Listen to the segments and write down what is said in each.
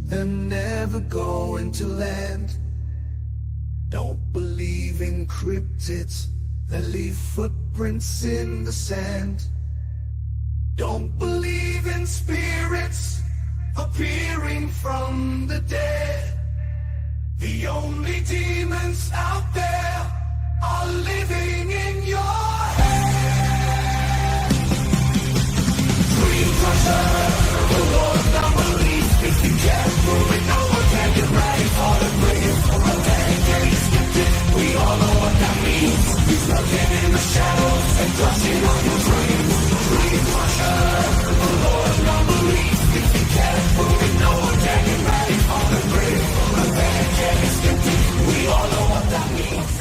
they're never going to land. Don't believe in cryptids that leave footprints in the sand. Don't believe in spirits appearing from the dead. The only demons out there are living in your head. Dream crusher, the Lord non-belief. If you can't prove it, no one can get ready for the grave. A pancake skeptic, we all know what that means. He's lurking in the shadows and crushing on your dreams. Dream crusher, the Lord non-belief. If you can't prove it, no one can get ready for the grave. A pancake skeptic, we all know what that means.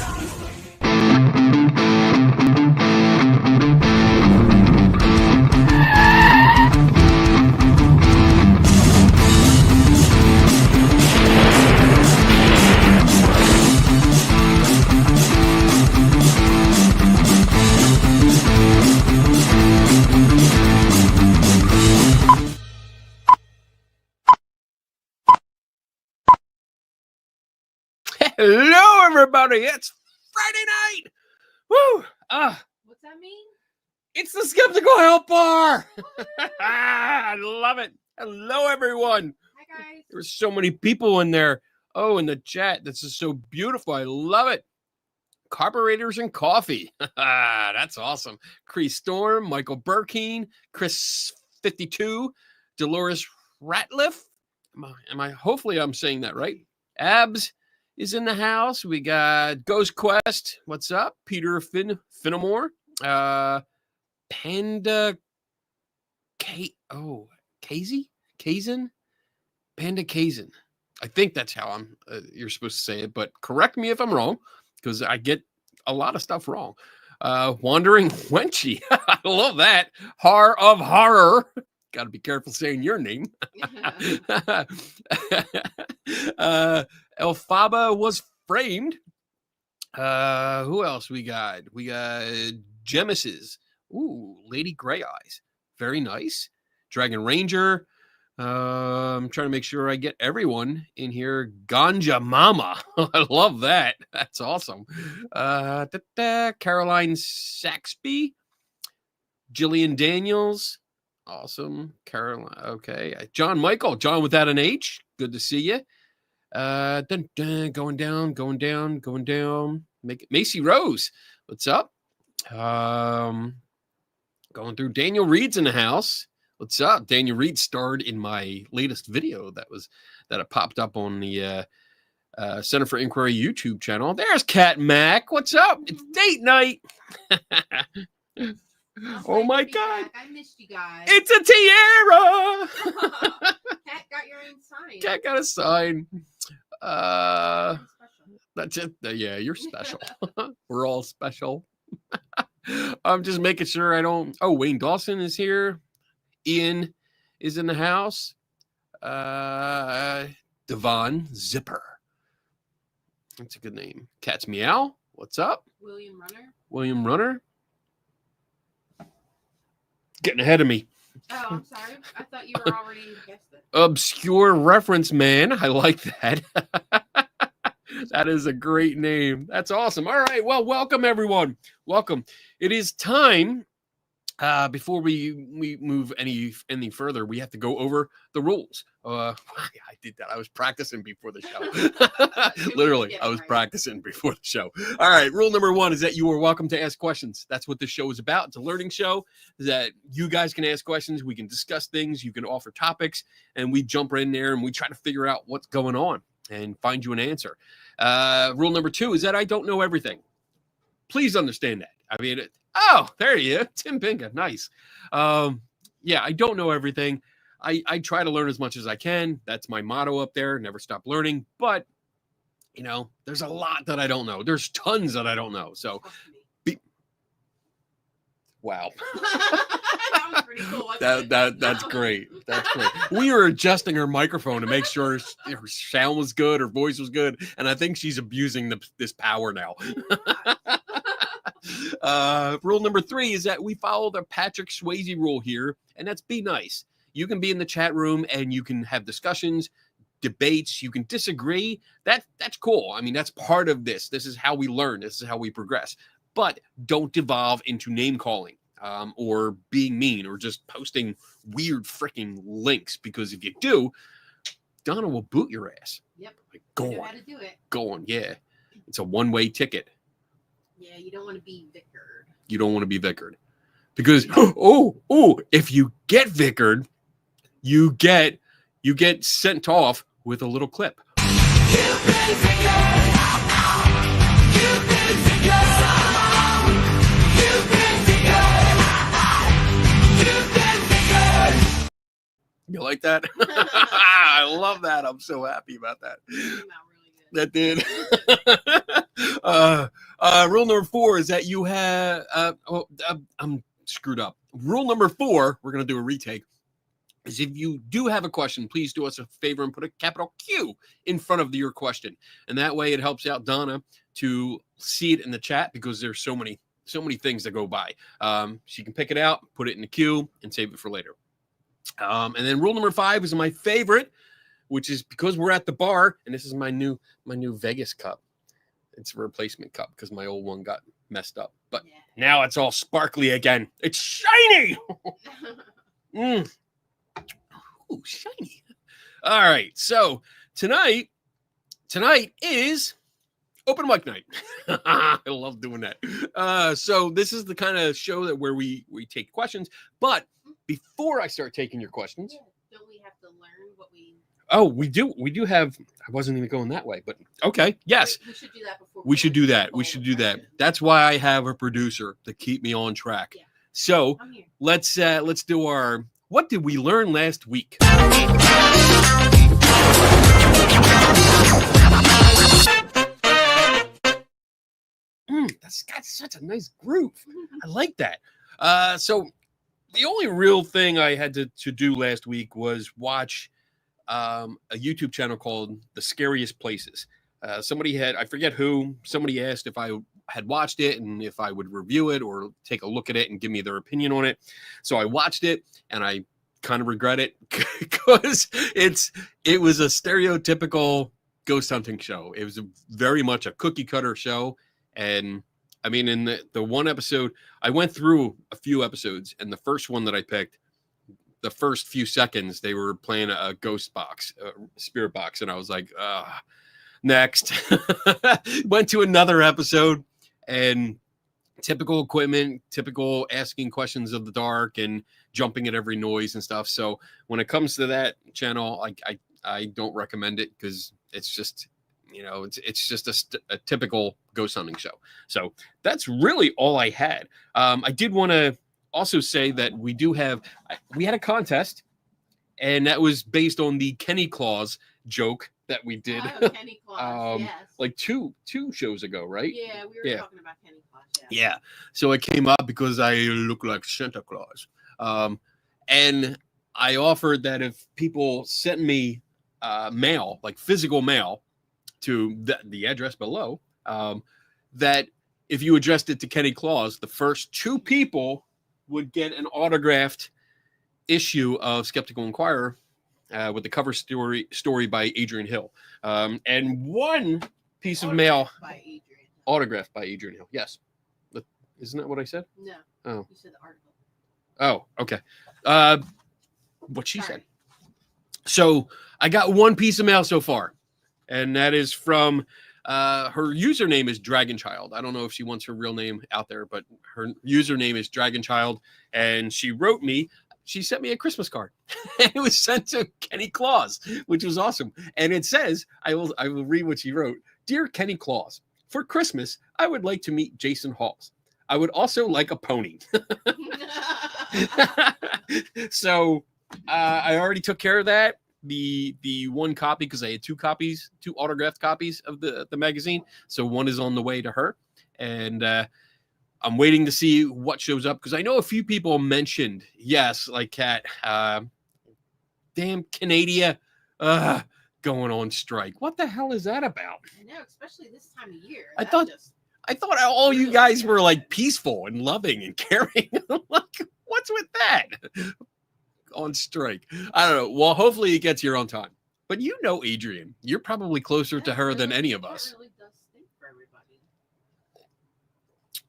Hello, everybody. It's Friday night. Woo! What's that mean? It's the Skeptical Help Bar. I love it. Hello, everyone. Hi, guys. There's so many people in there. Oh, in the chat. This is so beautiful. I love it. Carburetors and coffee. That's awesome. Cree Storm, Michael Burkeen, Chris 52, Dolores Ratliff. Hopefully I'm saying that right. Abs is in the house. We got Ghost Quest. What's up? Peter Finnemore. Panda Kazin? Panda Kazin. I think that's how you're supposed to say it, but correct me if I'm wrong, because I get a lot of stuff wrong. Wandering Wenchy. I love that. Har of Horror. Got to be careful saying your name. Elphaba was framed. Who else we got? We got Gemesis. Ooh, Lady Grey Eyes. Very nice. Dragon Ranger. I'm trying to make sure I get everyone in here. Ganja Mama. I love that. That's awesome. Caroline Saxby. Jillian Daniels. Awesome. Caroline. Okay. John Michael. John without an H. Good to see you. Then going down. Macy Rose. What's up? Going through. Daniel Reed's in the house. What's up? Daniel Reed starred in my latest video that popped up on the Center for Inquiry YouTube channel. There's Cat Mac. What's up? It's date night. Oh my God. Back. I missed you guys. It's a tiara. Cat got your own sign. Cat got a sign. That's it. Yeah, you're special. We're all special. I'm just making sure I don't. Oh, Wayne Dawson is here. Ian is in the house. Devon Zipper. That's a good name. Cat's Meow. What's up? William Runner. Getting ahead of me. Oh, I'm sorry. I thought you were already guessed it. Obscure Reference Man. I like that. That is a great name. That's awesome. All right. Well, welcome, everyone. Welcome. It is time. Before we move any further, we have to go over the rules. I did that. I was practicing before the show. Literally, I was practicing before the show. All right. Rule number 1 is that you are welcome to ask questions. That's what this show is about. It's a learning show that you guys can ask questions. We can discuss things. You can offer topics, and we jump right in there and we try to figure out what's going on and find you an answer. Rule number 2 is that I don't know everything. Please understand that. I mean, there you are. Tim Pinka. Nice. Yeah, I don't know everything. I try to learn as much as I can. That's my motto up there. Never stop learning. But, there's a lot that I don't know. There's tons that I don't know. So, wow. That was pretty cool. That's great. That's great. We were adjusting her microphone to make sure her sound was good, her voice was good. And I think she's abusing this power now. Rule number 3 is that we follow the Patrick Swayze rule here, and that's be nice. You can be in the chat room and you can have discussions. debates, you can disagree. That's cool. I mean, that's part of this. This is how we learn. This is how we progress. But don't devolve into name calling or being mean or just posting weird freaking links, because if you do, Donna will boot your ass. Yep. Like, I go know on. how to do it. Go on. Yeah. It's a one-way ticket. Yeah, you don't want to be vickered. You don't want to be vickered. Because if you get vickered, you get sent off with a little clip. You like that? I love that. I'm so happy about that. Came out really good. That did. Rule number 4 is that you have. I'm screwed up. Rule number 4, we're going to do a retake, is if you do have a question, please do us a favor and put a capital Q in front of your question. And that way it helps out Donna to see it in the chat, because there's so many things that go by. She can pick it out, put it in the queue, and save it for later. And then rule number 5 is my favorite, which is because we're at the bar, and this is my new Vegas cup. It's a replacement cup because my old one got messed up. But Yeah. now it's all sparkly again. It's shiny. Ooh, shiny. All right. So tonight is open mic night. I love doing that. So this is the kind of show that where we take questions. But before I start taking your questions, Yeah, don't we have to learn what we? oh, we do have. I wasn't even going that way, but okay. Yes, We should do that before. we should do that. We poll should the do that. question. That's why I have a producer to keep me on track. Yeah. So I'm here. let's do our. What did we learn last week? That's got such a nice groove. I like that. So the only real thing I had to do last week was watch a YouTube channel called The Scariest Places. Somebody I forget who, somebody asked if I had watched it and if I would review it or take a look at it and give me their opinion on it. So I watched it and I kind of regret it because it was a stereotypical ghost hunting show. It was very much a cookie cutter show. And I mean, in the one episode, I went through a few episodes, and the first one that I picked, the first few seconds, they were playing a ghost box, a spirit box. And I was like, next. Went to another episode, and typical equipment, typical asking questions of the dark and jumping at every noise and stuff. So when it comes to that channel, I don't recommend it because it's just, it's just a typical ghost hunting show. So that's really all I had. I did want to also say that we had a contest, and that was based on the Kenny Claus joke that we did. Oh, Kenny Claus. Yes. like two shows ago, right? Yeah, we were talking about Kenny Claus. Yeah. So it came up because I look like Santa Claus. And I offered that if people sent me mail, like physical mail, to the address below, that if you addressed it to Kenny Claus, the first 2 people would get an autographed issue of Skeptical Inquirer with the cover story by Adrian Hill. And one piece of mail autographed by Adrian Hill. Yes. Isn't that what I said? No. Oh. You said the article. Oh, okay. What she said. So I got one piece of mail so far, and that is from her username is Dragonchild. I don't know if she wants her real name out there, but her username is Dragonchild, and she sent me a Christmas card. It was sent to Kenny Claus, which was awesome. And it says, I will read what she wrote. Dear Kenny Claus, for Christmas, I would like to meet Jason Hawes. I would also like a pony. So I already took care of that. The one copy, because I had 2 autographed copies of the magazine. So one is on the way to her. And I'm waiting to see what shows up, because I know a few people mentioned, yes, like Kat, damn Canada going on strike. What the hell is that about? I know, especially this time of year. I thought all you guys were like peaceful and loving and caring. Like, what's with that? On strike. I don't know. Well, hopefully it gets here on time. But you know, Adrian, you're probably closer to her than any of us. That really does stink for everybody.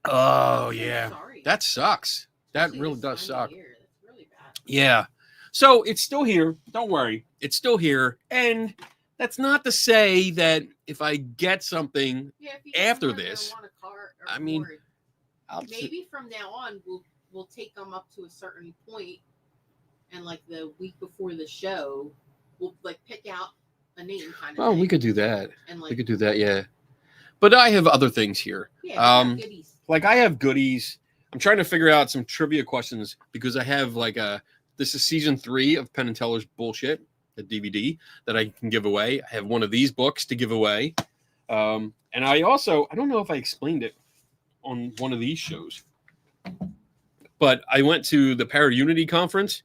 Oh I'm so yeah, sorry. that sucks. That Especially really this does time of suck. year. That's really bad. Yeah. So it's still here. Don't worry. It's still here. And that's not to say that if I get something Yeah, if you after someone that this, want a car or I mean, board, I'll maybe from now on we'll take them up to a certain point, and like the week before the show, we'll like pick out a name kind of. Oh, thing. we could do that. And like, We could do that, yeah. But I have other things here. yeah, we got goodies. Like I have goodies. I'm trying to figure out some trivia questions because I have like this is season 3 of Penn and Teller's Bullshit, the DVD that I can give away. I have one of these books to give away. And I don't know if I explained it on one of these shows, but I went to the Para Unity conference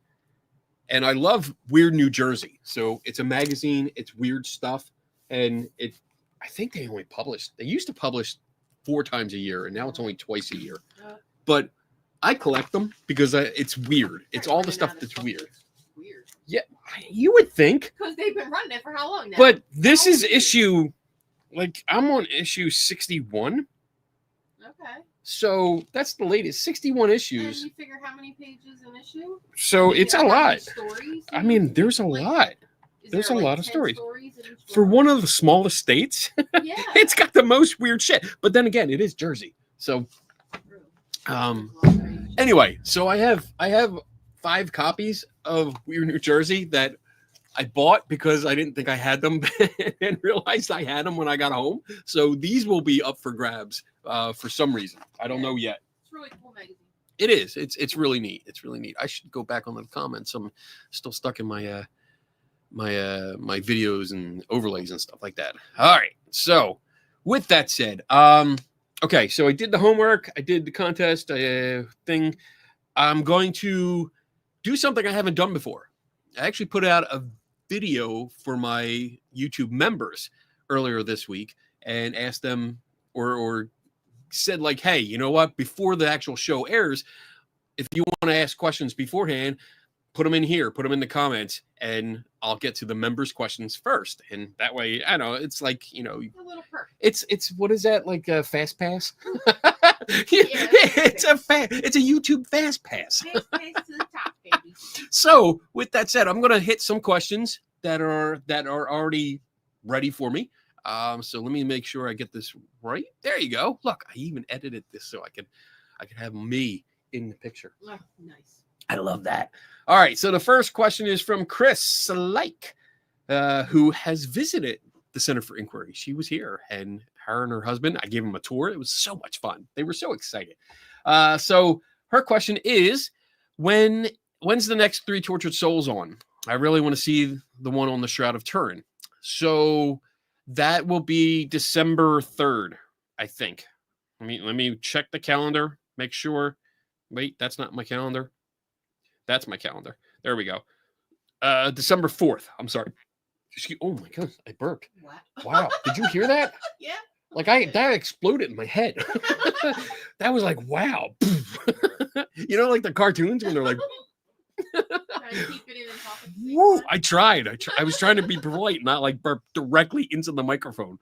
and I love Weird New Jersey. So it's a magazine, it's weird stuff. And I think they used to publish 4 times a year and now it's only twice a year. But I collect them because it's weird. It's all the stuff that's weird. Weird. Yeah, you would think. Because they've been running it for how long now? But this is issue, like I'm on issue 61. Okay. So that's the latest, 61 And issues. you figure how many pages an issue? So it's a How many lot. stories I mean, there's a like, lot. is There's there a like lot of 10 stories. in each For one? one of the smallest states, Yeah. it's got the most weird shit. But then again, it is Jersey. So anyway, so I have 5 copies of Weird New Jersey that I bought because I didn't think I had them and realized I had them when I got home. So these will be up for grabs for some reason. I don't know yet. It's a really cool magazine. It is. It's really neat. It's really neat. I should go back on the comments. I'm still stuck in my my videos and overlays and stuff like that. All right. So with that said, okay. So I did the homework. I did the contest thing. I'm going to do something I haven't done before. I actually put out a video for my YouTube members earlier this week and asked them or said like, hey, you know what? Before the actual show airs, if you want to ask questions beforehand, put them in here, put them in the comments, and I'll get to the members' questions first. And that way, I know it's like, you know, A little perk. it's what is that, like a fast pass? Yeah, it's a YouTube fast pass. Fast pass to the top, baby. So with that said, I'm gonna hit some questions that are already ready for me. So let me make sure I get this right. There you go. Look, I even edited this so I could have me in the picture. Oh, nice. I love that. All right. So the first question is from Chris Slike, who has visited the Center for Inquiry. She was here, and her and her husband, I gave them a tour. It was so much fun. They were so excited. So her question is, when's the next 3 Tortured Souls on? I really want to see the one on the Shroud of Turin. So that will be December 3rd, I think. Let me check the calendar, make sure. Wait, that's not my calendar. That's my calendar. There we go. December 4th. I'm sorry. Oh my God, I burped. What? Wow. Did you hear that? Yeah. Like that exploded in my head. That was like, wow. You know, like the cartoons when they're like, Trying to keep it in and talk at the same woo. time. I tried. I was trying to be polite, not like burp directly into the microphone.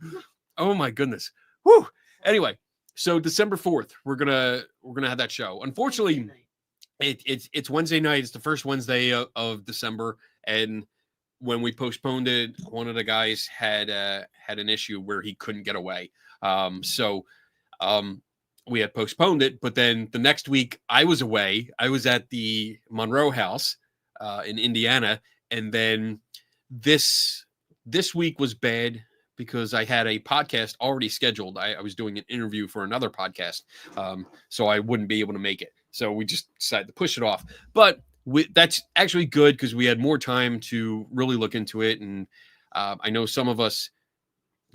Oh my goodness. Woo. Anyway, so December 4th, we're gonna have that show. Unfortunately, it's Wednesday night. It's the first Wednesday of December, and when we postponed it, one of the guys had an issue where he couldn't get away. So we had postponed it, but then the next week I was away. I was at the Monroe House in Indiana, and then this week was bad because I had a podcast already scheduled. I was doing an interview for another podcast, so I wouldn't be able to make it. So we just decided to push it off. But that's actually good because we had more time to really look into it. And I know some of us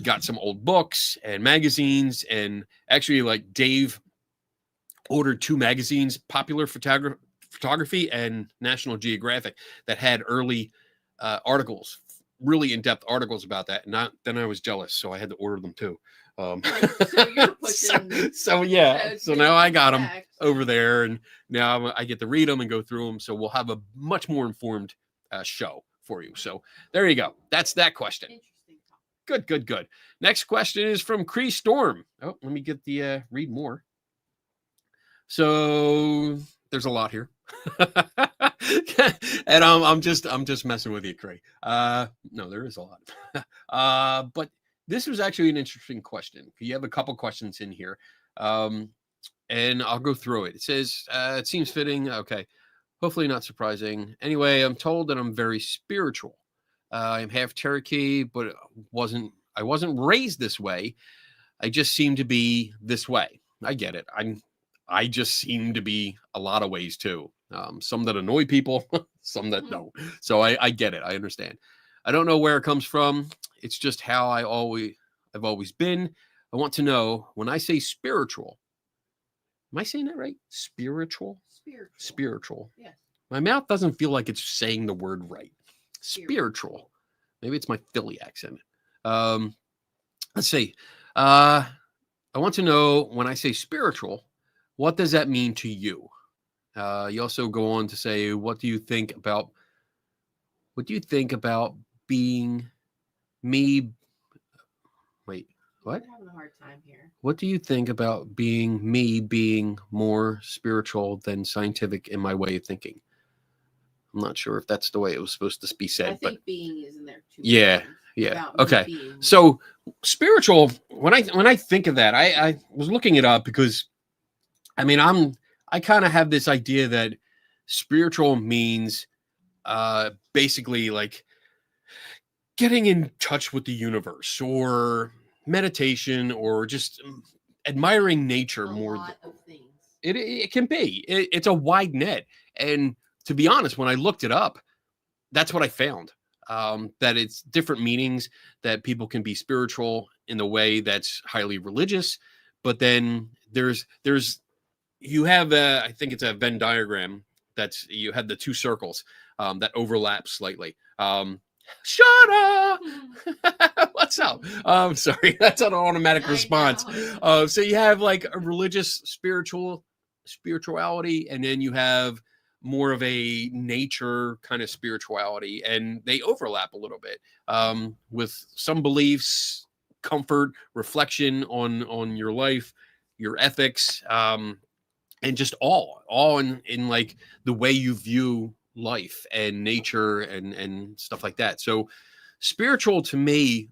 got some old books and magazines, and actually like Dave ordered 2 magazines, Popular Photography and National Geographic, that had early articles, really in-depth articles about that. And then I was jealous, so I had to order them too. So you're pushing. So yeah, so now I got them back. over there, and now I get to read them and go through them. So we'll have a much more informed show for you. So there you go. That's that question. Interesting topic. Good. Next question is from Cree Storm. Oh, let me get the read more. So there's a lot here. And I'm just messing with you, Cree. No, there is a lot. But this was actually an interesting question. You have a couple questions in here. And I'll go through it. It says, it seems fitting. Okay. Hopefully not surprising. Anyway, I'm told that I'm very spiritual. I'm half Cherokee, but I wasn't raised this way. I just seem to be this way. I get it. I just seem to be a lot of ways too. Some that annoy people, some that don't. So I get it. I understand. I don't know where it comes from. It's just how I've always been. I want to know, when I say spiritual, am I saying that right? Spiritual? Spiritual. Yes. My mouth doesn't feel like it's saying the word right. Spiritual. Maybe it's my Philly accent. Let's see. I want to know, when I say spiritual, what does that mean to you? You also go on to say, what do you think about being me? Wait, what? I'm having a hard time here. What do you think about being more spiritual than scientific in my way of thinking? I'm not sure if that's the way it was supposed to be said, I think being is in there too. yeah. Okay. So spiritual, when I think of that, I was looking it up because, I mean, I kind of have this idea that spiritual means basically like getting in touch with the universe, or meditation, or just admiring nature more. A lot of things. It can be. It's a wide net. And to be honest, when I looked it up, that's what I found. That it's different meanings, that people can be spiritual in the way that's highly religious, but then you have I think it's a Venn diagram, you have the two circles that overlap slightly. Shut up. What's up? Sorry, that's an automatic response. So you have like a religious spirituality, and then you have more of a nature kind of spirituality, and they overlap a little bit with some beliefs, comfort, reflection on your life, your ethics, and just all in like the way you view life and nature and stuff like that. So spiritual to me,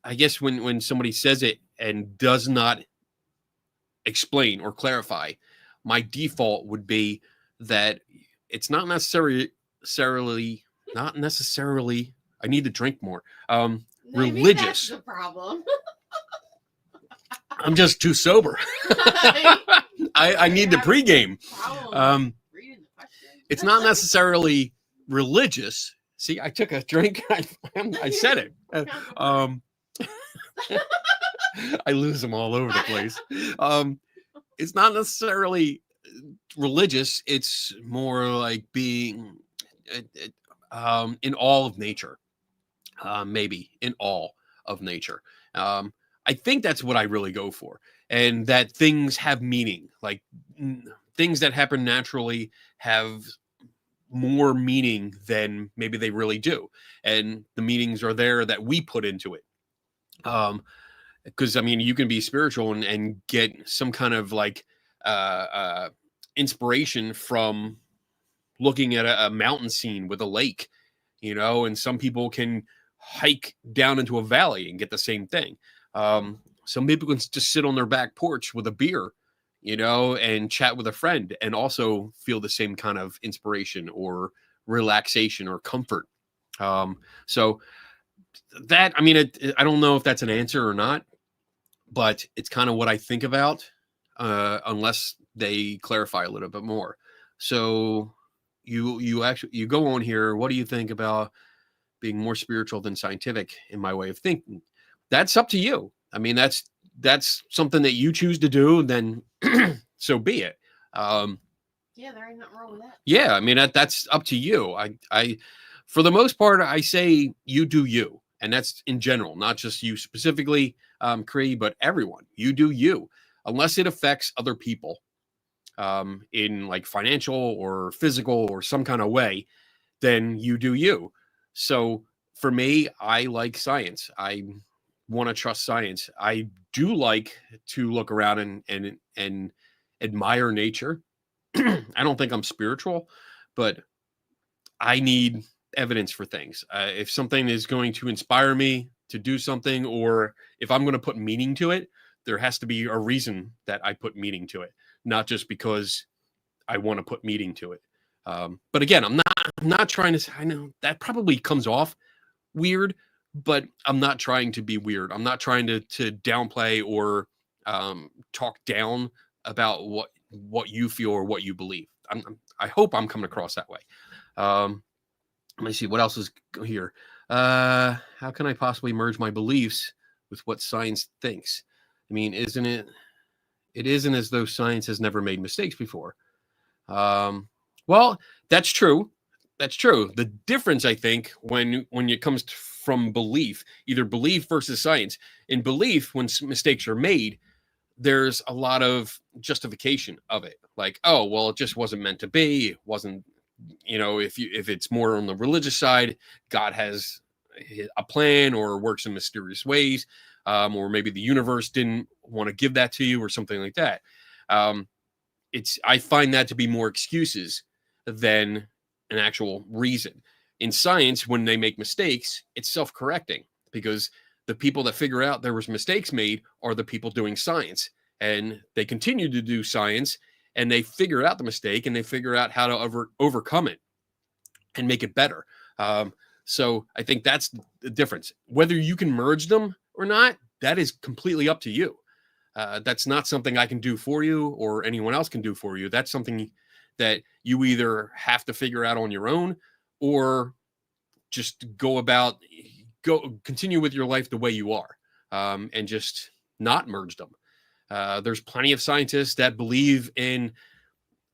I guess when somebody says it and does not explain or clarify, my default would be that it's not necessarily I need to drink more. Maybe Religious. That's the problem. I'm just too sober. I need the pregame. It's not necessarily religious. See, I took a drink. I said it. I lose them all over the place. It's not necessarily religious. It's more like being in all of nature. Maybe in all of nature. I think that's what I really go for. And that things have meaning. Like things that happen naturally have more meaning than maybe they really do. And the meanings are there that we put into it. Because I mean, you can be spiritual and get some kind of like inspiration from looking at a mountain scene with a lake, and some people can hike down into a valley and get the same thing. Some people can just sit on their back porch with a beer, and chat with a friend and also feel the same kind of inspiration or relaxation or comfort. So that, I mean, I don't know if that's an answer or not, but it's kind of what I think about, unless they clarify a little bit more. So you go on here. What do you think about being more spiritual than scientific in my way of thinking? That's up to you. I mean, that's something that you choose to do, then so be it. Yeah, there ain't nothing wrong with that. Yeah, I mean, that's up to you. I for the most part, I say you do you. And that's in general, not just you specifically, Cree, but everyone. You do you, unless it affects other people in like financial or physical or some kind of way, then you do you. So for me, I like science. I want to trust science. I do like to look around and admire nature. I don't think I'm spiritual, but I need evidence for things. If something is going to inspire me to do something, or if I'm going to put meaning to it, there has to be a reason that I put meaning to it, not just because I want to put meaning to it. But again, I'm not trying to. I know that probably comes off weird, but I'm not trying to be weird. I'm not trying to downplay or talk down about what you feel or what you believe. I hope I'm coming across that way. Let me see what else is here. How can I possibly merge my beliefs with what science thinks? I mean, isn't it? It isn't as though science has never made mistakes before. Well, that's true. That's true. The difference, I think, when it comes from belief, either belief versus science. In belief, when mistakes are made, there's a lot of justification of it. Like, oh, well, it just wasn't meant to be. It wasn't, if it's more on the religious side, God has a plan or works in mysterious ways, or maybe the universe didn't want to give that to you or something like that. I find that to be more excuses than an actual reason. In science, when they make mistakes, it's self-correcting, because the people that figure out there was mistakes made are the people doing science, and they continue to do science, and they figure out the mistake, and they figure out how to overcome it and make it better. So I think that's the difference. Whether you can merge them or not, that is completely up to you. That's not something I can do for you or anyone else can do for you. That's something that you either have to figure out on your own, or just continue with your life the way you are, and just not merge them. There's plenty of scientists that believe in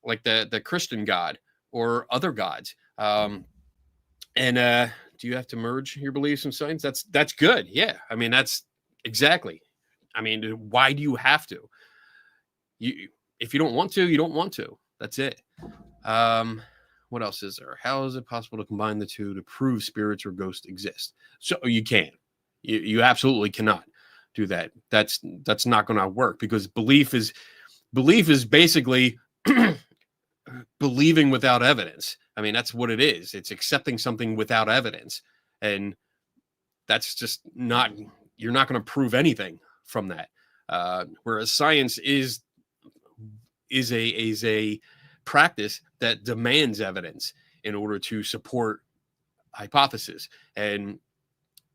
like the Christian God or other gods. Do you have to merge your beliefs in science? That's good. Yeah. I mean, that's exactly. I mean, why do you have to? If you don't want to, you don't want to. That's it. What else is there? How is it possible to combine the two to prove spirits or ghosts exist? So you can. You absolutely cannot do that. That's not going to work, because belief is basically believing without evidence. I mean, that's what it is. It's accepting something without evidence, and that's just not. You're not going to prove anything from that. Whereas science is a practice that demands evidence in order to support hypotheses and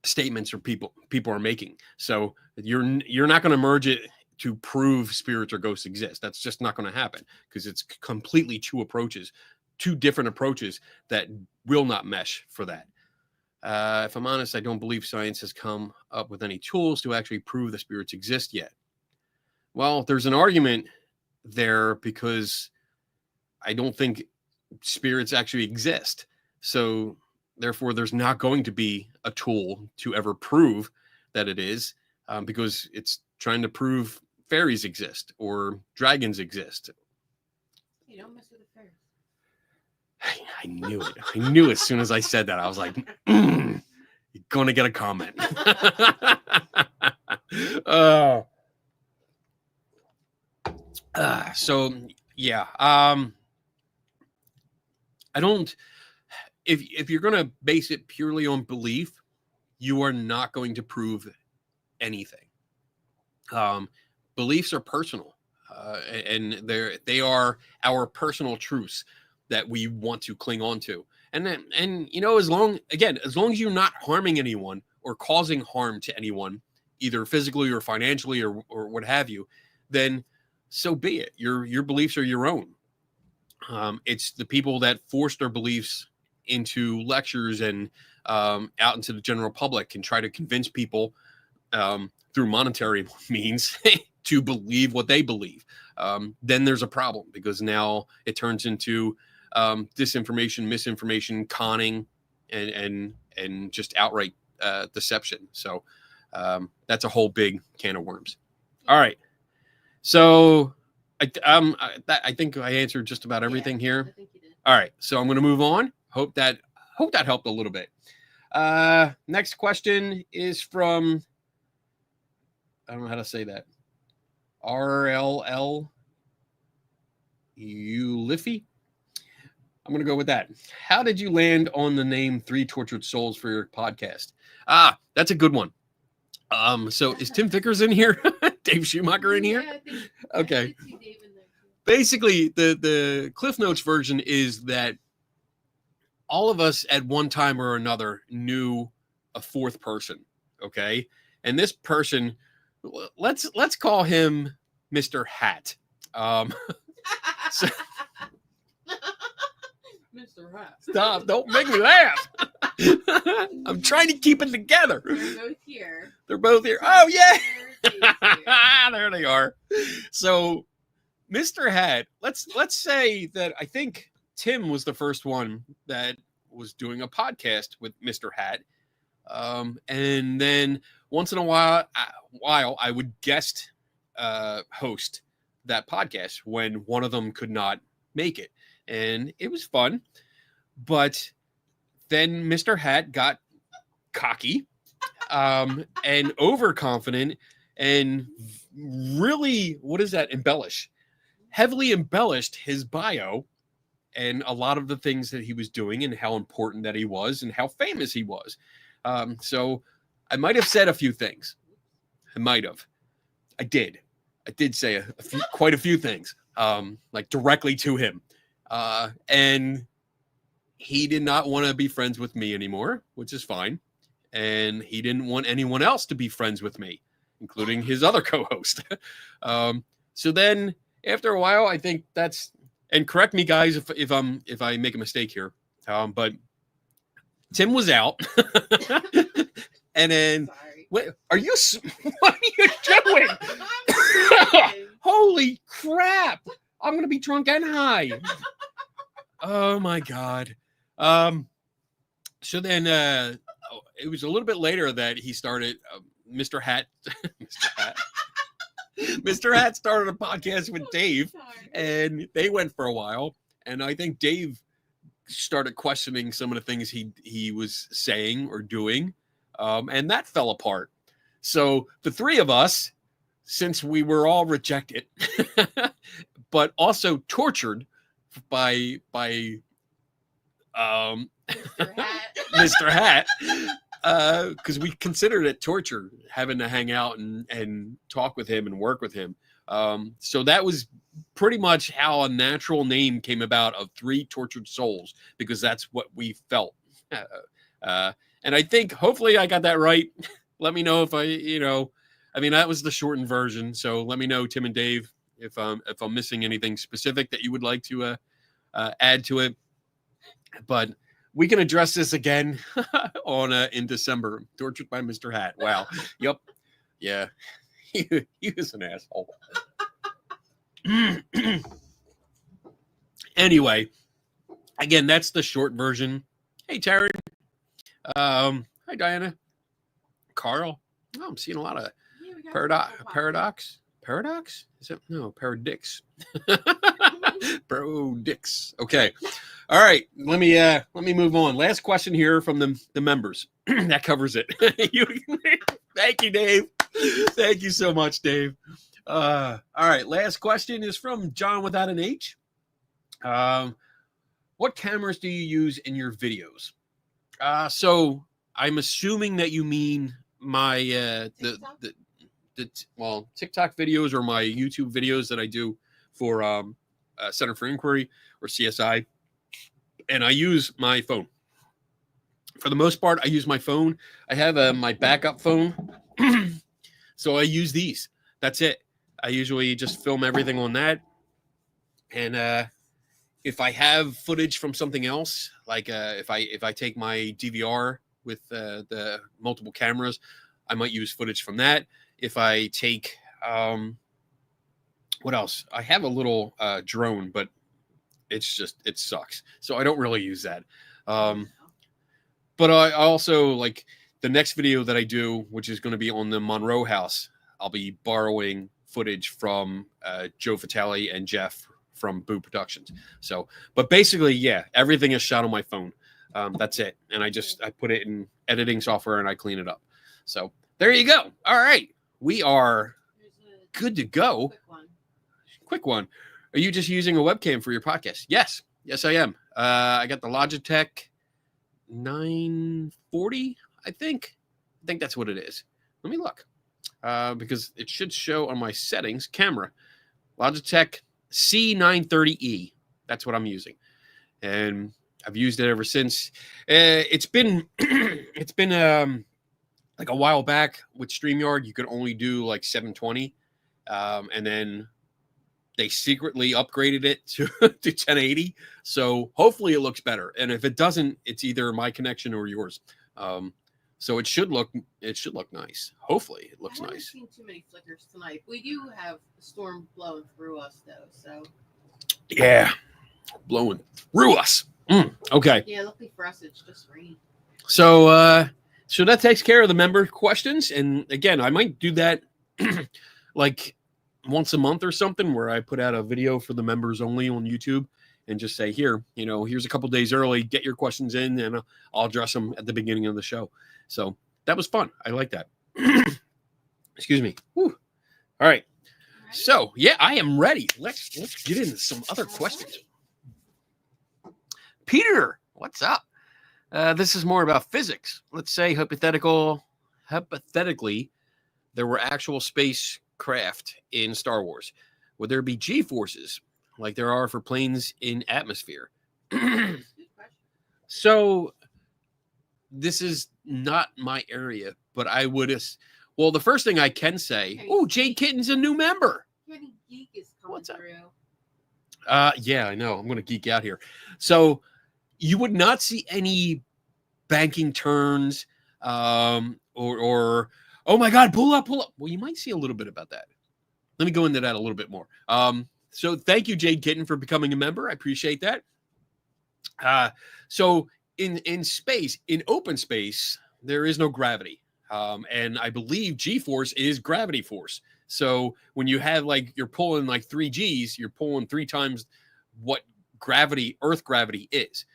statements or people are making. So you're not going to merge it to prove spirits or ghosts exist. That's just not going to happen, because it's completely two different approaches that will not mesh for that. If I'm honest, I don't believe science has come up with any tools to actually prove the spirits exist yet. Well, there's an argument there, because I don't think spirits actually exist. So therefore, there's not going to be a tool to ever prove that it is, because it's trying to prove fairies exist or dragons exist. You don't mess with the fairies. I knew it. I knew as soon as I said that. I was like, you're going to get a comment. So, yeah. I don't... If you're going to base it purely on belief, you are not going to prove anything. Beliefs are personal, and they are our personal truths that we want to cling on to. And as long as you're not harming anyone or causing harm to anyone, either physically or financially or what have you, then so be it. Your beliefs are your own. It's the people that force their beliefs into lectures and out into the general public and try to convince people through monetary means to believe what they believe. Then there's a problem, because now it turns into disinformation, misinformation, conning, and just outright deception. So that's a whole big can of worms. All right. So I think I answered just about everything here. I think you did. All right. So I'm going to move on. Hope that helped a little bit. Next question is from, I don't know how to say that. RLL Uliffy. I'm going to go with that. How did you land on the name Three Tortured Souls for your podcast? That's a good one. So is Tim Vickers in here? Dave Schumacher in here? Yeah, I think, Okay. I did see Dave in there too. Basically, the Cliff Notes version is that all of us at one time or another knew a fourth person. Okay. And this person, let's call him Mr. Hat. So, Mr. Hat. stop! Don't make me laugh. I'm trying to keep it together. They're both here. They're both here. Oh yeah, Dave's here. there they are. So, Mr. Hat. Let's say that I think Tim was the first one that was doing a podcast with Mr. Hat, and then once in a while I would guest host that podcast when one of them could not make it, and it was fun. But then Mr. Hat got cocky and overconfident and really, what is that? Heavily embellished his bio and a lot of the things that he was doing and how important that he was and how famous he was. So I might have said a few things. I did say quite a few things, like directly to him. And he did not want to be friends with me anymore, which is fine. And he didn't want anyone else to be friends with me, including his other co-host. So then after a while, I think that's, and correct me guys if I make a mistake here, but Tim was out. And then, Sorry. what are you doing? Holy crap! I'm gonna be drunk and high. Oh my god. So then it was a little bit later that he started Mr. Hat. Mr. Hat started a podcast with Dave, and they went for a while. And I think Dave started questioning some of the things he was saying or doing, and that fell apart. So the three of us, since we were all rejected, but also tortured by Mr. Hat, because we considered it torture having to hang out and talk with him and work with him. So that was pretty much how a natural name came about of Three Tortured Souls, because that's what we felt. And I think hopefully I got that right. Let me know if that was the shortened version. So let me know, Tim and Dave, if I'm missing anything specific that you would like to add to it. But we can address this again in December. Tortured by Mr. Hat. Wow. Yep. Yeah. He was an asshole. Anyway, again, that's the short version. Hey, Taryn. Hi, Diana. Carl. Oh, I'm seeing a lot of paradox. Paradox? Is it? No, Paradix. Paradix. Okay. All right. Let me move on. Last question here from the members. That covers it. Thank you, Dave. Thank you so much, Dave. All right. Last question is from John without an H. What cameras do you use in your videos? So I'm assuming that you mean my TikTok videos or my YouTube videos that I do for Center for Inquiry or CSI, and I use my phone. For the most part, I use my phone. I have my backup phone, so I use these. That's it. I usually just film everything on that, and if I have footage from something else, like if I take my DVR with the multiple cameras, I might use footage from that. If I take what else? I have a little drone, but it sucks, so I don't really use that. But I also, like, the next video that I do, which is going to be on the Monroe house, I'll be borrowing footage from Joe Vitale and Jeff from Boo Productions. So, but basically, yeah, everything is shot on my phone. That's it. And I put it in editing software and I clean it up. So there you go. All right. We are good to go. Quick one. Are you just using a webcam for your podcast? Yes. Yes, I am. I got the Logitech 940, I think. I think that's what it is. Let me look. Because it should show on my settings. Camera. Logitech C930E. That's what I'm using. And I've used it ever since. It's been like a while back with StreamYard. You could only do like 720. And then they secretly upgraded it to 1080. So hopefully it looks better. And if it doesn't, it's either my connection or yours. So it should look nice. Hopefully it looks I haven't nice. seen too many flickers tonight. We do have a storm blowing through us though, so Yeah. Blowing through us. Okay. yeah, luckily for us it's just rain. So so that takes care of the member questions. And again, I might do that like once a month or something, where I put out a video for the members only on YouTube and just say, here, here's a couple days early, get your questions in, and I'll address them at the beginning of the show. So that was fun. I like that. Excuse me. Whew. All right. So yeah, I am ready. Let's get into some other questions. Peter, what's up? This is more about physics. Let's say hypothetically, there were actual spacecraft in Star Wars. Would there be G-forces like there are for planes in atmosphere? So this is not my area, but I would. Well, the first thing I can say, Jade Kitten's a new member. Geek is coming What's up? through. Yeah, I know. I'm going to geek out here. So you would not see any banking turns, or oh my God, pull up. Well, you might see a little bit about that. Let me go into that a little bit more. So thank you, Jade Kitten, for becoming a member. I appreciate that. So in space, in open space, there is no gravity. And I believe G-force is gravity force. So when you have you're pulling like 3 Gs, you're pulling 3 times what Earth gravity is.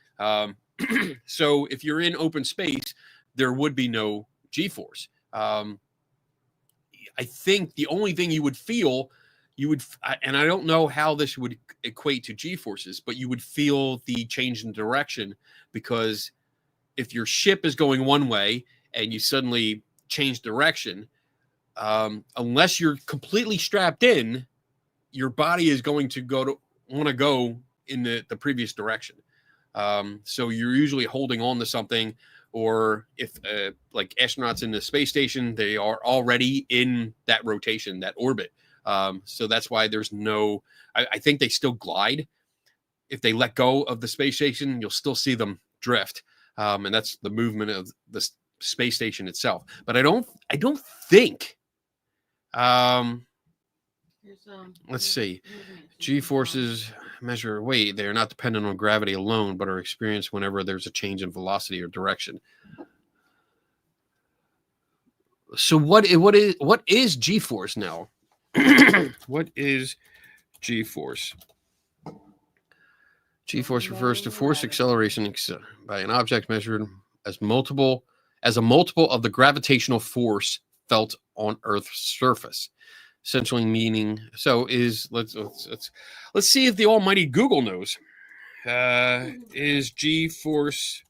So if you're in open space, there would be no G-force. I think the only thing you would feel, and I don't know how this would equate to G-forces, but you would feel the change in direction, because if your ship is going one way and you suddenly change direction, unless you're completely strapped in, your body is going to want to go in the previous direction. So you're usually holding on to something, or if like astronauts in the space station, they are already in that rotation, that orbit. So that's why there's no, I think they still glide. If they let go of the space station, you'll still see them drift. And that's the movement of the space station itself. But I don't think, let's see, G-forces measure weight. They are not dependent on gravity alone, but are experienced whenever there's a change in velocity or direction. So what is G-force now? What is G-force? G-force refers to force acceleration by an object measured as a multiple of the gravitational force felt on Earth's surface. Essentially meaning, so is let's see if the almighty Google knows. Is G-force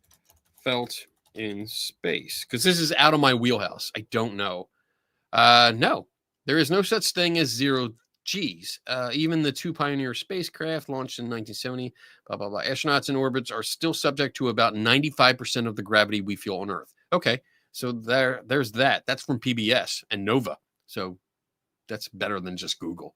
felt in space? Because this is out of my wheelhouse. I don't know. No, there is no such thing as 0 G's. Even the 2 Pioneer spacecraft launched in 1970, blah, blah, blah. Astronauts in orbits are still subject to about 95% of the gravity we feel on Earth. Okay, so there's that. That's from PBS and Nova. So that's better than just Google.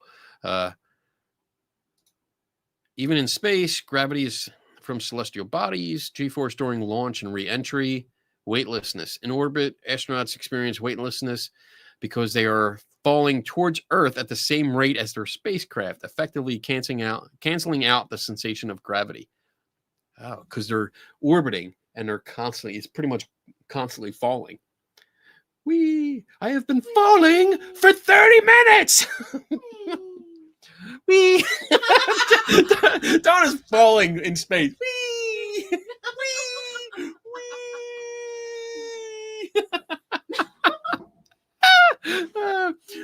Even in space, gravity is from celestial bodies, G-force during launch and re-entry, weightlessness. In orbit, astronauts experience weightlessness because they are falling towards Earth at the same rate as their spacecraft, effectively canceling out the sensation of gravity. Oh, because they're orbiting and they're it's pretty much constantly falling. I have been falling for 30 minutes. Don is falling in space.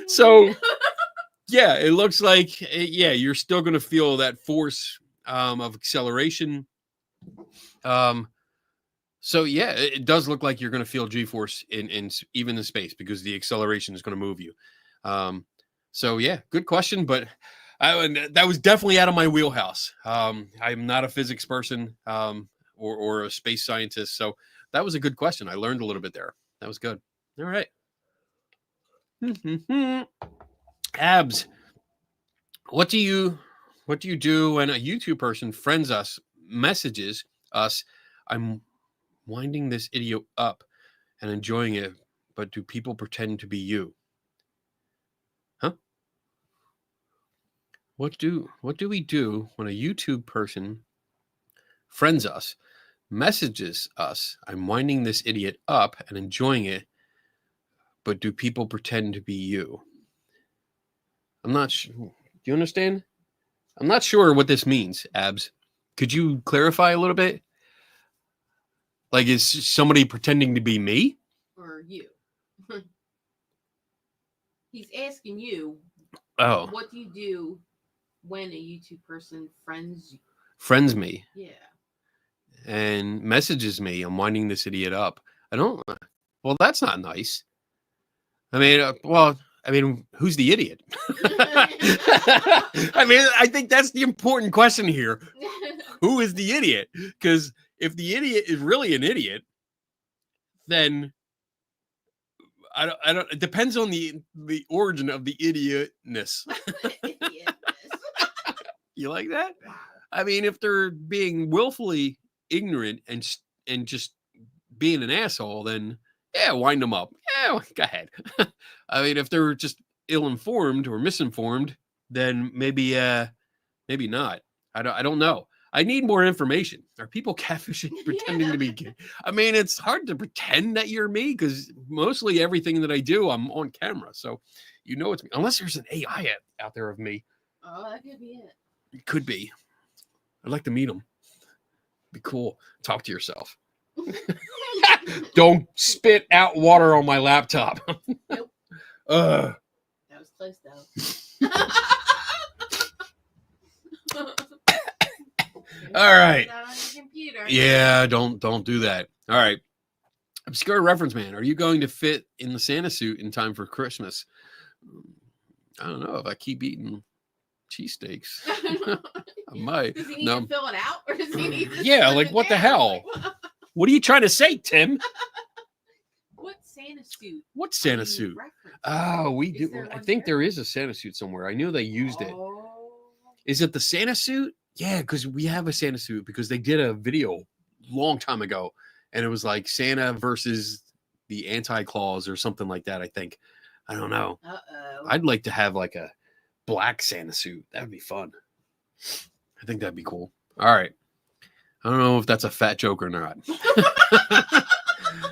So yeah, it looks like yeah, you're still going to feel that force of acceleration. So yeah, it does look like you're going to feel G-force in even in space because the acceleration is going to move you. So yeah, good question, but that was definitely out of my wheelhouse. I'm not a physics person or a space scientist, so that was a good question. I learned a little bit there. That was good. All right. Abs. What do you do when a YouTube person friends us, messages us, I'm winding this idiot up and enjoying it, but do people pretend to be you? Huh? What do we do when a YouTube person friends us, messages us, I'm winding this idiot up and enjoying it, but do people pretend to be you? I'm not sure. Do you understand? I'm not sure what this means, Abs. Could you clarify a little bit? Like, is somebody pretending to be me? Or you. He's asking you, Oh, what do you do when a YouTube person friends you? friends me Yeah. and messages me. I'm winding this idiot up. I don't. Well, that's not nice. I mean, who's the idiot? I mean, I think that's the important question here. Who is the idiot? Because if the idiot is really an idiot, then I don't. It depends on the origin of the idiotness. You like that? Wow. I mean, if they're being willfully ignorant and just being an asshole, then yeah, wind them up. Yeah, go ahead. I mean, if they're just ill-informed or misinformed, then maybe not. I don't know. I need more information. Are people catfishing, pretending to be gay? I mean, it's hard to pretend that you're me because mostly everything that I do, I'm on camera. So you know it's me. Unless there's an AI out there of me. Oh, that could be it. It could be. I'd like to meet them. Be cool. Talk to yourself. Don't spit out water on my laptop. Nope. That was close though. All right. Not on your computer. Yeah, don't do that. All right. Obscure reference man, are you going to fit in the Santa suit in time for Christmas? I don't know if I keep eating cheesesteaks. I might. Does he need to fill it out, or does he need to? Yeah, like what the hell? What are you trying to say, Tim? What Santa suit? What Santa suit? Oh, we do. I think there is a Santa suit somewhere. I knew they used it. Is it the Santa suit? Yeah, because we have a Santa suit because they did a video long time ago, and it was like Santa versus the Anti-Claus or something like that. I think. I don't know. I'd like to have like a black Santa suit. That'd be fun. I think that'd be cool. All right. I don't know if that's a fat joke or not.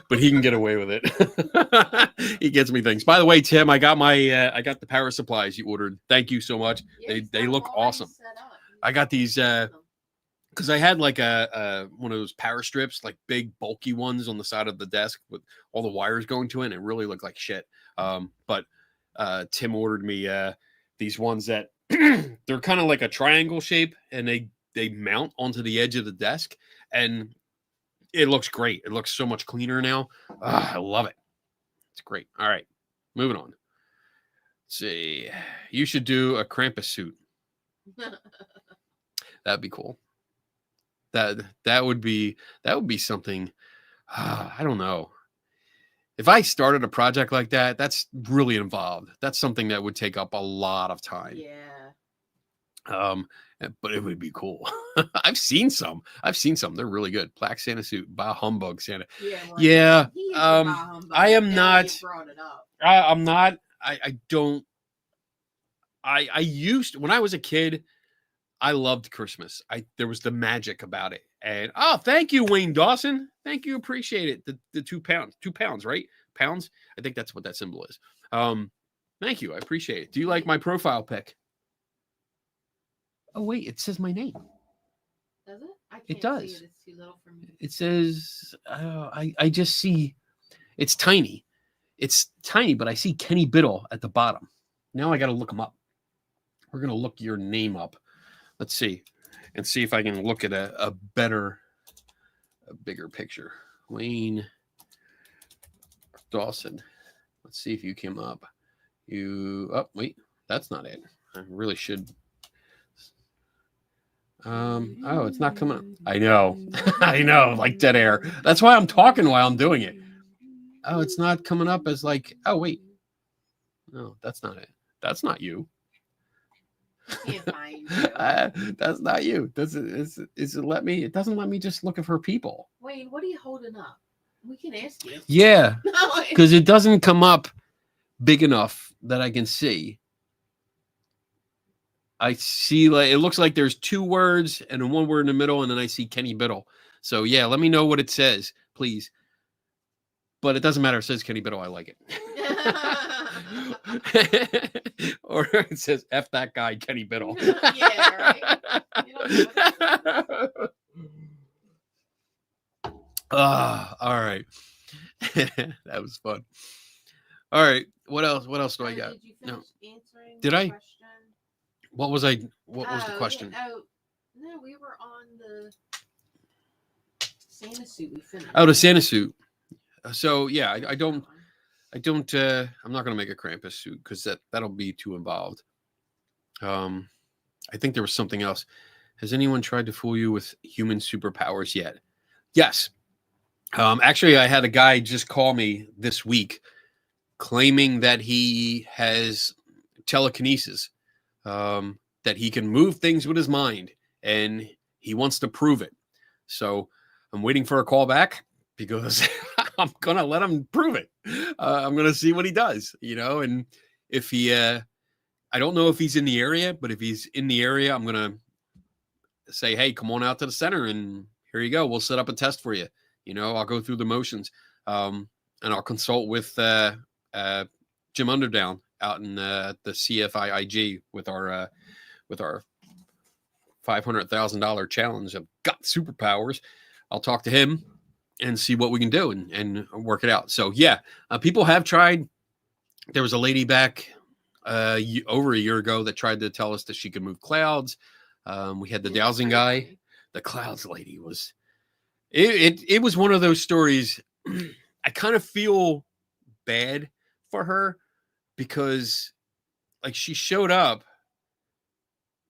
But he can get away with it. He gets me things. By the way, Tim, I got my I got the power supplies you ordered. Thank you so much. They look awesome. I got these because I had like a one of those power strips, like big bulky ones on the side of the desk with all the wires going to it, and it really looked like shit. But Tim ordered me these ones that they're kind of like a triangle shape, and they mount onto the edge of the desk, and it looks great. It looks so much cleaner now. I love it. It's great. All right, moving on. Let's see. You should do a Krampus suit. That'd be cool. That would be something. I don't know. If I started a project like that, that's really involved. That's something that would take up a lot of time. Yeah. But it would be cool. I've seen some. They're really good. Black Santa suit, bah humbug Santa. Yeah. Well, yeah. I am not. Brought it up. I'm not. I don't. I used when I was a kid. I loved Christmas. There was the magic about it. And thank you, Wayne Dawson. Thank you, appreciate it. The 2 pounds, 2 pounds, right? Pounds. I think that's what that symbol is. Thank you, I appreciate it. Do you like my profile pic? Oh wait, it says my name. Does it? I can't it does. see it. It's too little for me. It says I just see. It's tiny. It's tiny, but I see Kenny Biddle at the bottom. Now I got to look him up. We're going to look your name up. Let's see. And see if I can look at a bigger picture. Wayne Dawson. Let's see if you came up. Oh, wait. That's not it. I really should. Oh, it's not coming up. I know. I know, like dead air. That's why I'm talking while I'm doing it. Oh, it's not coming up as like, oh, wait. No, that's not it. That's not you. Can't find you. That's not you. Does it let me? It doesn't let me just look at her people. Wait, what are you holding up? We can ask you. Yeah, because it doesn't come up big enough that I can see. I see like it looks like there's 2 words and then 1 word in the middle, and then I see Kenny Biddle. So yeah, let me know what it says, please. But it doesn't matter. It says Kenny Biddle. I like it. Or it says F that guy, Kenny Biddle. Yeah, right. You don't know what all right. That was fun. All right. What else? What else do I got? Did you finish answering Did the I? question? What was I? What was the question? Yeah, no, we were on the Santa suit. We finished. Oh, the Santa suit. So yeah, I don't. I'm not going to make a Krampus suit because that'll be too involved. I think there was something else. Has anyone tried to fool you with human superpowers yet? Yes. Actually, I had a guy just call me this week claiming that he has telekinesis, that he can move things with his mind, and he wants to prove it. So I'm waiting for a call back because I'm going to let him prove it. I'm going to see what he does, and if he, I don't know if he's in the area, but if he's in the area, I'm going to say, hey, come on out to the center and here you go. We'll set up a test for you. I'll go through the motions, and I'll consult with Jim Underdown out in the CFIIG with our $500,000 challenge of got superpowers. I'll talk to him and see what we can do and work it out. So yeah, people have tried. There was a lady back over a year ago that tried to tell us that she could move clouds. We had the dowsing guy. The clouds lady was. It was one of those stories. I kind of feel bad for her because, like, she showed up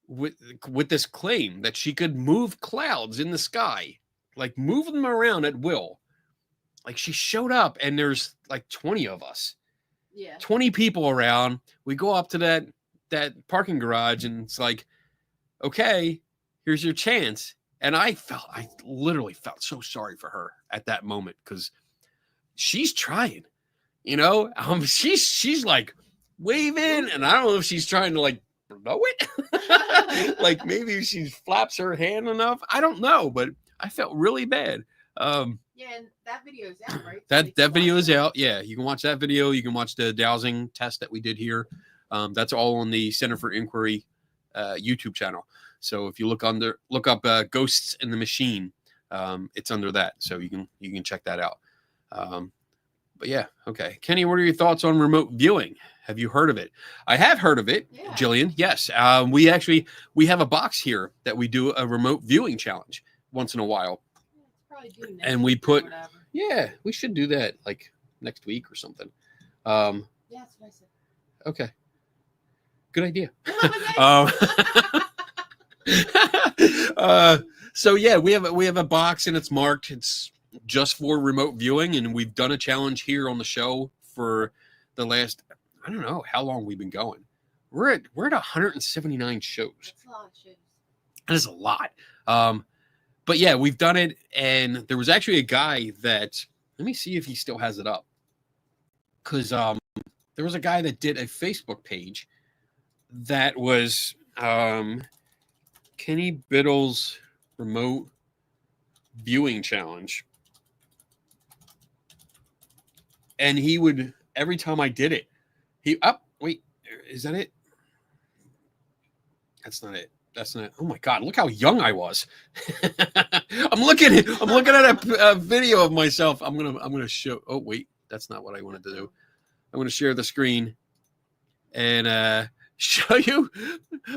with this claim that she could move clouds in the sky, like move them around at will. Like she showed up and there's like 20 of us. Yeah. 20 people around. We go up to that parking garage and it's like, okay, here's your chance. And I literally felt so sorry for her at that moment because she's trying, she's like waving, and I don't know if she's trying to like blow it, like maybe she flaps her hand enough. I don't know, but I felt really bad. Yeah, and that video is out, right? That video is out. Yeah, you can watch that video. You can watch the dowsing test that we did here. That's all on the Center for Inquiry YouTube channel. So if you look up Ghosts in the Machine, it's under that. So you can check that out. But yeah, okay. Kenny, what are your thoughts on remote viewing? Have you heard of it? I have heard of it, yeah. Jillian. Yes. We have a box here that we do a remote viewing challenge once in a while. And we put, we should do that like next week or something. Yeah, that's what I said. Okay. Good idea. So yeah, we have a box and it's marked. It's just for remote viewing, and we've done a challenge here on the show for the last, I don't know how long we've been going. We're at 179 shows. That's a lot of shows. That is a lot. But yeah, we've done it, and there was actually a guy that, let me see if he still has it up, because there was a guy that did a Facebook page that was Kenny Biddle's remote viewing challenge. And he would, every time I did it, wait, is that it? That's not it. That's not. Oh my God! Look how young I was. I'm looking at a video of myself. I'm gonna show. Oh wait, that's not what I wanted to do. I'm going to share the screen and show you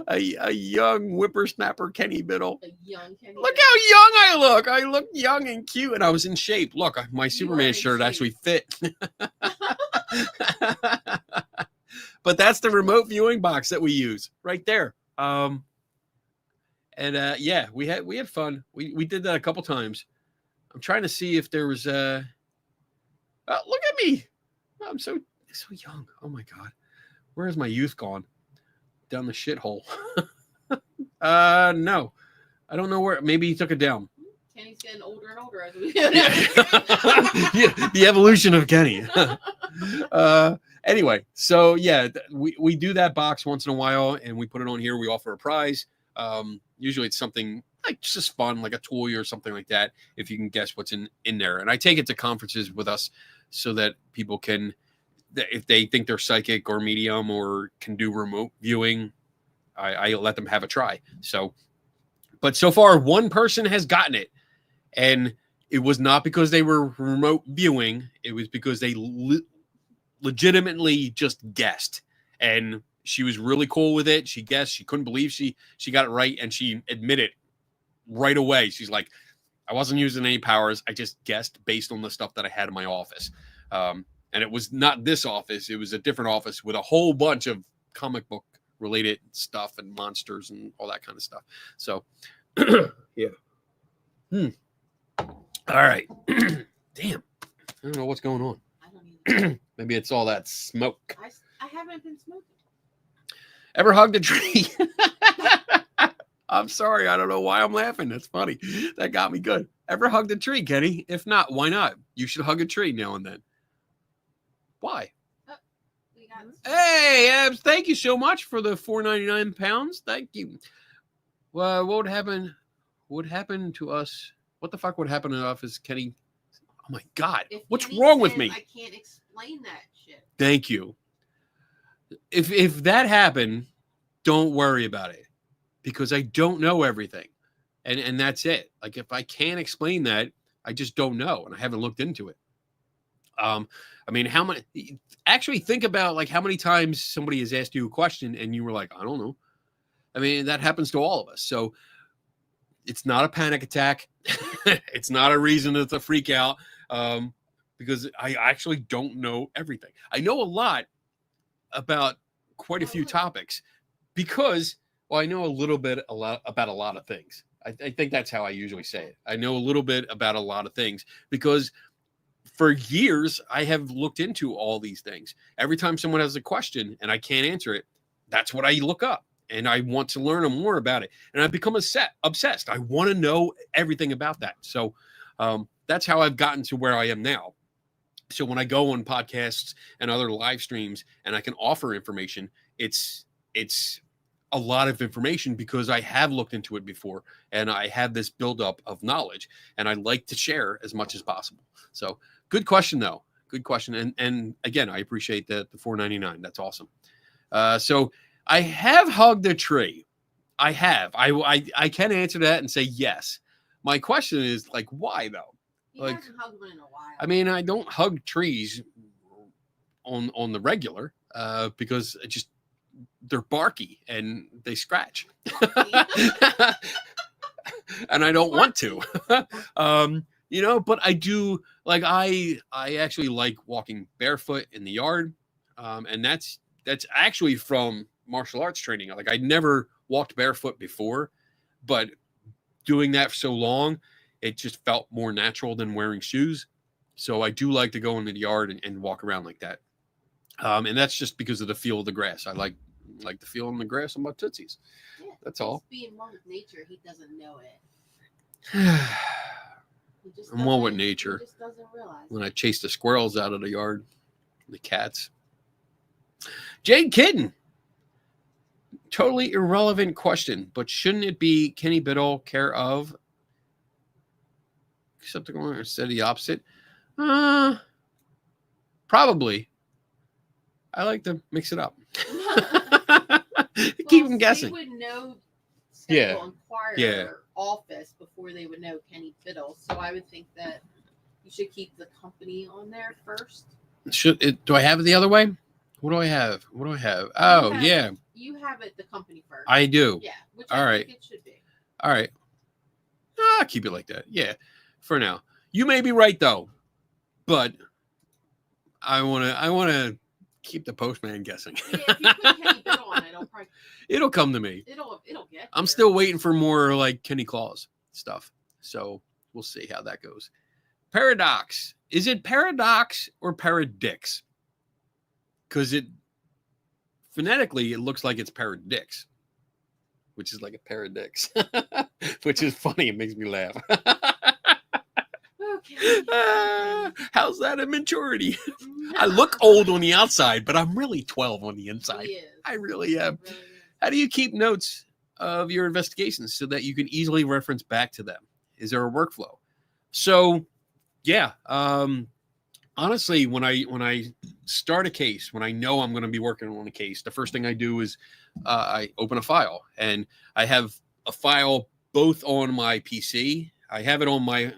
a young whippersnapper Kenny Biddle. A young Kenny. Look Biddle. how young I look. I look young and cute, and I was in shape. Look, my Superman in shirt shape. actually fit. But that's the remote viewing box that we use right there. Yeah, we had fun. We did that a couple times. I'm trying to see if there was look at me. I'm so young. Oh my god. Where has my youth gone? Down the shithole. No. I don't know where. Maybe he took it down. Kenny's getting older and older as we Yeah, the evolution of Kenny. Anyway, so yeah, we do that box once in a while, and we put it on here. We offer a prize. Usually it's something like just fun, like a toy or something like that, if you can guess what's in there. And I take it to conferences with us so that people can, if they think they're psychic or medium or can do remote viewing, I let them have a try. So, but so far one person has gotten it, and it was not because they were remote viewing. It was because they legitimately just guessed, and she was really cool with it. She guessed. She couldn't believe she got it right, and she admitted right away. She's like, I wasn't using any powers. I just guessed based on the stuff that I had in my office. And it was not this office. It was a different office with a whole bunch of comic book related stuff and monsters and all that kind of stuff. So, yeah. All right. Damn. I don't know what's going on. I don't either. Maybe it's all that smoke. I haven't been smoking. Ever hugged a tree? I'm sorry. I don't know why I'm laughing. That's funny. That got me good. Ever hugged a tree, Kenny? If not, why not? You should hug a tree now and then. Why? We got Hey, Abs, thank you so much for the £4.99. Thank you. Well, what would happen? What happened to us? What the fuck would happen to us if Kenny? Oh my God. If What's Kenny wrong with says me? I can't explain that shit. Thank you. If that happened, don't worry about it, because I don't know everything. And that's it. Like, if I can't explain that, I just don't know, and I haven't looked into it. I mean, how many? Actually, think about like how many times somebody has asked you a question and you were like, I don't know. I mean, that happens to all of us. So it's not a panic attack. It's not a reason to freak out, because I actually don't know everything. I know a lot about quite a few topics because, well, I know a little bit about a lot of things. I think that's how I usually say it. I know a little bit about a lot of things because for years I have looked into all these things. Every time someone has a question and I can't answer it, that's what I look up, and I want to learn more about it. And I've become obsessed. I want to know everything about that. So that's how I've gotten to where I am now. So when I go on podcasts and other live streams and I can offer information, it's a lot of information because I have looked into it before and I have this buildup of knowledge, and I like to share as much as possible. So good question though. Good question. And again, I appreciate the $4.99. That's awesome. So I have hugged a tree. I have. I can answer that and say yes. My question is like, why though? He Like, hasn't hugged one in a while. I mean, I don't hug trees on the regular because it just, they're barky and they scratch. And I don't want to. You know, but I do, like, I actually like walking barefoot in the yard. And that's actually from martial arts training. Like, I never walked barefoot before, but doing that for so long, it just felt more natural than wearing shoes. So I do like to go into the yard and walk around like that. And that's just because of the feel of the grass. I like the feel in the grass on my tootsies. Yeah, That's all. Being one with nature, he doesn't know it. I'm one with nature. He just doesn't realize. When I chase the squirrels out of the yard, the cats. Jade Kidden. Totally irrelevant question, but shouldn't it be Kenny Biddle care of? Except instead of the opposite? Probably. I like to mix it up. Keep them guessing. They would know Yeah. Inquirer office before they would know Kenny Biddle. So I would think that you should keep the company on there first. Do I have it the other way? What do I have? What do I have? Oh, yeah. You have it the company first. I do. Yeah. Which All I right. think it should be. All right. Keep it like that. Yeah. For now. You may be right though, but I wanna keep the postman guessing. Yeah, if you put Kenny Bill on it, It'll come to me. It'll get. I'm here. still waiting for more like Kenny Claus stuff. So we'll see how that goes. Paradox. Is it paradox or paradix? Because phonetically it looks like it's paradix, which is like a paradix, which is funny. It makes me laugh. Okay. How's that a maturity? I look old on the outside, but I'm really 12 on the inside. He is. I really am. Really is. How do you keep notes of your investigations so that you can easily reference back to them? Is there a workflow? So, yeah. Honestly, when I start a case, when I know I'm going to be working on a case, the first thing I do is I open a file, and I have a file both on my PC. I have it on my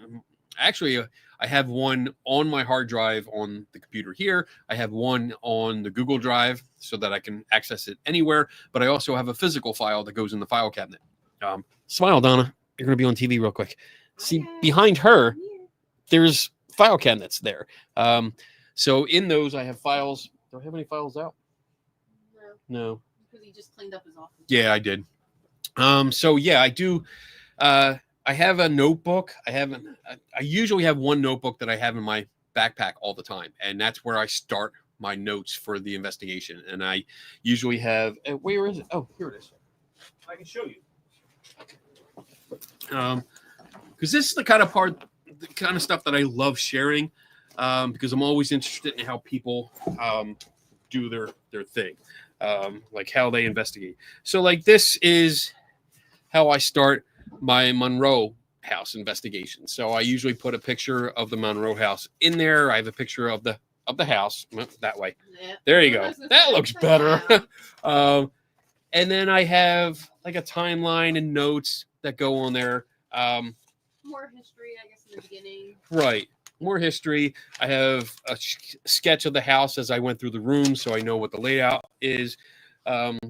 I have one on my hard drive on the computer here. I have one on the Google Drive so that I can access it anywhere. But I also have a physical file that goes in the file cabinet. Smile, Donna. You're going to be on TV real quick. See, behind her, there's file cabinets there. So in those, I have files. Do I have any files out? No. Because he just cleaned up his office. Yeah, I did. So yeah, I do. I have a notebook. I usually have one notebook that I have in my backpack all the time, and that's where I start my notes for the investigation. And I usually have. Where is it? Oh, here it is. I can show you. Because this is the kind of stuff that I love sharing. Because I'm always interested in how people do their thing, like how they investigate. So, like, this is how I start my Monroe house investigation. So I usually put a picture of the Monroe house in there. I have a picture of the house that way. Yeah. There you go. That looks better. And then I have like a timeline and notes that go on there. More history, I guess, in the beginning. Right. More history. I have a sketch of the house as I went through the room, so I know what the layout is.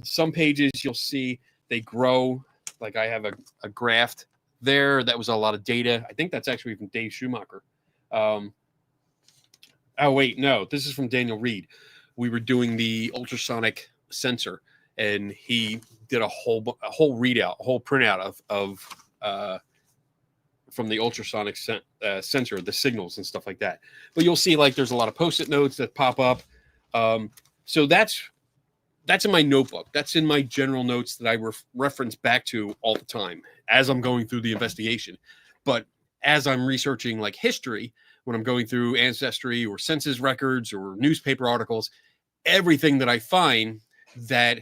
Some pages you'll see they grow. Like I have a graph there. That was a lot of data. I think that's actually from Dave Schumacher. Oh, wait, no. This is from Daniel Reed. We were doing the ultrasonic sensor, and he did a whole readout, a whole printout of from the ultrasonic sensor, the signals and stuff like that. But you'll see like there's a lot of Post-it notes that pop up. So that's in my notebook. That's in my general notes that I reference back to all the time as I'm going through the investigation. But as I'm researching like history, when I'm going through ancestry or census records or newspaper articles, everything that I find that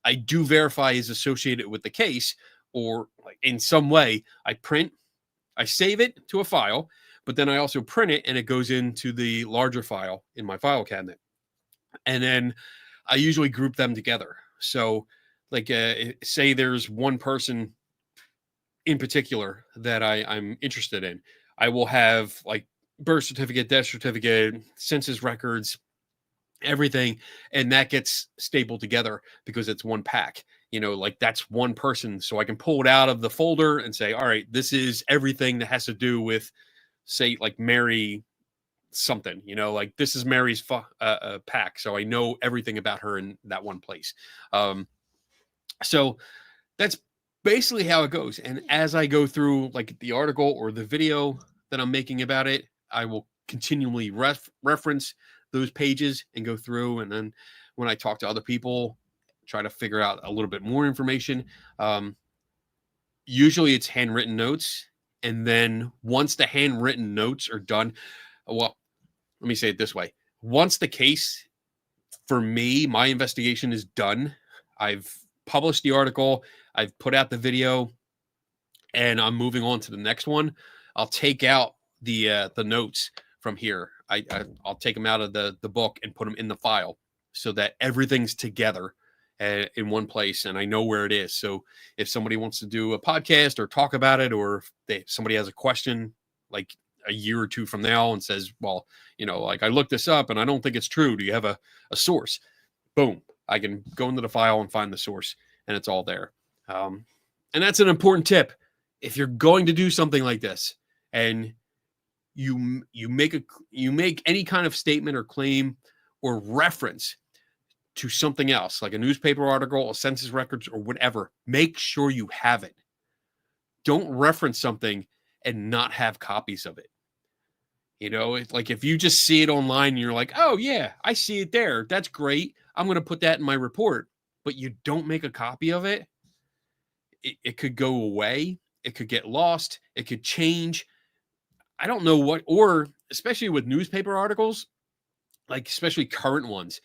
I do verify is associated with the case or like in some way, I save it to a file, but then I also print it and it goes into the larger file in my file cabinet. And then I usually group them together. So like say there's one person in particular that I'm interested in. I will have like birth certificate, death certificate, census records, everything. And that gets stapled together because it's one pack. You know, like that's one person. So I can pull it out of the folder and say, all right, this is everything that has to do with, say, like Mary something, you know, like this is Mary's pack. So I know everything about her in that one place. So that's basically how it goes. And as I go through like the article or the video that I'm making about it, I will continually reference those pages and go through. And then when I talk to other people, try to figure out a little bit more information. Usually it's handwritten notes. And then once the handwritten notes are done, well, let me say it this way. Once the case, for me, my investigation is done, I've published the article, I've put out the video, and I'm moving on to the next one. I'll take out the notes from here. I'll take them out of the book and put them in the file so that everything's together in one place and I know where it is. So if somebody wants to do a podcast or talk about it, or if somebody has a question, like a year or two from now and says, well, like I looked this up and I don't think it's true. Do you have a source? Boom. I can go into the file and find the source, and it's all there. And that's an important tip. If you're going to do something like this and you make any kind of statement or claim or reference to something else, like a newspaper article, a census records, or whatever, make sure you have it. Don't reference something and not have copies of it. It's like if you just see it online and you're like, oh yeah, I see it there. That's great. I'm going to put that in my report. But you don't make a copy of it. It could go away. It could get lost. It could change. I don't know what, or especially with newspaper articles, like especially current ones,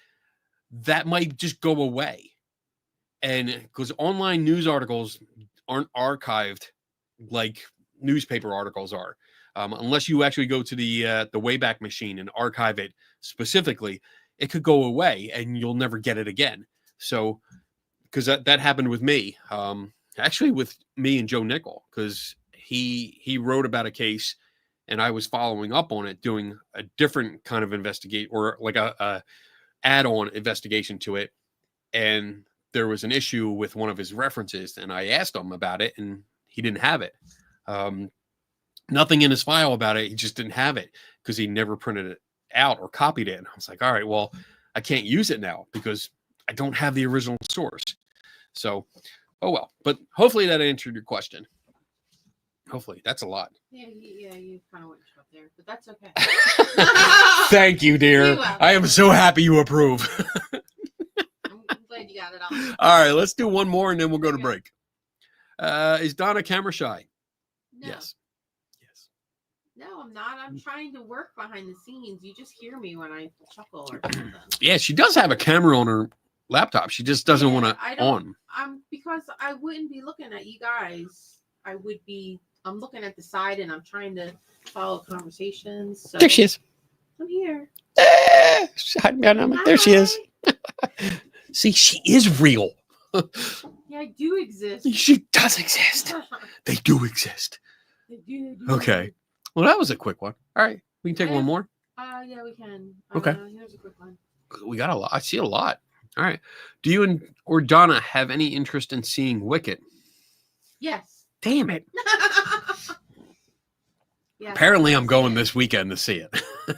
that might just go away. And because online news articles aren't archived like newspaper articles are, unless you actually go to the Wayback Machine and archive it specifically, it could go away and you'll never get it again. So, because that happened with me, actually with me and Joe Nickel, because he wrote about a case and I was following up on it, doing a different kind of investigate or like a add-on investigation to it. And there was an issue with one of his references, and I asked him about it, and he didn't have it. Nothing in his file about it. He just didn't have it because he never printed it out or copied it. And I was like, all right, well, I can't use it now because I don't have the original source. So, oh well. But hopefully that answered your question. Hopefully. That's a lot. Yeah, you kind of went up there, but that's okay. Thank you, dear. I am so happy you approve. I'm glad you got it all. All right, let's do one more and then we'll go to break. Is Donna camera shy? No. Yes. No, I'm not. I'm trying to work behind the scenes. You just hear me when I chuckle or something. Yeah, she does have a camera on her laptop. She just doesn't want to on. Because I wouldn't be looking at you guys. I'm looking at the side and I'm trying to follow conversations. So There she is. I'm here. There she is. See, she is real. Yeah, I do exist. She does exist. They do exist. They do. Okay. Well, that was a quick one. All right. We can take one more. Yeah, we can. Okay. Here's a quick one. We got a lot. I see a lot. All right. Do you or Donna have any interest in seeing Wicked? Yes. Damn it. Yeah, Apparently, I'm going this weekend to see it.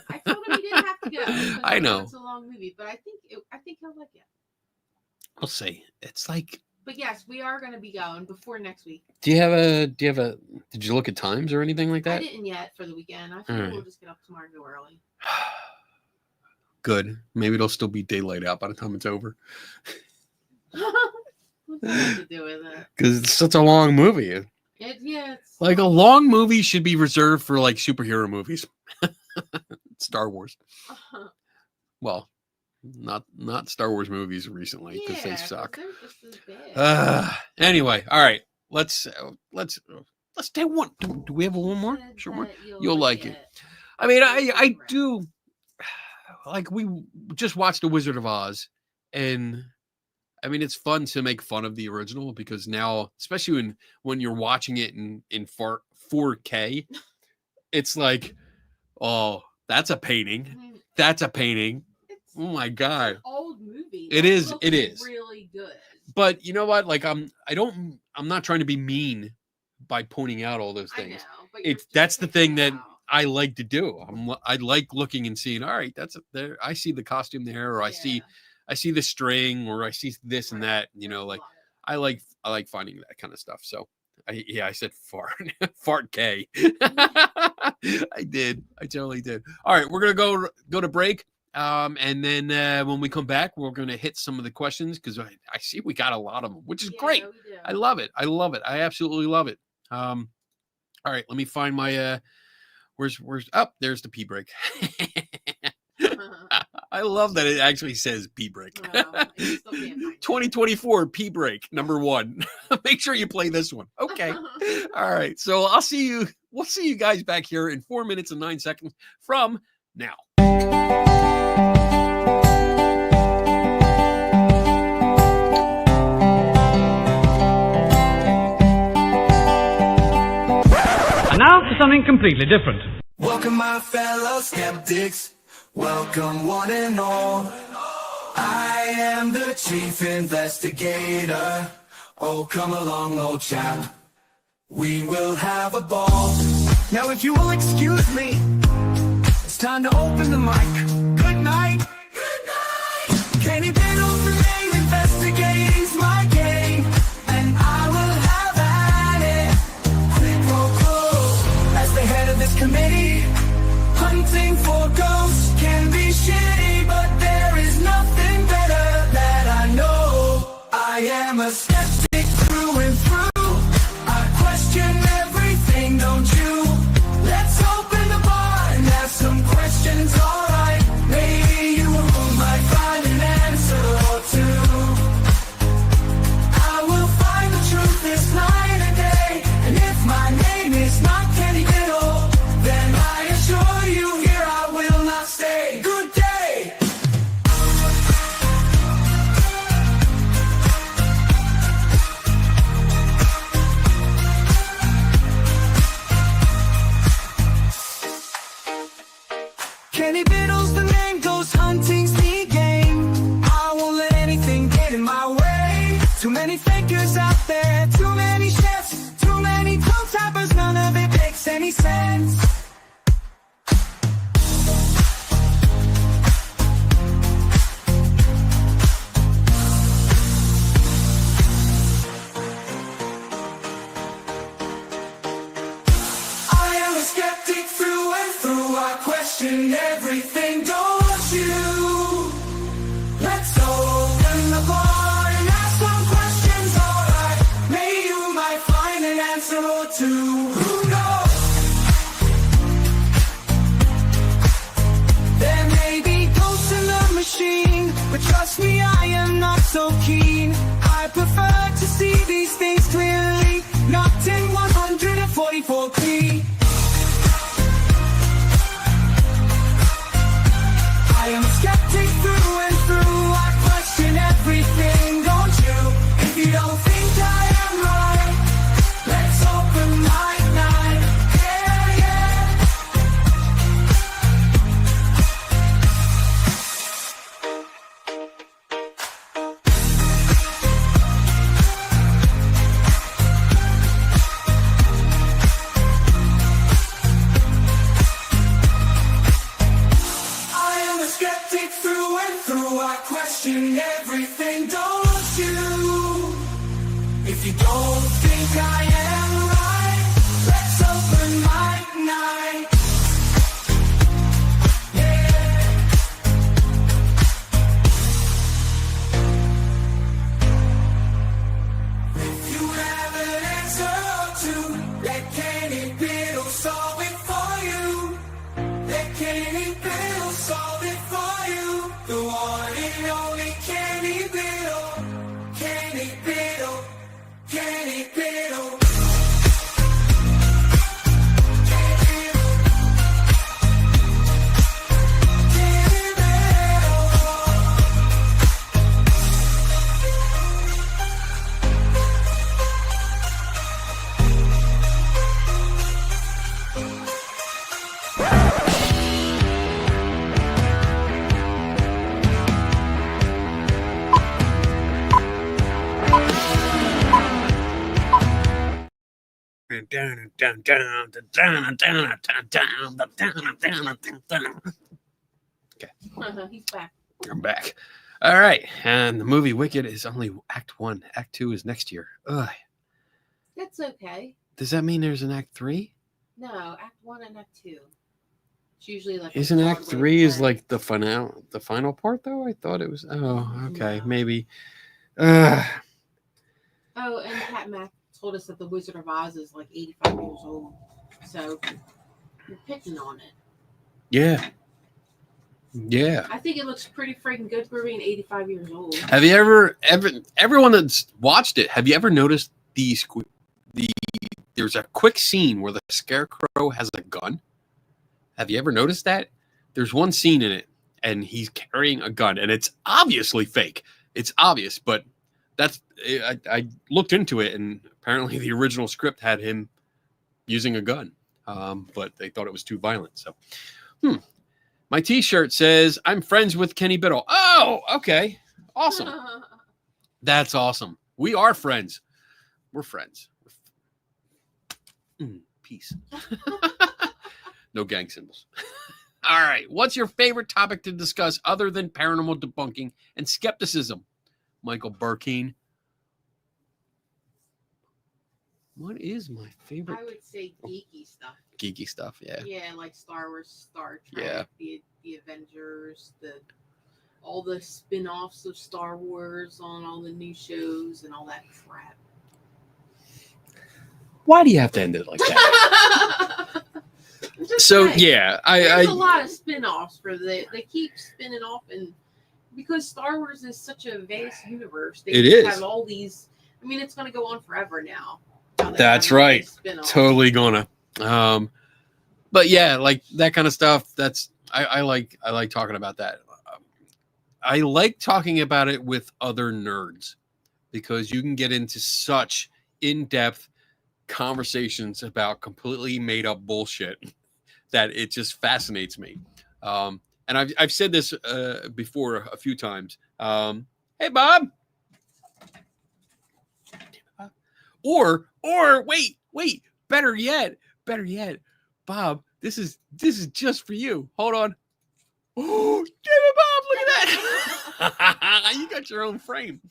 I told him he didn't have to go. I know. It's a long movie, but I think he'll like it. We'll see. It's like. But yes, we are going to be going before next week. Did you look at times or anything like that? I didn't yet for the weekend. I think we'll just get up tomorrow and go early. Good. Maybe it'll still be daylight out by the time it's over. What's that have to do with it? Because it's such a long movie. It's like a long movie should be reserved for like superhero movies. Star Wars. Well, not Star Wars movies recently because they suck. Anyway, all right. Let's do one. Do we have one more? Sure. You'll like it. I mean, I do. Like we just watched The Wizard of Oz, and I mean it's fun to make fun of the original because now, especially when you're watching it in 4K, it's like, oh, that's a painting. That's a painting. Oh my god! It's an old movie. It is. It is really good. But you know what? Like I'm not trying to be mean by pointing out all those things. I know, that's the thing that I like to do. I like looking and seeing. All right, that's there. I see the costume there, or I see the string, or I see this and that. You know, like I like finding that kind of stuff. So I said fart K. I did. I totally did. All right, we're gonna go to break. And then when we come back, we're going to hit some of the questions because I see we got a lot of them, which is great. I love it. I absolutely love it. All right, let me find my where's up there's the pee break. I love that it actually says pee break. 2024 pee break #1. Make sure you play this one. Okay. All right. So we'll see you guys back here in 4 minutes and 9 seconds from now. Now for something completely different. Welcome my fellow skeptics, welcome one and all. I am the chief investigator. Oh, come along, old chap. We will have a ball. Now if you will excuse me, it's time to open the mic. Good night. Good night. Kenny Biddle's the name, investigating's my game, and I will have at it. Quid pro quo, as the head of this committee. Hunting for ghosts can be shitty, but there is nothing better that I know. I am a skeptic through and through. I question everything, don't you? Let's open the bar and ask some questions, alright? Maybe you might find an answer or two. I will find the truth this night and day, and if my name is not Kenny Biddle, then I assure you here I will not stay. Good day! Kenny Biddle's the name, ghost hunting's the game. I won't let anything get in my way. Too many fakers out there, too many chefs, too many toe tappers, none of it makes any sense. I am a skeptic through and through. I question everything, don't you? Let's open the bar and ask some questions, alright? Maybe you might find an answer or two. Who knows? There may be ghosts in the machine, but trust me, I am not so keen. I prefer to see these things clearly, not in 144p. I am a skeptic through and through. I question everything, don't you? If you don't think I am right, let's open my night. Yeah, yeah. I am a skeptic through and through. I question everything, don't you? If you don't think I am right, let's open my night. Yeah. If you have an answer or two, let Kenny Biddle solve it for you. Let Kenny Biddle solve it for you. The one and only Kenny Biddle. Kenny Biddle. Kenny Biddle. Kenny He's back. I'm back. All right. And the movie Wicked is only Act 1. Act 2 is next year. Ugh. That's okay. Does that mean there's an Act 3? No, Act 1 and Act 2. It's usually like. a Isn't Act Broadway 3 is play. like the final part though? I thought it was. Oh, okay. No. Maybe. Oh, and Pat Mack told us that The Wizard of Oz is like 85 years old. So you're picking on it. Yeah. Yeah. I think it looks pretty freaking good for being 85 years old. Have you ever everyone that's watched it, have you ever noticed there's a quick scene where the Scarecrow has a gun? Have you ever noticed that? There's one scene in it and he's carrying a gun and it's obviously fake. It's obvious, but I looked into it and apparently the original script had him using a gun. but they thought it was too violent. So, my T-shirt says, "I'm friends with Kenny Biddle." Oh, okay, awesome. That's awesome. We are friends. We're friends. Peace. No gang symbols. All right. What's your favorite topic to discuss other than paranormal debunking and skepticism? Michael Burkeen. What is my favorite? I would say geeky stuff. Geeky stuff, yeah. Yeah, like Star Wars, Star Trek, Yeah. the Avengers, all the spin-offs of Star Wars on all the new shows and all that crap. Why do you have to end it like that? So saying, yeah, there's a lot of spin-offs for they keep spinning off, and because Star Wars is such a vast universe, they It just is. have all these. I mean, it's going to go on forever now. That's right. Totally gonna. But yeah, like that kind of stuff. That's I like talking about that. I like talking about it with other nerds because you can get into such in-depth conversations about completely made up bullshit that it just fascinates me. And I've said this before a few times. Hey, Bob. Or wait, better yet, Bob, this is just for you. Hold on. Oh, damn it, Bob, look at that. You got your own frame.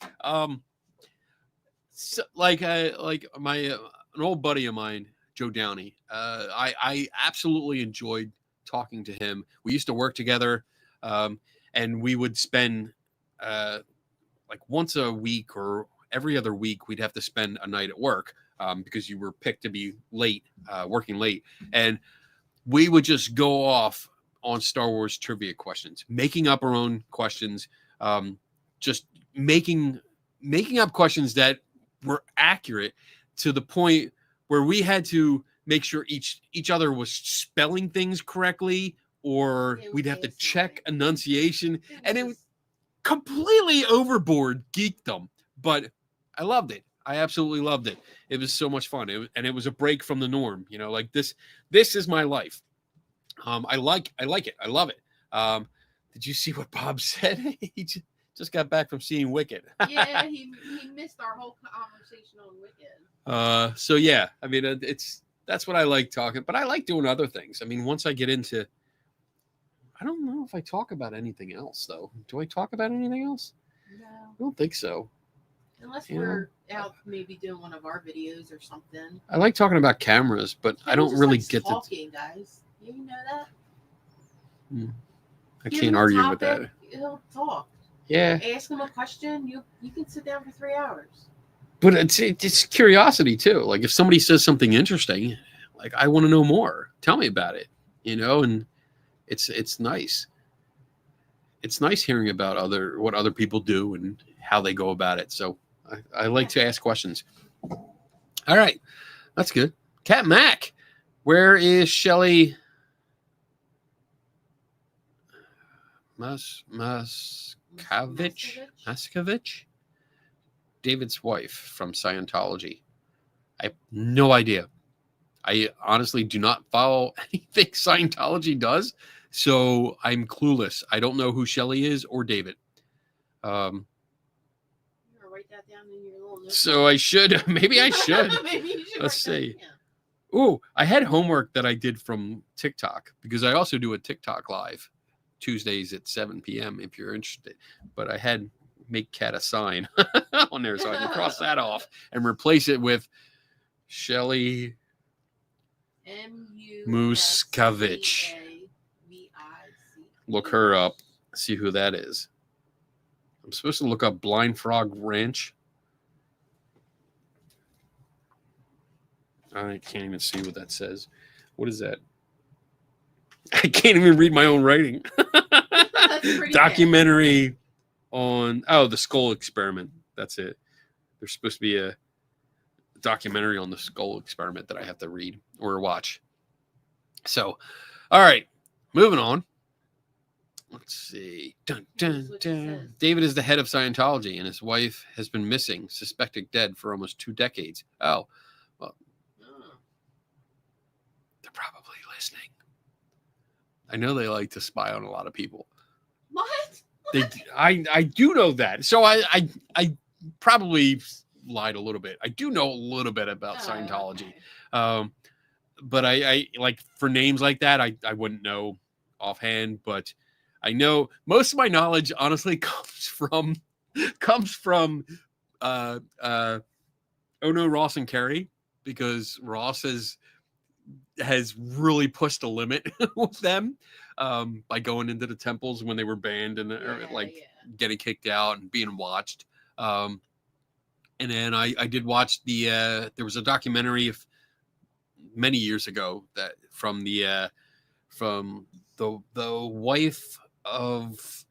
So, like my an old buddy of mine, Joe Downey. I absolutely enjoyed talking to him. We used to work together, and we would spend like once a week or every other week, we'd have to spend a night at work because you were picked to be late, working late. And we would just go off on Star Wars trivia questions, making up our own questions, just making up questions that were accurate to the point where we had to make sure each other was spelling things correctly, or we'd have to check enunciation. And it was completely overboard geekdom, but I loved it. I absolutely loved it. It was so much fun. It was a break from the norm. You know, like this is my life. I like it. I love it. Did you see what Bob said? He just got back from seeing Wicked. Yeah, he missed our whole conversation on Wicked. So yeah, I mean, that's what I like talking, but I like doing other things. I mean, once I get into, I don't know if I talk about anything else though. Do I talk about anything else? No. I don't think so. Unless we're out maybe doing one of our videos or something. I like talking about cameras, but I don't really get talking, guys. You know that? I can't argue with that. He'll talk. Yeah. Ask him a question. You can sit down for 3 hours. But it's curiosity too. Like if somebody says something interesting, like I want to know more. Tell me about it. You know, and it's nice. It's nice hearing about what other people do and how they go about it. So I like to ask questions. All right. That's good. Cat Mac, where is Shelly Maskovich? David's wife from Scientology. I have no idea. I honestly do not follow anything Scientology does, so I'm clueless. I don't know who Shelly is or David. Write that down in your little notes. So I should. Maybe I should. Maybe you should. Let's see. Oh, I had homework that I did from TikTok because I also do a TikTok live Tuesdays at 7 p.m. if you're interested. But I had make Cat a sign on there so I can cross that off and replace it with Shelly Muscovich. Look her up. See who that is. I'm supposed to look up Blind Frog Ranch. I can't even see what that says. What is that? I can't even read my own writing. Documentary on the skull experiment. That's it. There's supposed to be a documentary on the skull experiment that I have to read or watch. So, all right, moving on. Let's see. Dun, dun, dun. David is the head of Scientology, and his wife has been missing, suspected dead for almost 2 decades. Oh, well. They're probably listening. I know they like to spy on a lot of people. What? I do know that. So I probably lied a little bit. I do know a little bit about Scientology. Okay. But I like for names like that, I wouldn't know offhand, but I know most of my knowledge honestly comes from Ono, Ross, and Carrie, because Ross has really pushed the limit with them by going into the temples when they were banned and getting kicked out and being watched. And then I did watch there was a documentary many years ago that from the wife of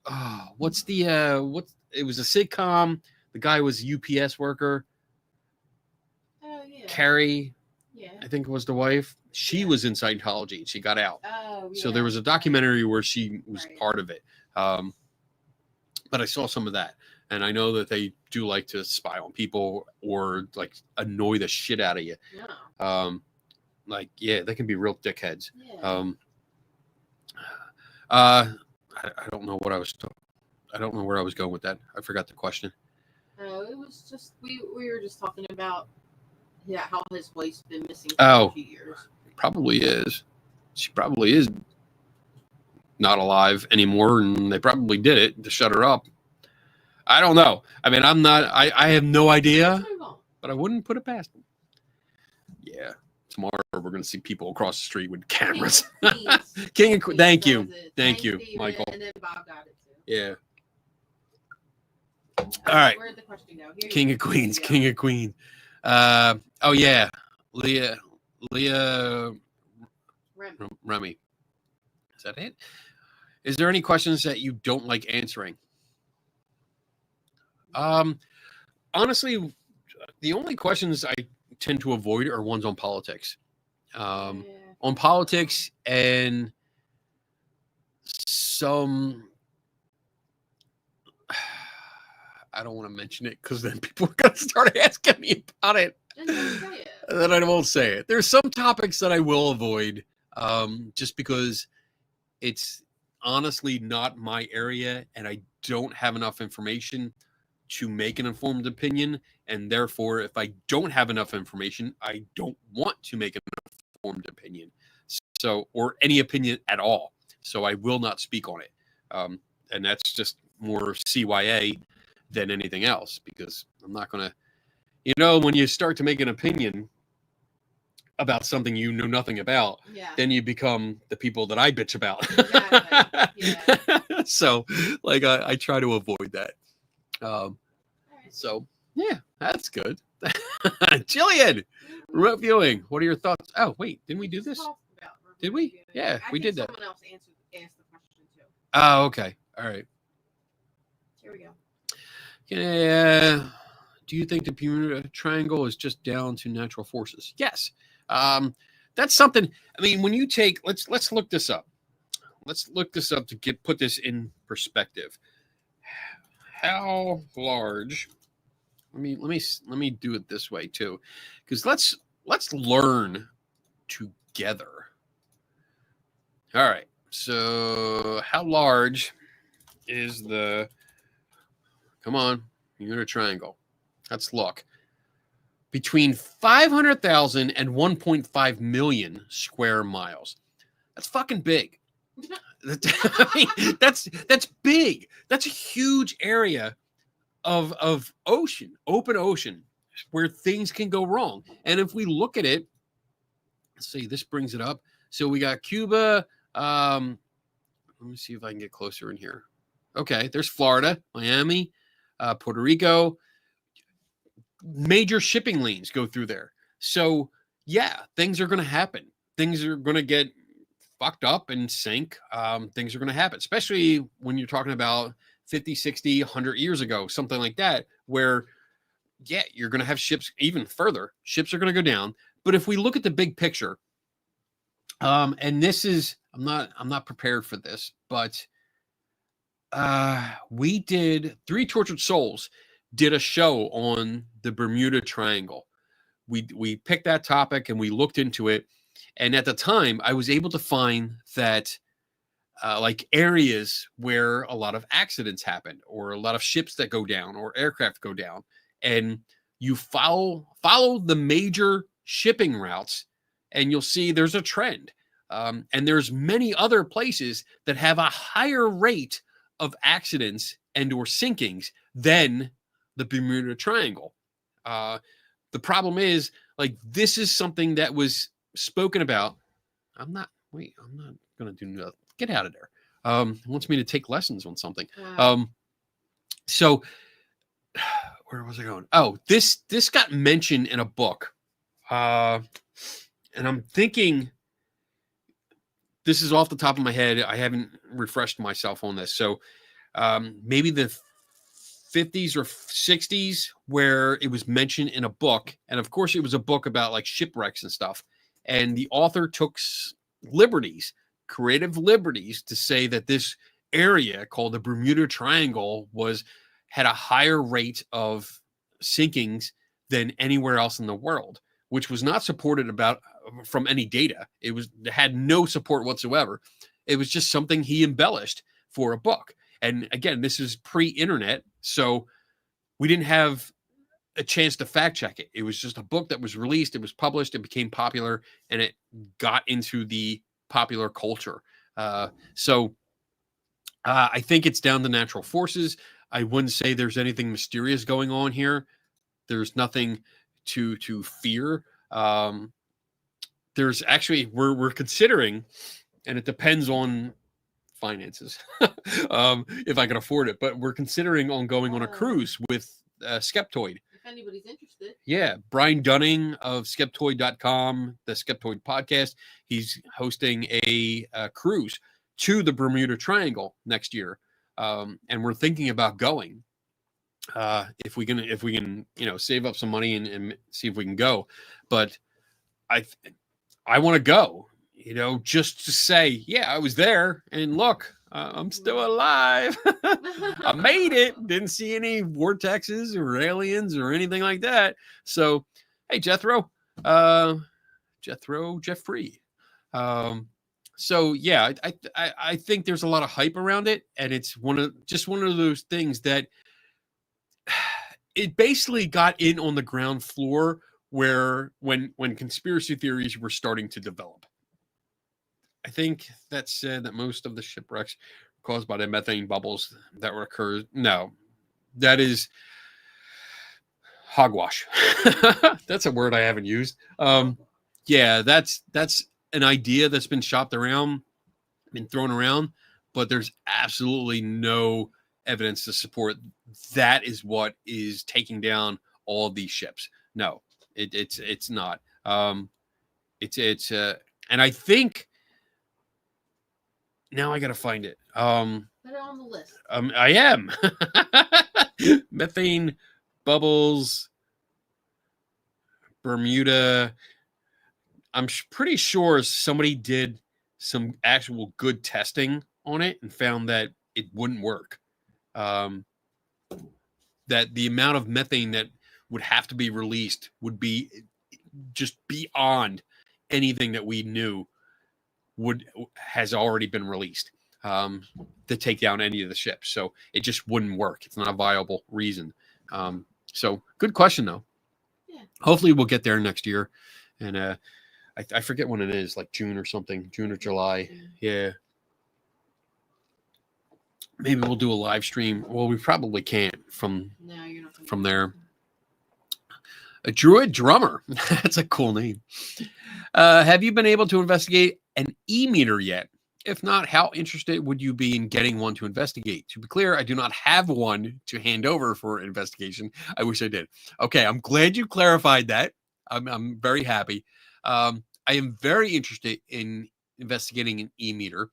it was a sitcom. The guy was a UPS worker. Oh yeah. Carrie, Yeah. I think was the wife. She was in Scientology. She got out. Oh yeah. So there was a documentary where she was part of it. But I saw some of that. And I know that they do like to spy on people or like annoy the shit out of you. Yeah. They can be real dickheads. Yeah. I don't know what I don't know where I was going with that. I forgot the question. No, it was just we were just talking about how his wife's been missing for Oh. a few years. Probably is. She probably is not alive anymore, and they probably did it to shut her up. I don't know. I mean, I have no idea, Let's move on. but I wouldn't put it past them. Yeah. Tomorrow we're going to see people across the street with cameras. King and Queen. Thank you. Thank you, David, Michael. And then Bob got it too. Yeah. All right. Where'd the question go? Here King of Queens. King of Queen. Oh yeah. Leah Remy. Is that it? Is there any questions that you don't like answering? Honestly, the only questions I tend to avoid are ones on politics. On politics and some, I don't want to mention it because then people are going to start asking me about it. Just don't say it. And then I won't say it. There's some topics that I will avoid just because it's honestly not my area and I don't have enough information to make an informed opinion. And therefore, if I don't have enough information, I don't want to make an informed opinion. So, or any opinion at all. So I will not speak on it. And that's just more CYA than anything else, because I'm not going to, when you start to make an opinion about something you know nothing about, then you become the people that I bitch about. Exactly. Yeah. So like, I try to avoid that. So yeah, that's good. Jillian, remote viewing. What are your thoughts? Oh, wait, didn't we do this? Did we? Yeah, we did that. Someone else asked the question too. Oh, okay. All right. Here we go. Do you think the Bermuda Triangle is just down to natural forces? Yes. That's something. I mean, when you take, let's look this up. Let's look this up to put this in perspective. How large? Let me do it this way too, because let's learn together. All right. So how large is the? Come on, Bermuda Triangle. Let's look. Between 500,000 and 1.5 million square miles. That's fucking big. I mean, that's big. That's a huge area of ocean, open ocean, where things can go wrong. And if we look at it, let's see, this brings it up. So we got Cuba. Let me see if I can get closer in here. Okay, there's Florida, Miami, Puerto Rico. Major shipping lanes go through there. So yeah, things are going to happen. Things are going to get fucked up and sink. Things are going to happen, especially when you're talking about 50, 60, 100 years ago, something like that, where, yeah, you're going to have ships even further. Ships are going to go down. But if we look at the big picture, and this is, I'm not prepared for this, but we did, Three Tortured Souls did a show on the Bermuda Triangle. We picked that topic and we looked into it. And at the time, I was able to find that like areas where a lot of accidents happen, or a lot of ships that go down, or aircraft go down, and you follow the major shipping routes, and you'll see there's a trend. And there's many other places that have a higher rate of accidents and or sinkings than the Bermuda Triangle. The problem is, like, this is something that was spoken about. I'm not going to do nothing. Get out of there. He wants me to take lessons on something. Wow. So where was I going? Oh, this got mentioned in a book. And I'm thinking, this is off the top of my head. I haven't refreshed myself on this. So maybe the 50s or 60s, where it was mentioned in a book. And of course, it was a book about like shipwrecks and stuff. And the author took creative liberties, to say that this area called the Bermuda Triangle had a higher rate of sinkings than anywhere else in the world, which was not supported from any data. It had no support whatsoever. It was just something he embellished for a book. And again, this is pre-internet, so we didn't have a chance to fact check it. It was just a book that was released, it was published, it became popular, and it got into the popular culture. So I think it's down to natural forces. I wouldn't say there's anything mysterious going on here. There's nothing to fear. There's actually, we're considering, and it depends on finances, if I can afford it, but we're considering on going on a cruise with Skeptoid. If anybody's interested. Yeah, Brian Dunning of Skeptoid.com, the Skeptoid podcast, he's hosting a cruise to the Bermuda Triangle next year, and we're thinking about going. If we can, save up some money and see if we can go. But I want to go, just to say, yeah, I was there, and look, I'm still alive. I made it. Didn't see any vortexes or aliens or anything like that. So, hey, Jeffrey. So yeah, I think there's a lot of hype around it, and it's one of those things that it basically got in on the ground floor, where when conspiracy theories were starting to develop. I think that said that most of the shipwrecks were caused by the methane bubbles that were occurred. No, that is hogwash. That's a word I haven't used. Yeah, that's an idea that's been shopped around, been thrown around, but there's absolutely no evidence to support that is what is taking down all of these ships. No, it's not. And I think now I got to find it. Put it on the list. I am. Methane bubbles, Bermuda. I'm pretty sure somebody did some actual good testing on it and found that it wouldn't work. That the amount of methane that would have to be released would be just beyond anything that we knew has already been released to take down any of the ships. So it just wouldn't work. It's not a viable reason. So good question though. Yeah. Hopefully we'll get there next year. And I forget when it is, like June or something, June or July. Yeah. Maybe we'll do a live stream. Well, we probably can't from there. A druid drummer. That's a cool name. Have you been able to investigate an e-meter yet? If not, how interested would you be in getting one to investigate? To be clear, I do not have one to hand over for investigation. I wish I did. Okay, I'm glad you clarified that. I'm very happy. I am very interested in investigating an e-meter.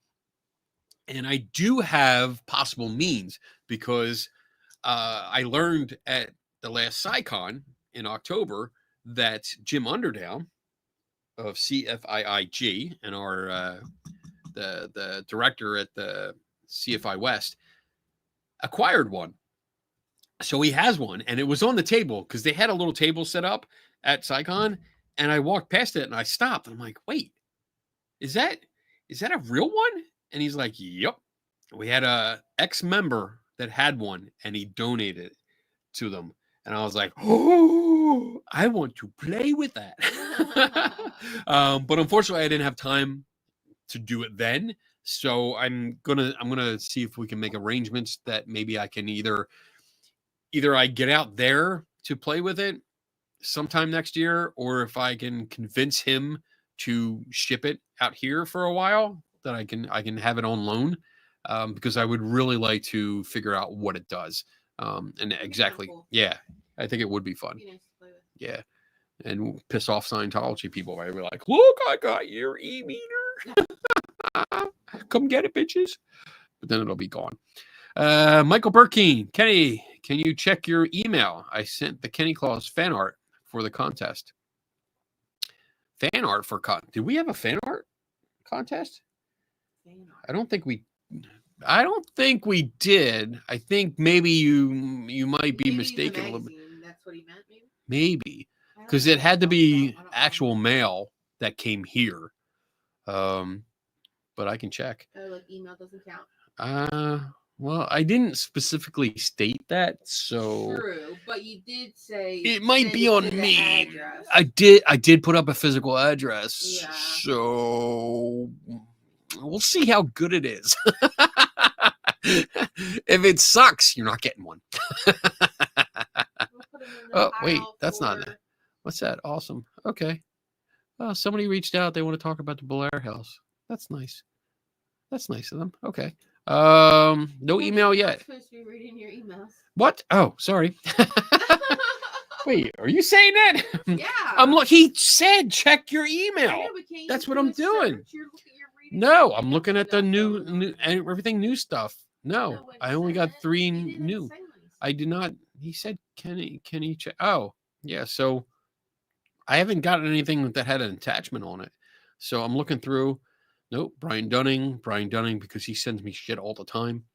And I do have possible means because I learned at the last SciCon in October that Jim Underdown of CFIIG and our the director at the CFI West acquired one. So he has one, and it was on the table because they had a little table set up at SciCon, and I walked past it and I stopped. And I'm like, wait, is that a real one? And he's like, yep. We had a ex-member that had one, and he donated it to them. And I was like, oh, I want to play with that. But unfortunately, I didn't have time to do it then. So I'm gonna see if we can make arrangements that maybe I can either I get out there to play with it sometime next year, or if I can convince him to ship it out here for a while, that I can have it on loan, because I would really like to figure out what it does, and exactly, cool. yeah, I think it would be fun, Be nice to play with. yeah, and piss off Scientology people. I'd be like, look, I got your e-meter, come get it, bitches. But then it'll be gone. Michael Burkeen, Kenny, can you check your email? I sent the Kenny Claus fan art for the contest. Fan art for did we have a fan art contest? Fan art. I don't think we did. I think maybe you might be Maybe mistaken the a little bit. magazine, that's what he meant, maybe. Maybe I don't because know it had to what be I don't actual know. mail that came here. But I can check. Oh, like email doesn't count. Well, I didn't specifically state that, so True, but you did say it might send be it on to the me. address. I did put up a physical address, Yeah. so we'll see how good it is. If it sucks, you're not getting one. We'll put 'em in the Oh, wait, pile that's not for- it. What's that? Awesome. Okay. Oh, somebody reached out. They want to talk about the Blair House. That's nice. That's nice of them. Okay. No email You're not yet. supposed to be reading your emails. What? Oh, sorry. Wait, are you saying that? Yeah. He said check your I email. know, but can't you That's just what do I'm a doing. search? You're reading No, your I'm emails looking at the without new going on. everything new stuff. No, No, when I you only said got that, 3 you didn't new. say when you said I did not. He said, can he check? Oh, yeah. So I haven't gotten anything that had an attachment on it. So I'm looking through. Nope. Brian Dunning, because he sends me shit all the time.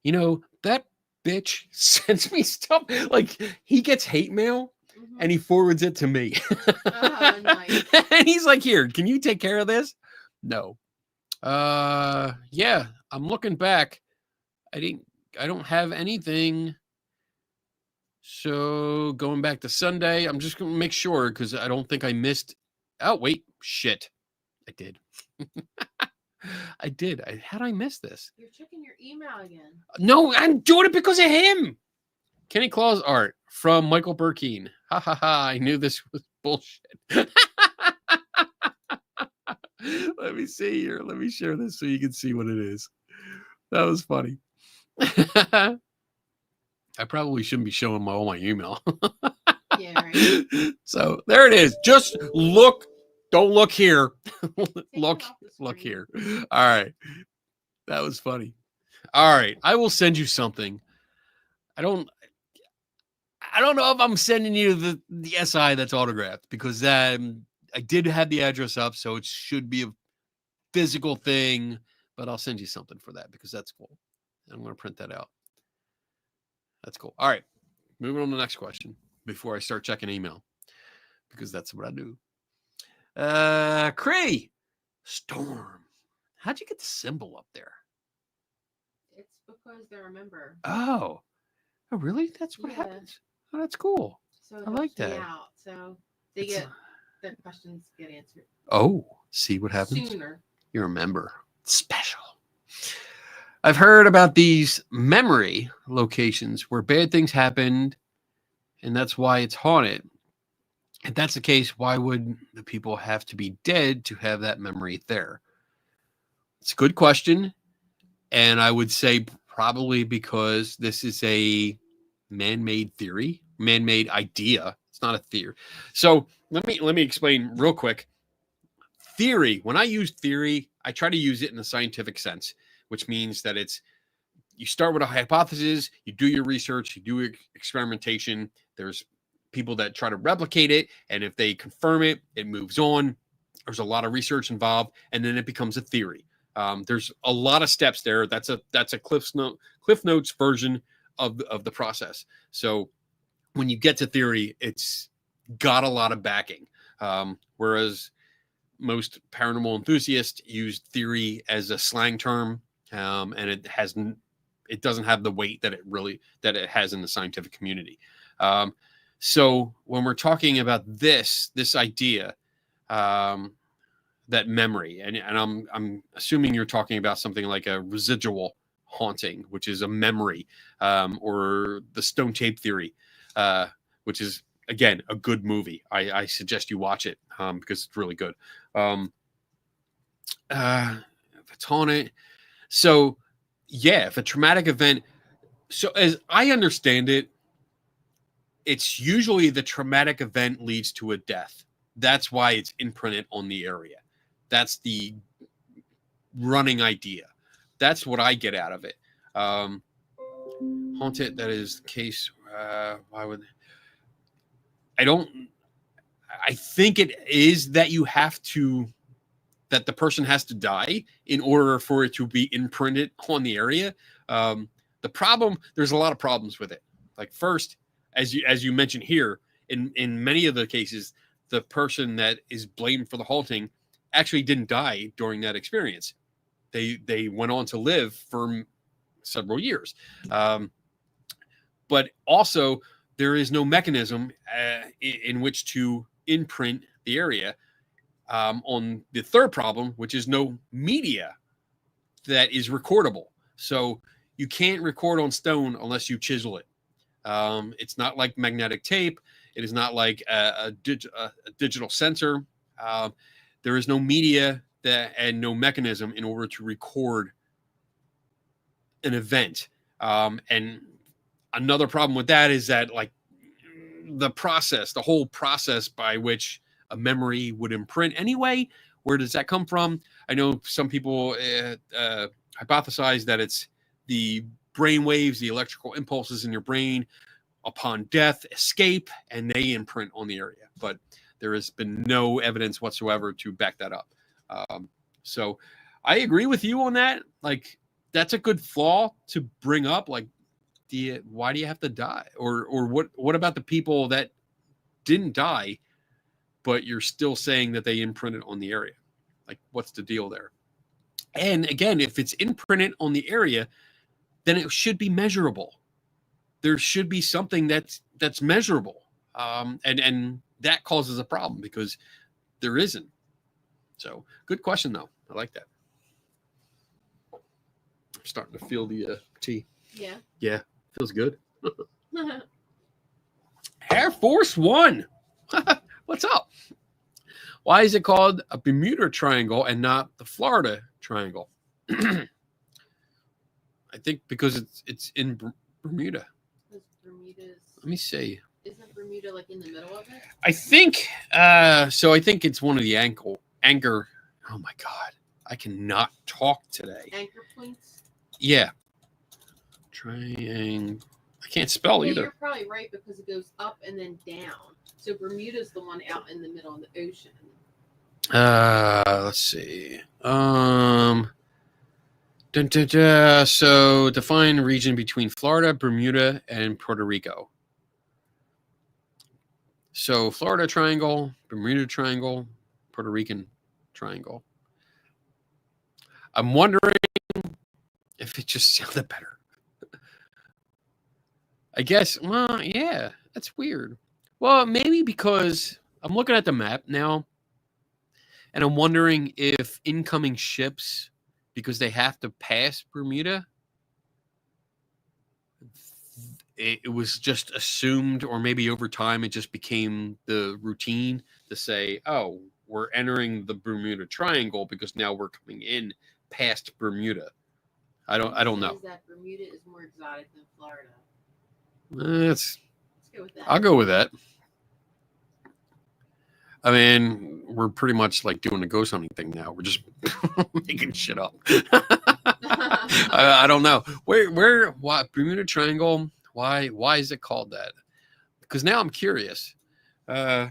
You know, that bitch sends me stuff. Like, he gets hate mail Mhm. and he forwards it to me. Oh, nice. And he's like, here, can you take care of this? No. Yeah, I'm looking back. I don't have anything. So going back to Sunday, I'm just gonna make sure because I don't think I missed. Oh, wait, shit. I did. I did. How'd I miss this? You're checking your email again. No, I'm doing it because of him. Kenny Claus art from Michael Burkeen. Ha ha ha. I knew this was bullshit. Let me see here. Let me share this so you can see what it is. That was funny. I probably shouldn't be showing all my email. Yeah, right. So there it is. Just look. Don't look here. look off the look screen. here. All right. That was funny. All right. I will send you something. I don't know if I'm sending you the SI that's autographed because I did have the address up, so it should be a physical thing, but I'll send you something for that because that's cool. I'm going to print that out. That's cool. All right. Moving on to the next question before I start checking email because that's what I do. Cree, Storm. How'd you get the symbol up there? It's because they're a member. Oh, really? That's what Yeah. happens. Oh, that's cool. So I like that. Out, so they their questions get answered. Oh, see what happens? Sooner. You remember. Special. I've heard about these memory locations where bad things happened, and that's why it's haunted. If that's the case, why would the people have to be dead to have that memory there? It's a good question. And I would say probably because this is a man-made theory, man-made idea. It's not a theory. So let me explain real quick. Theory, when I use theory, I try to use it in a scientific sense, which means that you start with a hypothesis, you do your research, you do experimentation. There's people that try to replicate it, and if they confirm it, it moves on. There's a lot of research involved, and then it becomes a theory. There's a lot of steps there. That's a Cliff Notes version of the process. So when you get to theory, it's got a lot of backing. Whereas most paranormal enthusiasts use theory as a slang term, and it doesn't have the weight that it has in the scientific community. So when we're talking about this idea, that memory, and I'm assuming you're talking about something like a residual haunting, which is a memory, or the stone tape theory, which is, again, a good movie. I suggest you watch it, because it's really good. If it's haunted, so yeah, if a traumatic event, so as I understand it, it's usually the traumatic event leads to a death. That's why it's imprinted on the area. That's the running idea. That's what I get out of it. Haunted, that is the case. Why would I think it is that that the person has to die in order for it to be imprinted on the area. The problem, there's a lot of problems with it. Like, first, as you mentioned here, in many of the cases, the person that is blamed for the haunting actually didn't die during that experience. They went on to live for several years. But also, there is no mechanism in which to imprint the area. On the third problem, which is no media that is recordable. So you can't record on stone unless you chisel it. It's not like magnetic tape. It is not like a digital sensor. There is no media and no mechanism in order to record an event. And another problem with that is that, like, the whole process by which a memory would imprint anyway, where does that come from? I know some people hypothesize that it's the brain waves, the electrical impulses in your brain upon death escape, and they imprint on the area. But there has been no evidence whatsoever to back that up. So I agree with you on that. Like, that's a good flaw to bring up. Like, why do you have to die? Or what about the people that didn't die, but you're still saying that they imprinted on the area? Like, what's the deal there? And again, if it's imprinted on the area, then it should be measurable. There should be something that's measurable. And that causes a problem because there isn't. So good question, though. I like that. I'm starting to feel the tea. Yeah. Yeah, feels good. Air Force One. What's up? Why is it called a Bermuda Triangle and not the Florida Triangle? I think because it's in Bermuda. Let me see. Isn't Bermuda like in the middle of it? I think so. I think it's one of the anchor. Oh my God, I cannot talk today. Anchor points. Yeah. Triangle. I can't spell either. You're probably right because it goes up and then down. So Bermuda's the one out in the middle of the ocean. Let's see. So define region between Florida, Bermuda, and Puerto Rico. So Florida Triangle, Bermuda Triangle, Puerto Rican Triangle. I'm wondering if it just sounded better. I guess, well, yeah, that's weird. Well, maybe because I'm looking at the map now, and I'm wondering if incoming ships, because they have to pass Bermuda, it was just assumed, or maybe over time it just became the routine to say, oh, we're entering the Bermuda Triangle because now we're coming in past Bermuda. I don't know. That Bermuda is more exotic than Florida. Let's go with that. I'll go with that. I mean, we're pretty much like doing a ghost hunting thing now. We're just making shit up. I don't know. Why Bermuda Triangle? Why is it called that? Because now I'm curious. And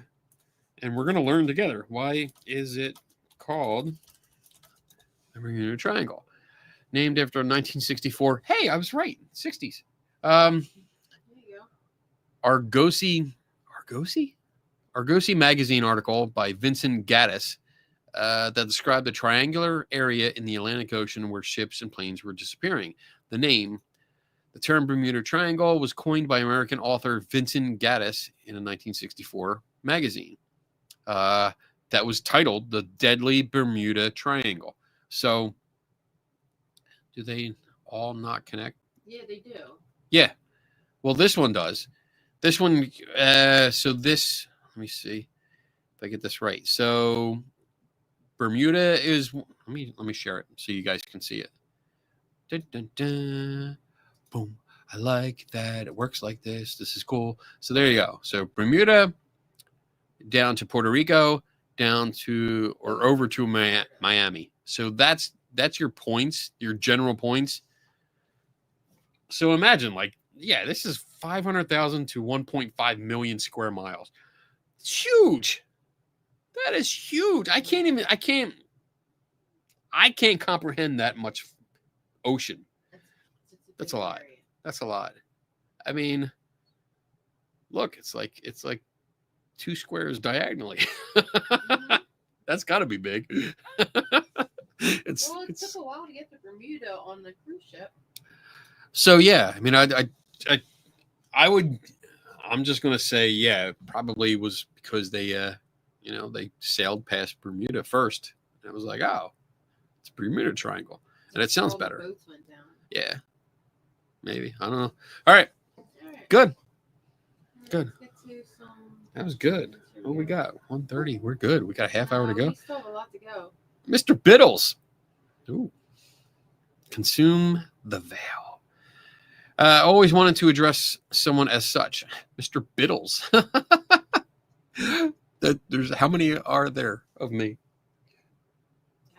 we're going to learn together. Why is it called the Bermuda Triangle? Named after 1964. Hey, I was right. 60s. There you go. Argosy magazine article by Vincent Gaddis that described the triangular area in the Atlantic Ocean where ships and planes were disappearing. The term Bermuda Triangle was coined by American author Vincent Gaddis in a 1964 magazine that was titled The Deadly Bermuda Triangle. So, do they all not connect? Yeah, they do. Yeah. Well, this one does. This one, so this, let me see if I get this right. So, Bermuda is, let me share it so you guys can see it. Dun, dun, dun. Boom. I like that. It works like this. This is cool. So there you go. So Bermuda down to Puerto Rico, down to or over to Miami. So that's your points, your general points. So imagine, like, yeah, this is 500,000 to 1.5 million square miles. It's huge. That is huge. I can't comprehend that much ocean. That's a lot. That's a lot. I mean, look, it's like 2 squares diagonally. Mhm. That's got to be big. It took a while to get to Bermuda on the cruise ship. So yeah, I mean, I would. I'm just gonna say, yeah, it probably was because they, they sailed past Bermuda first. And I was like, oh, it's Bermuda Triangle, and it sounds All the better. boats went down. Yeah, maybe, I don't know. All right, All right. good. Let's Good. get to some That was good. What we got? 1:30. We're good. We got a half hour to go. We still have a lot to go. Mr. Biddles. Ooh. Consume the veil. Always wanted to address someone as such. Mr. Biddles. There's how many are there of me?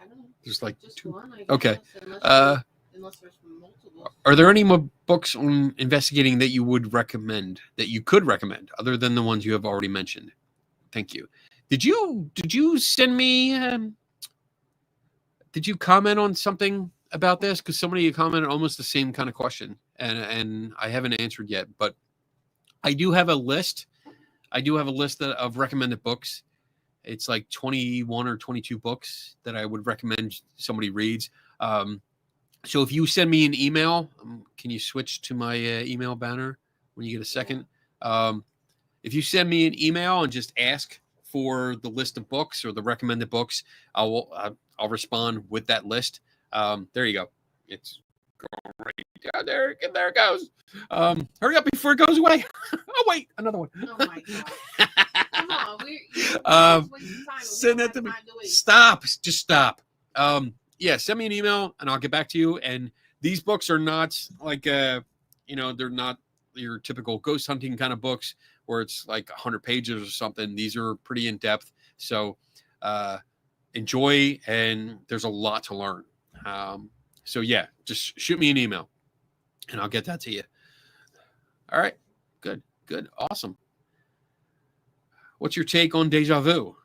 I don't know. There's like Just 2. one, I guess, Okay. Unless there's multiple. Are there any more books on investigating that you would recommend, that you could recommend, other than the ones you have already mentioned? Thank you. Did you send me? Did you comment on something about this? Because somebody commented almost the same kind of question, and I haven't answered yet. But I do have a list. I do have a list of recommended books. It's like 21 or 22 books that I would recommend somebody reads. So if you send me an email, can you switch to my email banner when you get a second? If you send me an email and just ask for the list of books or the recommended books, I'll respond with that list. There you go. It's going right down there. There it goes. Hurry up before it goes away. Oh wait, another one. Oh my god! Come on, send that to me. Stop. Just stop. Yeah, send me an email and I'll get back to you. And these books are not like they're not your typical ghost hunting kind of books where it's like 100 pages or something. These are pretty in depth. So enjoy, and there's a lot to learn. So yeah, just shoot me an email and I'll get that to you. All right. Good. Awesome. What's your take on deja vu?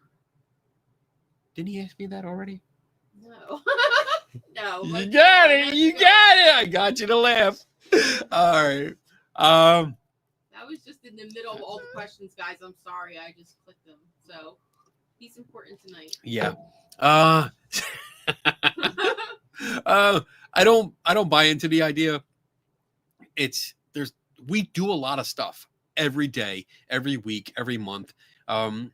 Didn't he ask me that already? No. No. You got it. I got you to laugh. All right. That was just in the middle of all the questions, guys. I'm sorry. I just clicked them. So he's important tonight. Yeah. I don't buy into the idea. We do a lot of stuff every day, every week, every month.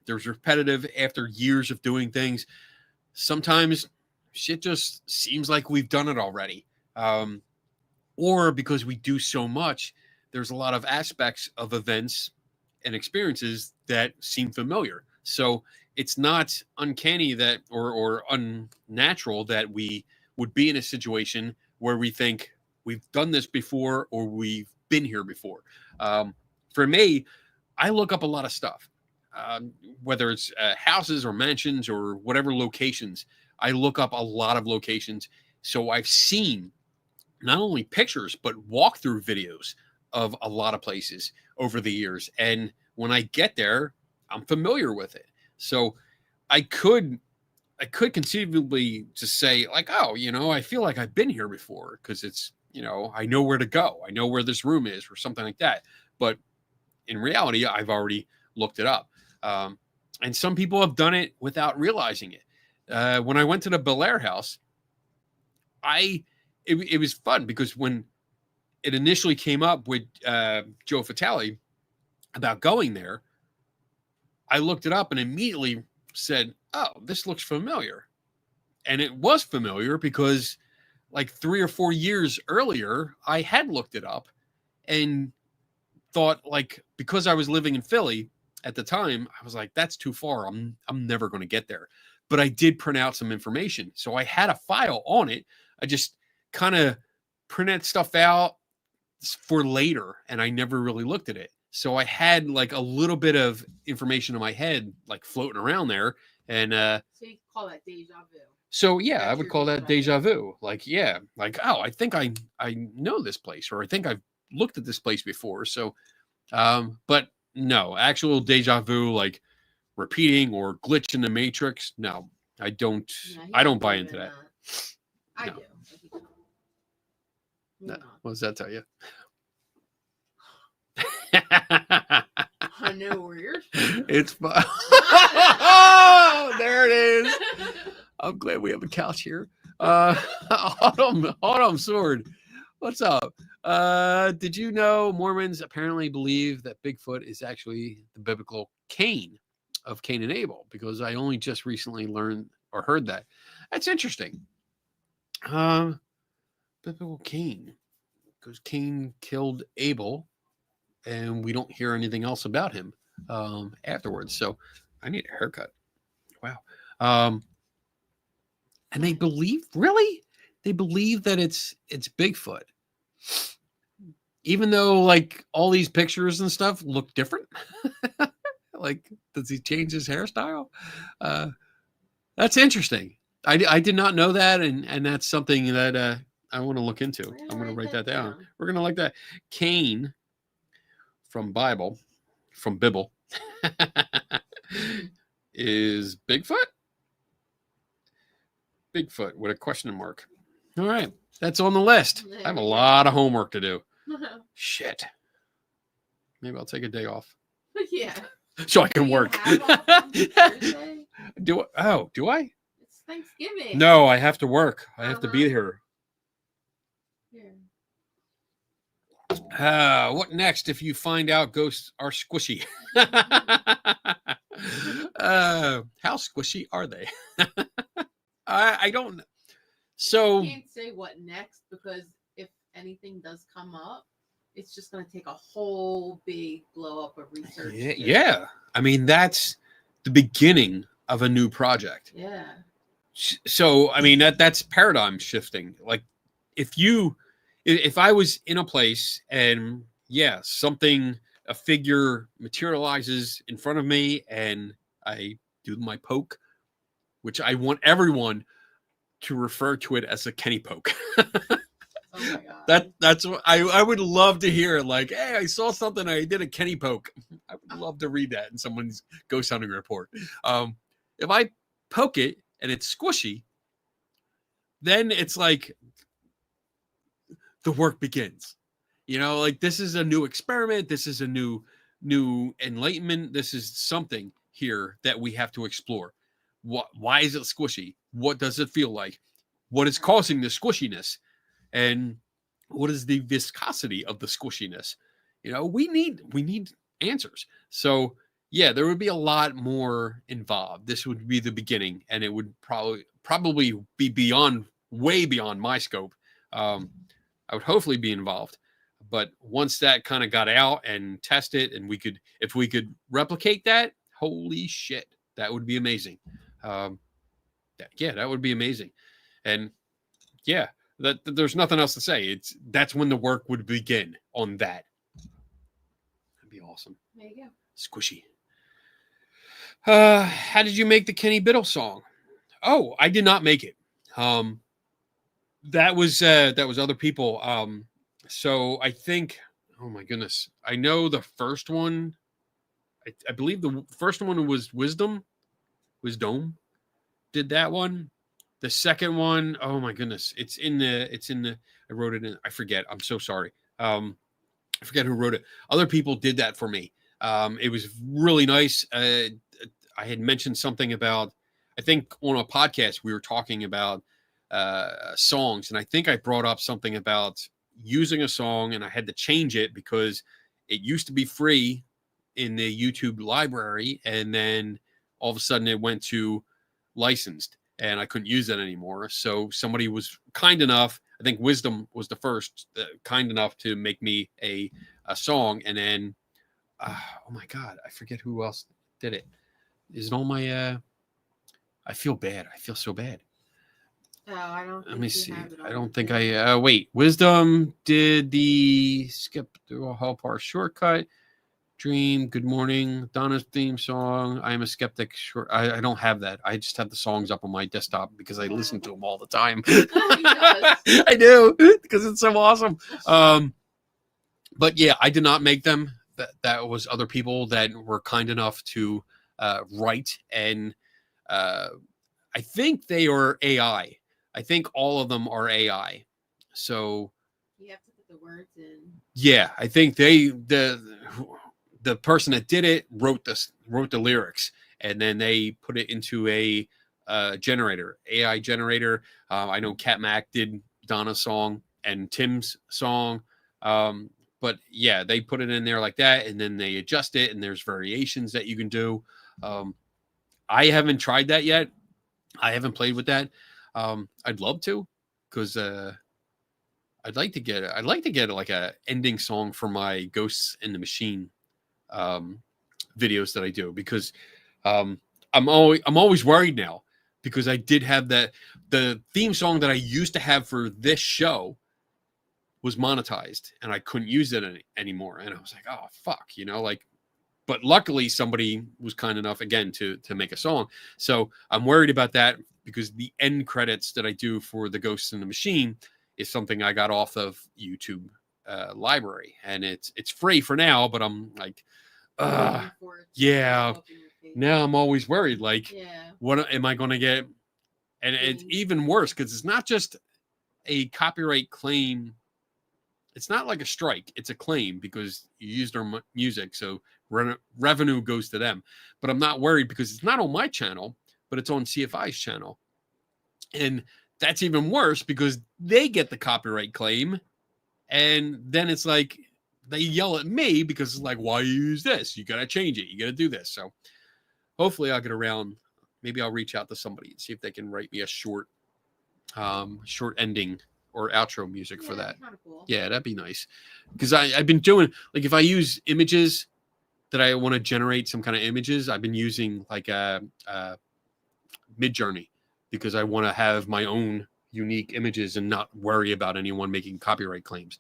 There's repetitive after years of doing things. Sometimes shit just seems like we've done it already. Or because we do so much, there's a lot of aspects of events and experiences that seem familiar. So it's not uncanny that or unnatural that we would be in a situation where we think we've done this before or we've been here before. For me, I look up a lot of stuff, whether it's houses or mansions or whatever locations. I look up a lot of locations. So I've seen not only pictures, but walkthrough videos of a lot of places over the years. And when I get there, I'm familiar with it. So I could conceivably just say like, oh, I feel like I've been here before because it's, I know where to go. I know where this room is or something like that. But in reality, I've already looked it up. And some people have done it without realizing it. when I went to the Belair house, it was fun because when it initially came up with Joe Fatale about going there, I looked it up and immediately said, "Oh, this looks familiar." And it was familiar because like 3 or 4 years earlier, I had looked it up and thought, like, because I was living in Philly at the time, I was like, that's too far. I'm never going to get there. But I did print out some information. So I had a file on it. I just kind of printed stuff out for later and I never really looked at it. So I had like a little bit of information in my head, like floating around there. And So you call that deja vu. so yeah, That's I would your call that deja vu. Like, yeah, like, oh, I think I know this place, or I think I've looked at this place before. So but no, actual deja vu, like repeating or glitch in the matrix. No, I don't. No, he I don't don't buy believe into in that. I No. do. but he don't. No. Moving on. What does that tell you? I know where you're. It's fun. Oh, there it is. I'm glad we have a couch here. Autumn Sword, what's up? Did you know Mormons apparently believe that Bigfoot is actually the biblical Cain of Cain and Abel? Because I only just recently learned or heard that. That's interesting. Biblical Cain, because Cain killed Abel, and we don't hear anything else about him afterwards. So I need a haircut. Wow. And they believe, really? They believe that it's Bigfoot. Even though like all these pictures and stuff look different. Like, does he change his hairstyle? That's interesting. I did not know that, and that's something that I want to look into. I'm going to write that down. We're going to like that. Cain from Bible, is Bigfoot? Bigfoot with a question mark. All right. That's on the list. I have a lot of homework to do. Shit. Maybe I'll take a day off. Yeah. So I can Do you work. have off on Thursday? Do I? It's Thanksgiving. No, I have to work. I have to be here. Here. What next if you find out ghosts are squishy? How squishy are they? I don't know. So I can't say what next because if anything does come up, it's just going to take a whole big blow up of research. yeah. I mean, that's the beginning of a new project. Yeah. So, I mean, that's paradigm shifting. Like if I was in a place and yeah, a figure materializes in front of me and I do my poke, which I want everyone to refer to it as a Kenny poke. Oh my God. That's what I would love to hear. Like, hey, I saw something. I did a Kenny poke. I would love to read that in someone's ghost hunting report. If I poke it and it's squishy, then it's like the work begins. You know, like this is a new experiment. This is a new enlightenment. This is something here that we have to explore. Why is it squishy? What does it feel like? What is causing the squishiness? And what is the viscosity of the squishiness? You know, we need answers. So yeah, there would be a lot more involved. This would be the beginning, and it would probably be way beyond my scope. I would hopefully be involved, but once that kind of got out and tested, and if we could replicate that, holy shit, that would be amazing. That would be amazing, and yeah. That there's nothing else to say. That's when the work would begin on that. That'd be awesome. There you go. Squishy. How did you make the Kenny Biddle song? Oh, I did not make it. That was other people. So I think, oh my goodness, I know the first one. I believe the first one was Wisdom did that one. The second one, oh my goodness, it's in the, I wrote it in, I forget. I'm so sorry. I forget who wrote it. Other people did that for me. It was really nice. I had mentioned something about I think on a podcast we were talking about songs, and I think I brought up something about using a song, and I had to change it because it used to be free in the YouTube library, and then all of a sudden it went to licensed, and I couldn't use it anymore. So somebody was kind enough. I think Wisdom was the first kind enough to make me a song, and then oh my god, I forget who else did it. Is it on my? I feel bad. I feel so bad. Oh, I don't. Let me see. I don't think I. Wait, Wisdom did the skip through a whole part shortcut. Dream, Good Morning, Donna's theme song. I Am a Skeptic. Short. I don't have that. I just have the songs up on my desktop because I listen to them all the time. I do because it's so awesome. But yeah, I did not make them. That was other people that were kind enough to write, and I think they are AI. I think all of them are AI. So you have to put the words in. Yeah, I think the person that did it wrote the lyrics, and then they put it into a generator, AI generator. I know Cat Mac did Donna's song and Tim's song. But yeah, they put it in there like that, and then they adjust it, and there's variations that you can do. I haven't tried that yet. I haven't played with that. I'd love to, because I'd like to get like a ending song for my Ghosts in the Machine videos that I do, because I'm always worried now, because I did have the theme song that I used to have for this show was monetized, and I couldn't use it anymore. And I was like, oh fuck, but luckily somebody was kind enough again to make a song. So I'm worried about that, because the end credits that I do for the Ghosts in the Machine is something I got off of YouTube library, and it's free for now, but I'm like, yeah, now I'm always worried, like, what am I going to get? And it's even worse, because it's not just a copyright claim. It's not like a strike. It's a claim, because you used their music, so revenue goes to them. But I'm not worried, because it's not on my channel, but it's on CFI's channel. And that's even worse, because they get the copyright claim, and then it's like they yell at me, because it's like, why you use this? You got to change it. You got to do this. So hopefully I'll get around. Maybe I'll reach out to somebody and see if they can write me a short ending or outro music for that. Cool. Yeah, that'd be nice. Because I've been doing, like, if I use images that I want to generate some kind of images, I've been using like Midjourney, because I want to have my own unique images and not worry about anyone making copyright claims.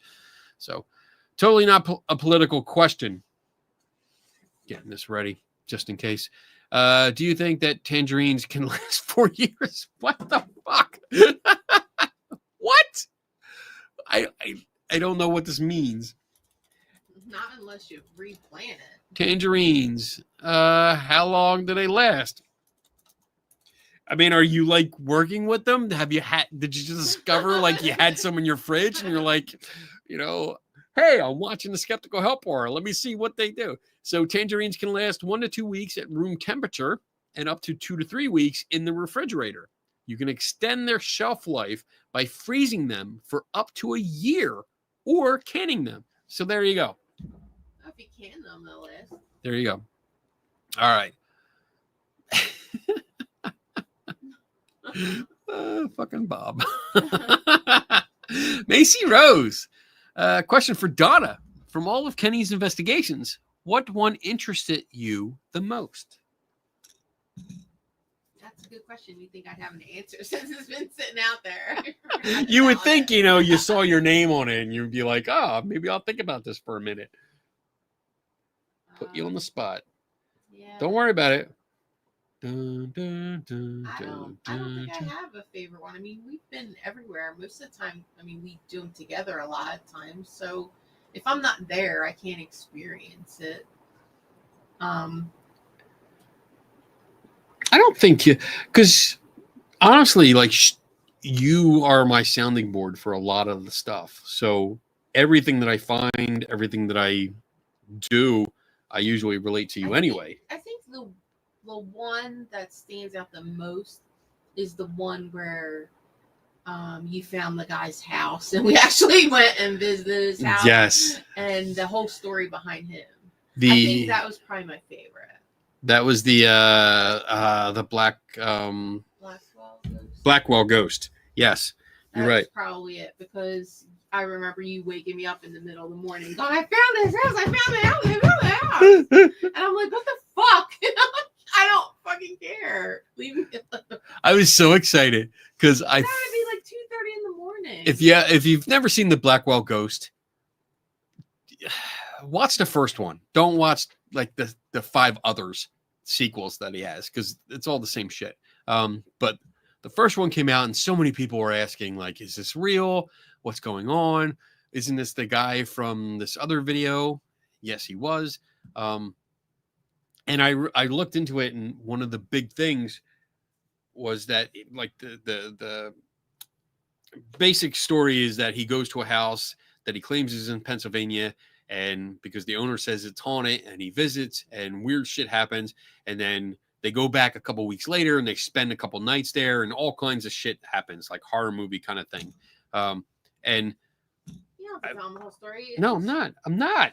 So totally not a political question. Getting this ready just in case. Do you think that tangerines can last 4 years? What the fuck? What? I don't know what this means. Not unless you replant it. Tangerines. How long do they last? I mean, are you like working with them? Did you just discover like you had some in your fridge and you're like, hey, I'm watching the Skeptical Help Hour. Let me see what they do. So tangerines can last 1 to 2 weeks at room temperature and up to 2 to 3 weeks in the refrigerator. You can extend their shelf life by freezing them for up to a year or canning them. So there you go. If you can them, they'll last. There you go. All right. Fucking Bob. Macy Rose. Question for Donna. From all of Kenny's investigations, what one interested you the most? That's a good question. You think I'd have an answer since it's been sitting out there? You would think, you saw your name on it and you'd be like, oh, maybe I'll think about this for a minute. Put you on the spot. Yeah. Don't worry about it. Dun, dun, dun, I don't think I have a favorite one. I mean, we've been everywhere most of the time. I mean, we do them together a lot of times. So if I'm not there, I can't experience it. I don't think because honestly, like you are my sounding board for a lot of the stuff. So everything that I find, everything that I do, I usually relate to you anyway. I think one that stands out the most is the one where you found the guy's house, and we actually went and visited his house. Yes. And the whole story behind him. I The think that was probably my favorite. that was the Blackwell Ghost. Yes, you're That's right. probably it, because I remember you waking me up in the middle of the morning going, I found his house, I found the house, I found the house. And I'm like, what the fuck? I don't fucking care. Leave me alone. I was so excited because That would be like 2:30 in the morning. if you've never seen the Blackwell Ghost, watch the first one. Don't watch like the 5 others sequels that he has, because it's all the same shit. But the first one came out and so many people were asking, like, is this real? What's going on? Isn't this the guy from this other video? Yes, he was. And I looked into it, and one of the big things was that, like, the basic story is that he goes to a house that he claims is in Pennsylvania, and because the owner says it's haunted, and he visits, and weird shit happens, and then they go back a couple weeks later and they spend a couple nights there, and all kinds of shit happens, like horror movie kind of thing. And you don't have to tell him the whole story. no, I'm not.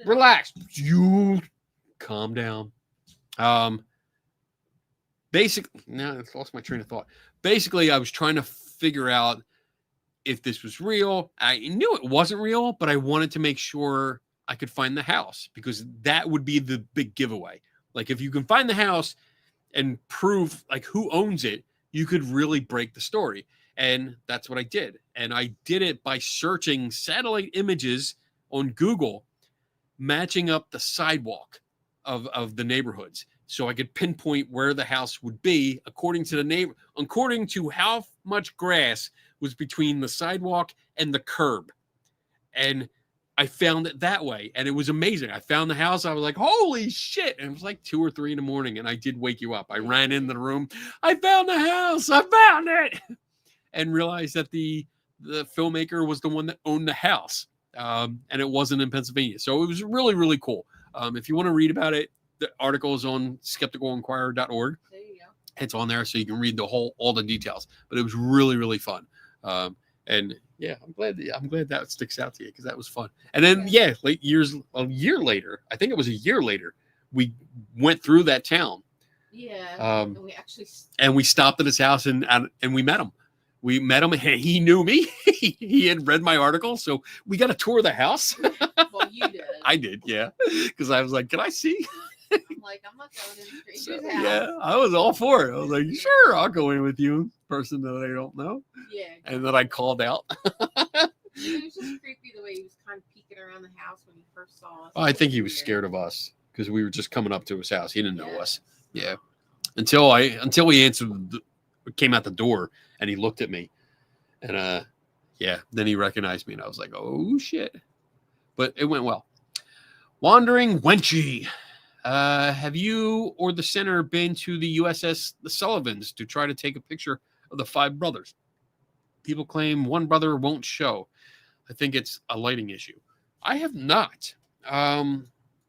Relax. You calm down. Basically, now I lost my train of thought. Basically, I was trying to figure out if this was real. I knew it wasn't real, but I wanted to make sure I could find the house, because that would be the big giveaway. Like, if you can find the house and prove like who owns it, you could really break the story. And that's what I did. And I did it by searching satellite images on Google, matching up the sidewalk of the neighborhoods, so I could pinpoint where the house would be according to how much grass was between the sidewalk and the curb. And I found it that way, and it was amazing. I found the house. I was like, holy shit. And it was like 2 or 3 in the morning, and I did wake you up. I ran into the room. I found the house. I found it. And realized that the filmmaker was the one that owned the house. And it wasn't in Pennsylvania. So it was really, really cool. If you want to read about it, the article is on skepticalinquirer.org. There you go. It's on there, so you can read all the details. But it was really, really fun. And yeah, I'm glad that sticks out to you, because that was fun. And then a year later, I think it was a year later, we went through that town. Yeah. And we stopped at his house and we met him. We met him, and he knew me. He had read my article, so we got a tour of the house. Well, you did. I did, yeah, because I was like, "Can I see?" I'm like, I'm not going in the stranger's house. Yeah, I was all for it. I was like, "Sure, I'll go in with you, person that I don't know." Yeah. And then I called out. It was just creepy the way he was kind of peeking around the house when he first saw us. Oh, I think he was scared of us because we were just coming up to his house. He didn't know us. Yeah, until he came out the door and he looked at me, and then he recognized me, and I was like, oh shit. But it went well. Wandering Wenchy. Have you or the center been to the USS the Sullivans to try to take a picture of the 5 brothers? People claim one brother won't show. I think it's a lighting issue. I have not. I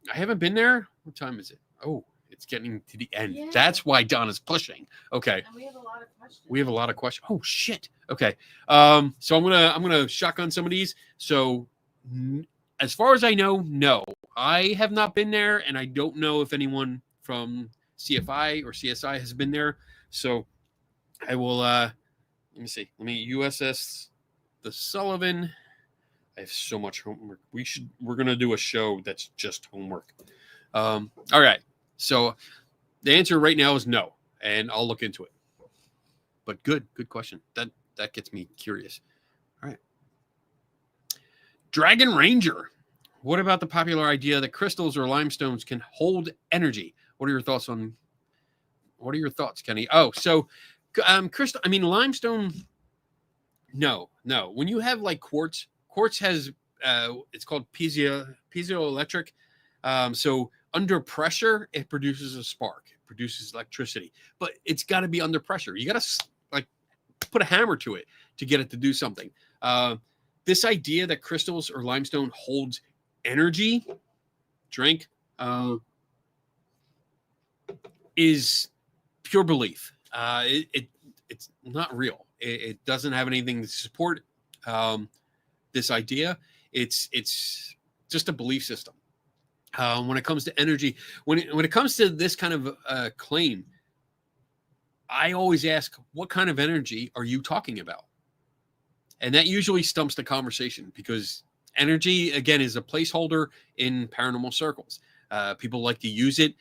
haven't been there. What time is it? Oh, it's getting to the end. Yeah. That's why Don is pushing. Okay. And we have a lot of questions. Oh shit. Okay. So I'm gonna shotgun some of these. So as far as I know, no, I have not been there, and I don't know if anyone from CFI or CSI has been there. So I will. Let me see. USS the Sullivan. I have so much homework. We're gonna do a show that's just homework. All right. So the answer right now is no, and I'll look into it. But good question. That gets me curious. All right. Dragon Ranger. What about the popular idea that crystals or limestones can hold energy? What are your thoughts, Kenny? Oh, so crystal. I mean, limestone. No. When you have like quartz has it's called piezoelectric. So under pressure, it produces a spark. It produces electricity, but it's got to be under pressure. You got to like put a hammer to it to get it to do something. This idea that crystals or limestone holds energy, is pure belief. It's not real. It doesn't have anything to support this idea. It's just a belief system. When it comes to energy, when it comes to this kind of claim, I always ask, what kind of energy are you talking about? And that usually stumps the conversation, because energy, again, is a placeholder in paranormal circles. People like to use it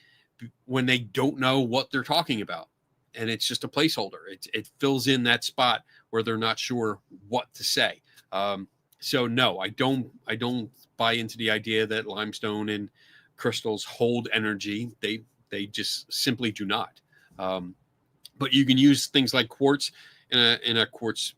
when they don't know what they're talking about. And it's just a placeholder. It fills in that spot where they're not sure what to say. So no, I don't buy into the idea that limestone and crystals hold energy. They just simply do not. But you can use things like quartz in a quartz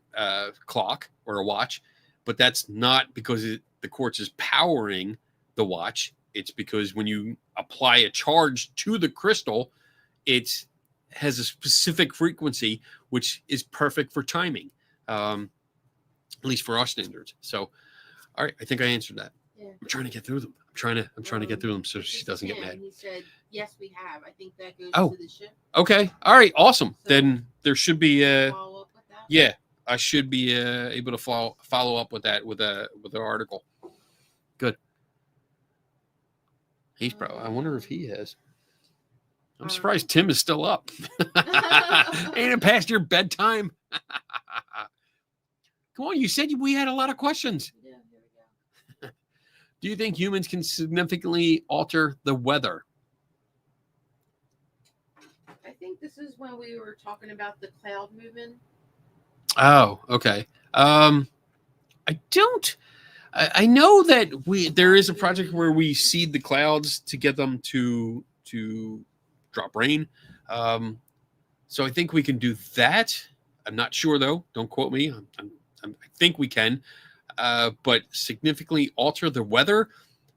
clock or a watch, but that's not because the quartz is powering the watch. It's because when you apply a charge to the crystal, it has a specific frequency, which is perfect for timing, at least for our standards. So, all right, I think I answered that. Yeah. I'm trying to get through them. I'm trying to get through them so she doesn't get mad. He said, yes, we have. I think that goes Oh. to the ship. Okay. All right. Awesome. So, then there should be follow up with that? yeah, I should be able to follow up with that with the article. Good. He's probably. I wonder if he has. I'm surprised Tim is still up. Ain't it past your bedtime? Come on, you said we had a lot of questions. Yeah, here we go. Do you think humans can significantly alter the weather? I think this is when we were talking about the cloud movement. Oh, okay. I don't. I know that there is a project where we seed the clouds to get them to drop rain. So I think we can do that. I'm not sure though. Don't quote me. I think we can, but significantly alter the weather.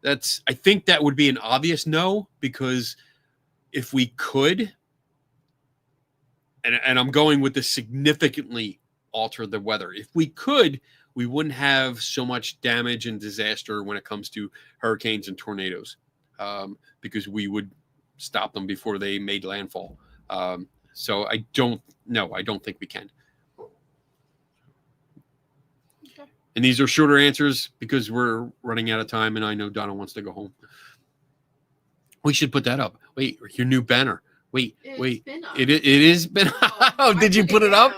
I think that would be an obvious no, because if we could, and I'm going with the significantly alter the weather. If we could, we wouldn't have so much damage and disaster when it comes to hurricanes and tornadoes, because we would stop them before they made landfall. So I don't think we can. Okay. And these are shorter answers because we're running out of time, and I know Donna wants to go home. We should put that up. Wait, your new banner. Wait. It is been. Oh, did you put it up?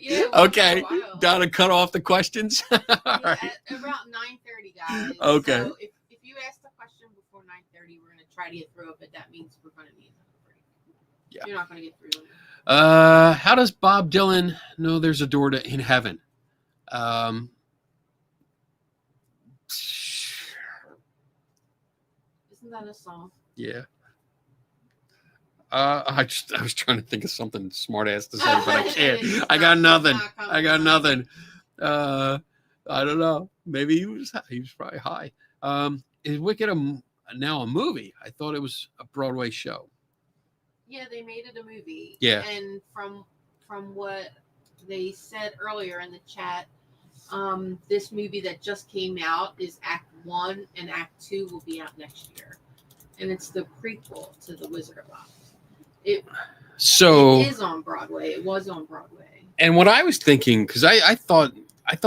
Yeah. Okay. Donna cut off the questions. All right. At about 9:30, guys. Okay. So if you ask the question before 9:30, we're gonna try to get through it, but that means we're gonna need another break. Yeah. You're not gonna get through them. How does Bob Dylan know there's a door in heaven? Isn't that a song? Yeah. I was trying to think of something smart ass to say, but I can't. I got nothing. I don't know. Maybe he was probably high. Is Wicked now a movie? I thought it was a Broadway show. Yeah, they made it a movie. Yeah. And from what they said earlier in the chat, this movie that just came out is Act 1, and Act 2 will be out next year. And it's the prequel to The Wizard of Oz. It is on Broadway. It was on Broadway. And what I was thinking, because I thought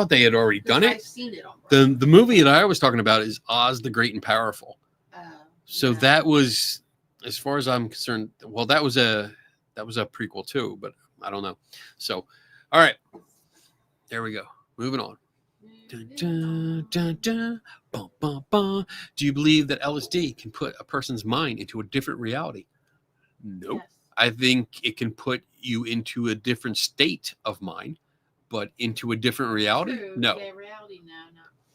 they had already done it. I've seen it on Broadway. The movie that I was talking about is Oz the Great and Powerful. So yeah. that was, as far as I'm concerned, well, that was a prequel too, but I don't know. So, all right, there we go. Moving on. Dun, dun, dun, dun, bum, bum, bum. Do you believe that LSD can put a person's mind into a different reality? Nope. Yes. I think it can put you into a different state of mind, but into a different reality? True. No. Yeah, reality, no.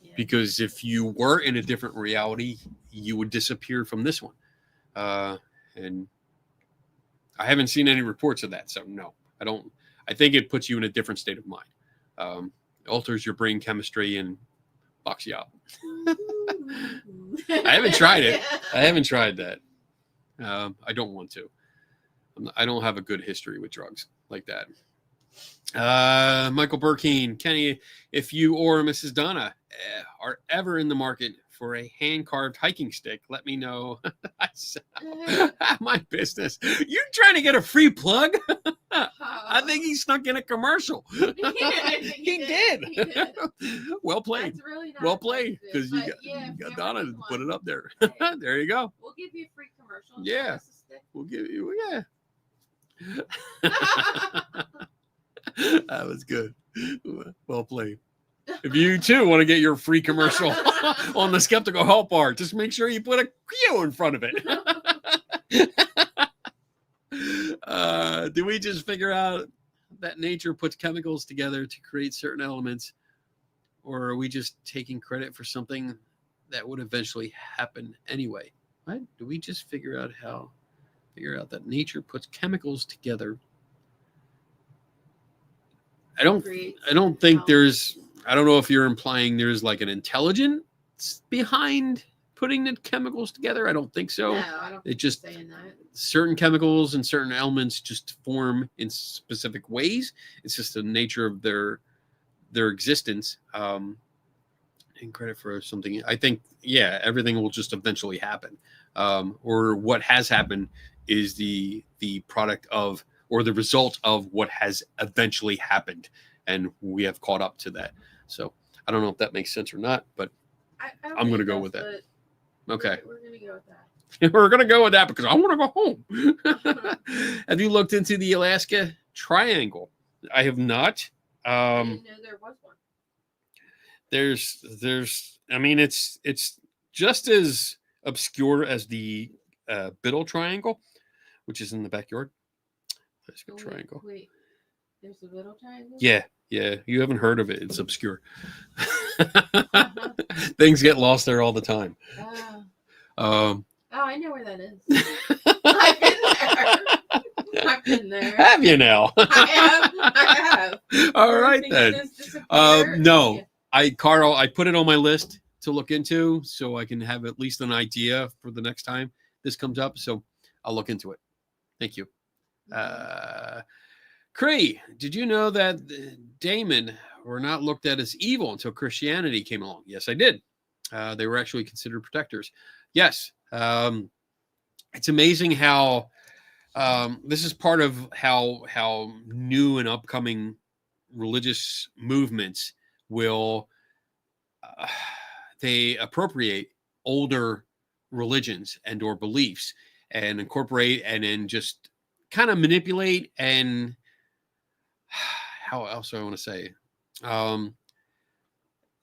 Yeah. Because if you were in a different reality, you would disappear from this one. And I haven't seen any reports of that, so no, I don't. I think it puts you in a different state of mind. Alters your brain chemistry and locks you out. I haven't tried it. I haven't tried that. I don't want to. I don't have a good history with drugs like that. Michael Burkeen, Kenny, if you or Mrs. Donna are ever in the market for a hand-carved hiking stick, let me know. My business. You trying to get a free plug? I think he snuck in a commercial. He did. Well played. That's really Well played, because you But got Donna to put it up there. Hey. There you go. We'll give you a free commercial. Yeah. We'll give you, yeah. That was good. Well played. If you too want to get your free commercial on the Skeptical Help Bar, just make sure you put a Q in front of it. Do we just figure out that nature puts chemicals together to create certain elements, or are we just taking credit for something that would eventually happen anyway? What? Do we just figure out that nature puts chemicals together? I don't think there's, I don't know if you're implying there's like an intelligence behind putting the chemicals together. I don't think so. No, I don't it just saying that. Certain chemicals and certain elements just form in specific ways. It's just the nature of their existence. And credit for something. I think, yeah, everything will just eventually happen. Or what has happened is the product of, or the result of what has eventually happened, and we have caught up to that. So I don't know if that makes sense or not, but I'm going to go with that. Okay. We're going to go with that. We're going to go with that because I want to go home. Have you looked into the Alaska Triangle? I have not. I didn't know there was one. There's, I mean, it's just as obscure as the Biddle Triangle, which is in the backyard. Alaska Triangle. Wait, there's a Biddle Triangle? Yeah. You haven't heard of it. It's obscure. Things get lost there all the time. Oh, I know where that is. I've been there. Have you now? I have. All right then. No, Carl, I put it on my list to look into so I can have at least an idea for the next time this comes up. So I'll look into it. Thank you. Cree, did you know that Daemon were not looked at as evil until Christianity came along? Yes, I did. They were actually considered protectors. Yes. It's amazing how this is part of how new and upcoming religious movements will they appropriate older religions and or beliefs and incorporate and then just kind of manipulate and how else do I want to say?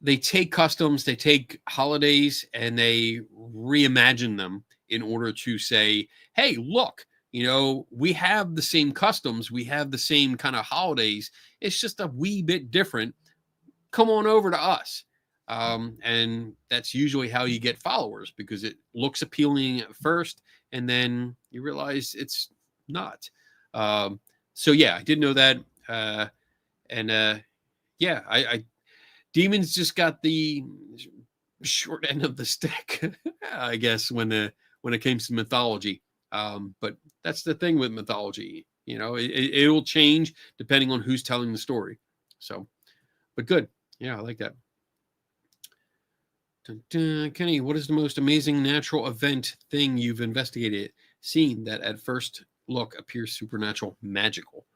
They take customs, they take holidays, and they reimagine them in order to say, hey, look, we have the same customs, we have the same kind of holidays. It's just a wee bit different. Come on over to us. And that's usually how you get followers, because it looks appealing at first, and then you realize it's not. So yeah, I did know that. I Demons just got the short end of the stick, I guess, when it comes to mythology. But that's the thing with mythology, it will change depending on who's telling the story. So, but good. Yeah, I like that. Dun, dun. Kenny, what is the most amazing natural event thing you've investigated, seen that at first look appears supernatural, magical?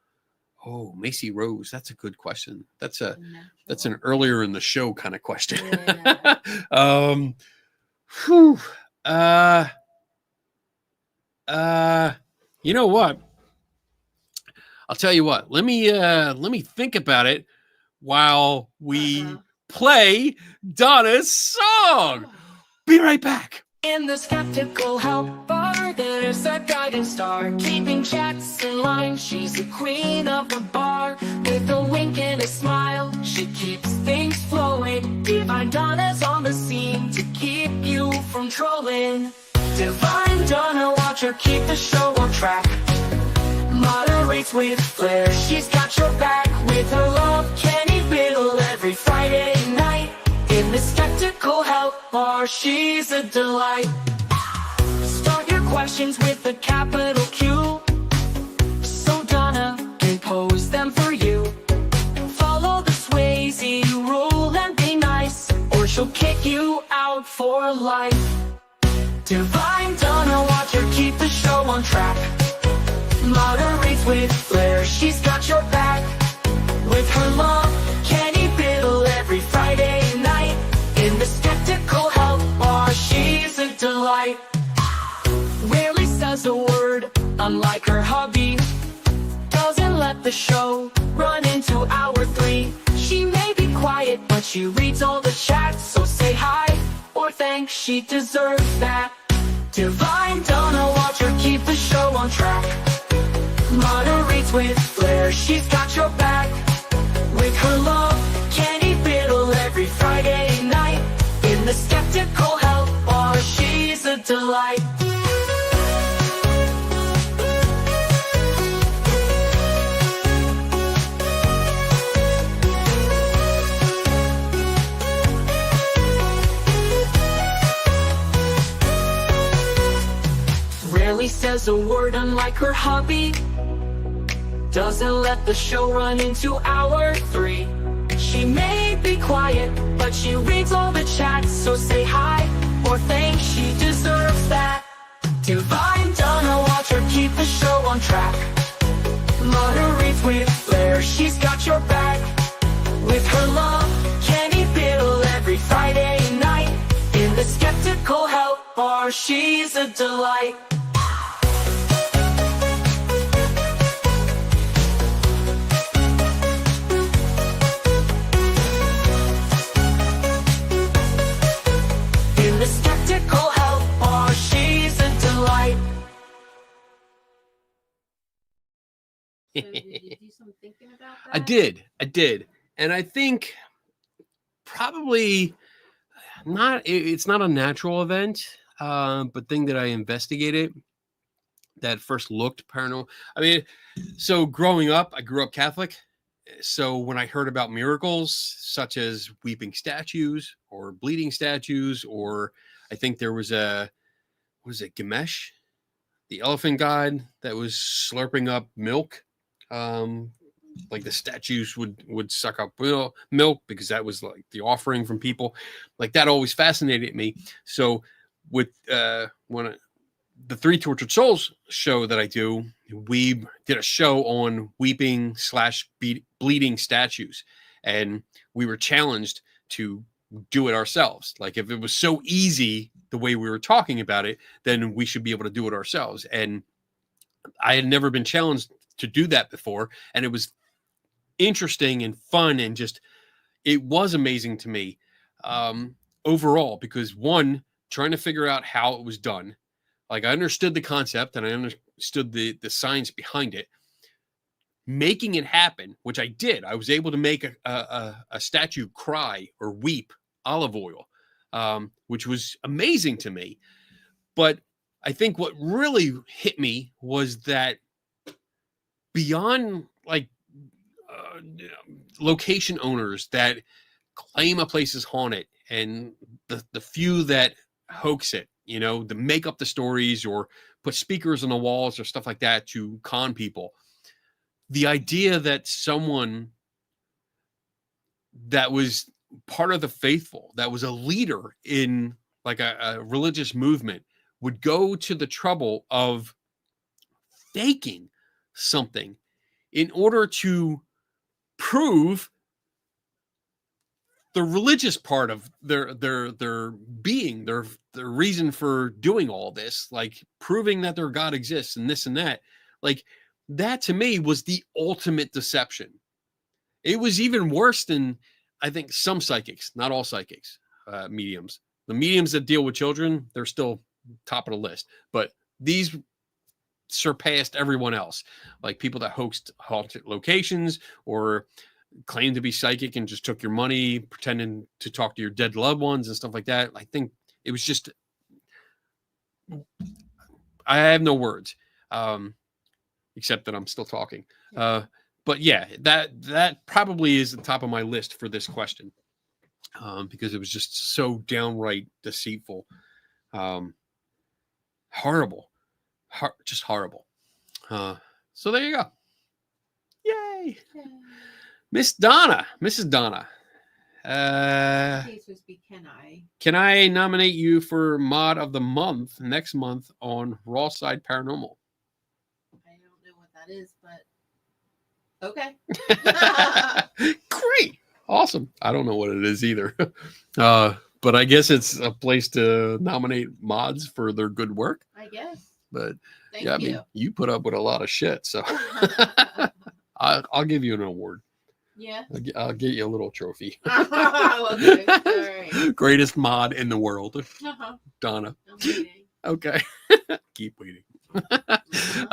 Oh, Macy Rose, that's a good question. That's an earlier in the show kind of question. Yeah. You know what? I'll tell you what. Let me think about it while we play Donna's song. Be right back. In the skeptical help bar, there's a guiding star, keeping chats in line. She's the queen of the bar, with a wink and a smile. She keeps things flowing. Divine Donna's on the scene to keep you from trolling. Divine Donna, watch her keep the show on track. Moderates with flair, she's got your back. With her love, Kenny Biddle, every Friday night. In the skeptical help bar, she's a delight. Start your questions with a capital Q, so Donna can pose them for you. Follow the Swayze rule and be nice, or she'll kick you out love for life. Divine Donna, watch her keep the show on track. Moderates with flair, she's got your back. With her love, Kenny Biddle every Friday night. In the skeptical help bar, she's a delight. Rarely says a word, unlike her hubby. Doesn't let the show run into hour 3. She may be quiet, but she reads all the chats. So say hi, or thanks, she deserves that. Divine Donna, watch her keep the show on track. Moderates with flair, she's got your back. With her love, Kenny Biddle every Friday night. In the skeptical help bar, she's a delight. Rarely says a word, unlike her hubby. Doesn't let the show run into hour 3. She may be quiet, but she reads all the chats. So say hi, or thanks, she deserves that. Divine Donna, watch her keep the show on track. Moderates with flair, she's got your back. With her love, Kenny Biddle every Friday night. In the skeptical help bar, she's a delight. In the skeptical help bar, she's a delight. So did you do some thinking about that? I did. And I think probably not, it's not a natural event, but thing that I investigated that first looked paranormal. I mean, so growing up, I grew up Catholic. So when I heard about miracles such as weeping statues or bleeding statues, or I think there was what was it, Ganesh, the elephant god that was slurping up milk. Like the statues would suck up milk because that was like the offering from people. Like that always fascinated me. So with the Three Tortured Souls show that I do, we did a show on weeping / bleeding statues, and we were challenged to do it ourselves. Like if it was so easy the way we were talking about it, then we should be able to do it ourselves. And I had never been challenged to do that before, and it was interesting and fun, and just it was amazing to me overall, because one, trying to figure out how it was done. Like I understood the concept and I understood the science behind it. Making it happen, which I did. I was able to make a statue cry or weep olive oil, which was amazing to me. But I think what really hit me was that beyond like location owners that claim a place is haunted, and the few that hoax it, you know, to make up the stories or put speakers on the walls or stuff like that to con people. The idea that someone that was part of the faithful, that was a leader in like a religious movement, would go to the trouble of faking something in order to prove the religious part of their being, their reason for doing all this, like proving that their God exists and this and that. Like that to me was the ultimate deception. It was even worse than, I think, some psychics, not all psychics, mediums. The mediums that deal with children, they're still top of the list, but these surpassed everyone else. Like people that hoaxed haunted locations or claimed to be psychic and just took your money, pretending to talk to your dead loved ones and stuff like that. I think it was just, I have no words, except that I'm still talking. But yeah, that probably is the top of my list for this question, because it was just so downright deceitful, horrible, just horrible. So there you go. Yay. Mrs. Donna, Okay, supposed to be can I? Can I nominate you for mod of the month next month on Raw Side Paranormal? I don't know what that is, but okay. Great. Awesome. I don't know what it is either. But I guess it's a place to nominate mods for their good work. I guess. But Thank yeah, I you. mean, you put up with a lot of shit, so I'll give you an award. Yeah. I'll get you a little trophy. Okay. All right. Greatest mod in the world, Uh-huh. Donna. I'm waiting. Okay. Keep waiting.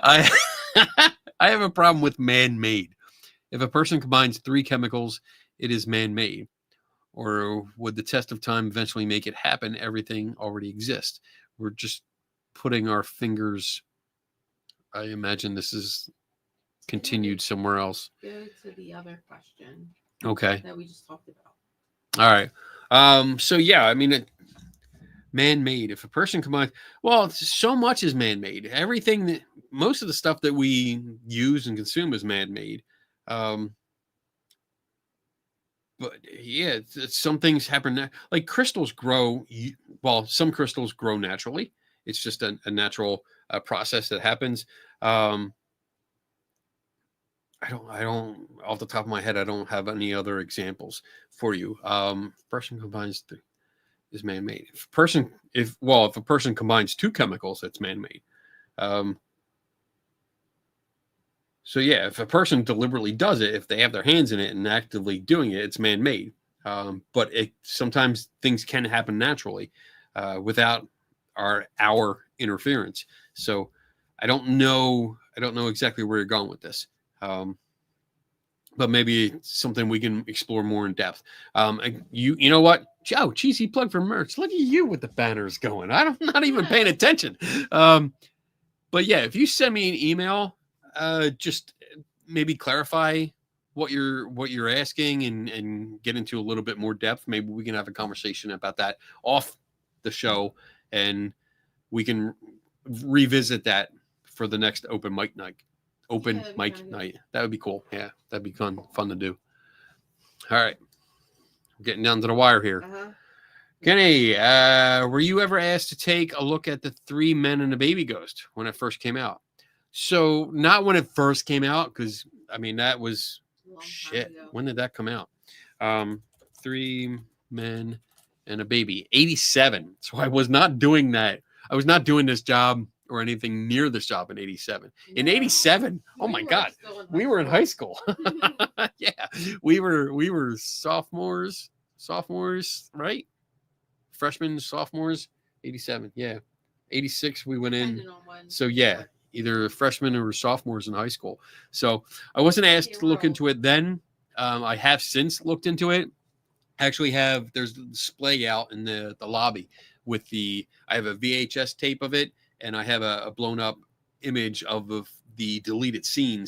I I have a problem with man-made. If a person combines 3 chemicals, it is man-made. Or would the test of time eventually make it happen? Everything already exists. We're just putting our fingers. I imagine this is continued somewhere else. Go to the other question Okay. that we just talked about. All right. So yeah, I mean, man-made. If a person combines, well, so much is man-made. Everything that most of the stuff that we use and consume is man-made. But yeah, some things happen. Like crystals grow. Well, some crystals grow naturally. It's just a natural process that happens. I don't off the top of my head, I don't have any other examples for you. Person combines is man-made. If a person combines 2 chemicals, it's man-made. So yeah, if a person deliberately does it, if they have their hands in it and actively doing it, it's man-made. But sometimes things can happen naturally without our interference. So I don't know exactly where you're going with this. But maybe it's something we can explore more in depth. You know what, Joe? Cheesy plug for merch. Look at you with the banners going. I'm not even paying attention. But yeah, if you send me an email, just maybe clarify what you're asking and get into a little bit more depth. Maybe we can have a conversation about that off the show, and we can revisit that for the next open mic night. That would be cool. Yeah, that'd be fun to do. All right, we're getting down to the wire here. Kenny, were you ever asked to take a look at the 3 Men and a Baby Ghost when it first came out? So not when it first came out, because I mean that was shit. When did that come out? 3 Men and a Baby, 87. So I was not doing that. I was not doing this job or anything near this job in 87. In 87, oh my God, we were in high school. Yeah, we were sophomores, right? Freshmen, sophomores, 87. Yeah, 86 we went in. So yeah, either freshmen or sophomores in high school. So I wasn't asked to look into it then. I have since looked into it. I actually there's a display out in the lobby with I have a VHS tape of it, and I have a blown up image of the deleted scene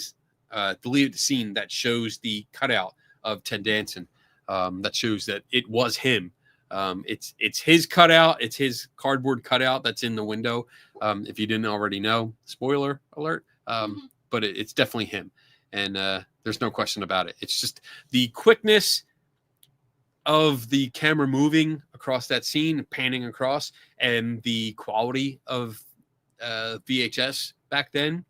that shows the cutout of Ted Danson. That shows that it was him. It's his cutout. It's his cardboard cutout that's in the window. If you didn't already know, spoiler alert. But it's definitely him, and there's no question about it. It's just the quickness of the camera moving across that scene, panning across, and the quality of VHS back then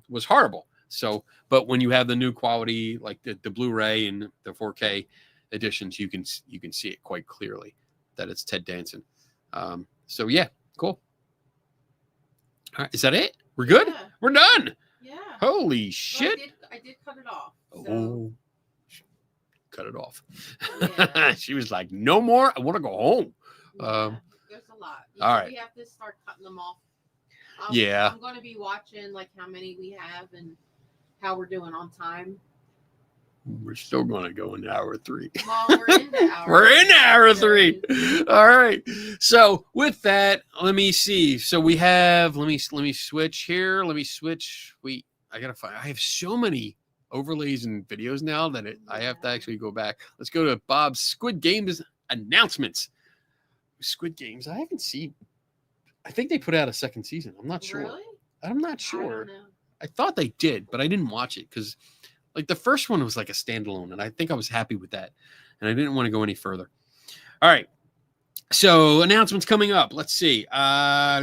was horrible. So, but when you have the new quality, like the Blu-ray and the 4K editions, you can see it quite clearly that it's Ted Danson. So yeah, cool. All right, is that it? We're good? Yeah. We're done. Yeah. Holy shit. I did cut it off. So. Oh, cut it off. Yeah. She was like, no more. I want to go home. There's a lot. All right. We have to start cutting them off. Yeah. I'm going to be watching like how many we have and how we're doing on time. We're still going to go into hour 3. Well, we're into hour. We're in hour 3. All right. So with that, let me see. So we have. Let me switch here. Let me switch. I gotta find. I have so many overlays and videos now that I have to actually go back. Let's go to Bob's Squid Games announcements. Squid Games. I haven't seen. I think they put out a 2nd season. I'm not sure. Really? I'm not sure. I don't know. I thought they did, but I didn't watch it because like the first one was like a standalone, and I think I was happy with that. and I didn't want to go any further. All right. So announcements coming up. Let's see. I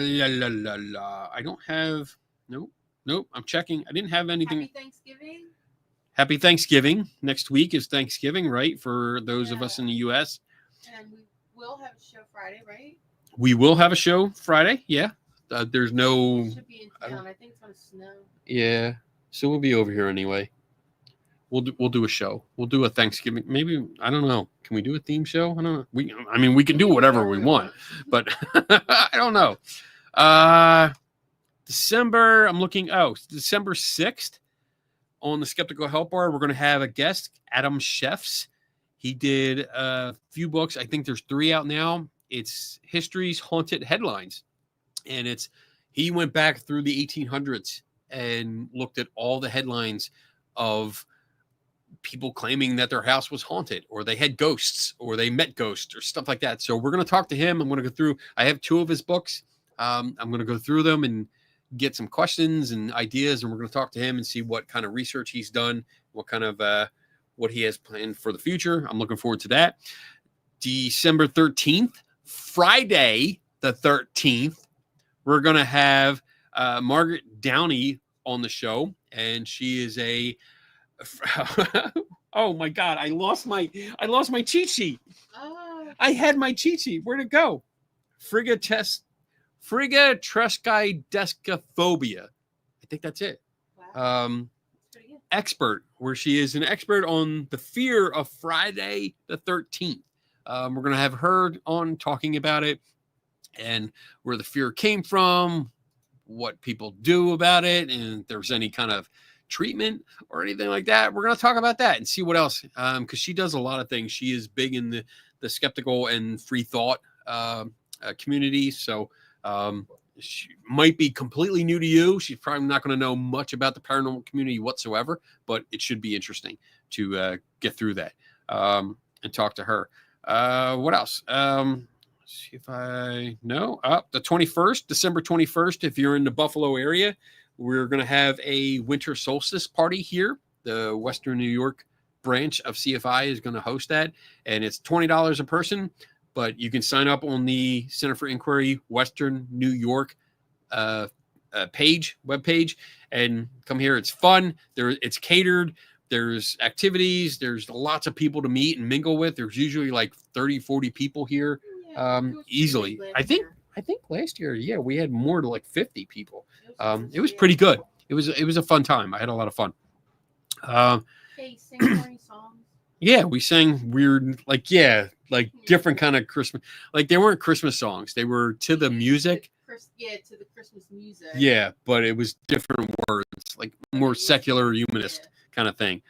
don't have. Nope. I'm checking. I didn't have anything. Happy Thanksgiving. Happy Thanksgiving. Next week is Thanksgiving, right? For those of us in the U.S. And we will have a show Friday, right? We will have a show Friday. Yeah. There's no. It should be in town. I think it's going to snow. Yeah. So we'll be over here anyway. We'll do a show. We'll do a Thanksgiving. Maybe, I don't know. Can we do a theme show? I don't know. We can do whatever we want, but I don't know. December, I'm looking. Oh, December 6th on the Skeptical Help Bar, we're going to have a guest, Adam Shefs. He did a few books. I think there's 3 out now. It's History's Haunted Headlines. And he went back through the 1800s and looked at all the headlines of people claiming that their house was haunted, or they had ghosts, or they met ghosts, or stuff like that. So we're going to talk to him. I'm going to go through. I have 2 of his books. I'm going to go through them and get some questions and ideas, and we're going to talk to him and see what kind of research he's done, what kind of what he has planned for the future. I'm looking forward to that. December 13th, Friday the 13th, we're going to have Margaret Downey on the show, and she is a oh my God, I lost my cheat sheet. Oh. I had my cheat sheet. Where'd it go? Frigatrescidescaphobia. I think that's it. Wow. Expert, where she is an expert on the fear of Friday the 13th. We're going to have her on talking about it and where the fear came from, what people do about it, and if there's any kind of treatment or anything like that. We're going to talk about that and see what else, because she does a lot of things. She is big in the skeptical and free thought community. So she might be completely new to you. She's probably not going to know much about the paranormal community whatsoever, but it should be interesting to get through that and talk to her. What else? See if I know. The 21st, December 21st, if you're in the Buffalo area, we're going to have a winter solstice party here. The Western New York branch of CFI is going to host that, and it's $20 a person, but you can sign up on the Center for Inquiry Western New York webpage, and come here. It's fun. It's catered. There's activities. There's lots of people to meet and mingle with. There's usually like 30, 40 people here, easily. I think last year, yeah, we had more to like 50 people. It was pretty good. It was a fun time. I had a lot of fun. Hey, sing any songs? Yeah, we sang weird, like different kind of Christmas. Like they weren't Christmas songs. They were to the music. To the Christmas music. Yeah, but it was different words, like more secular humanist kind of thing.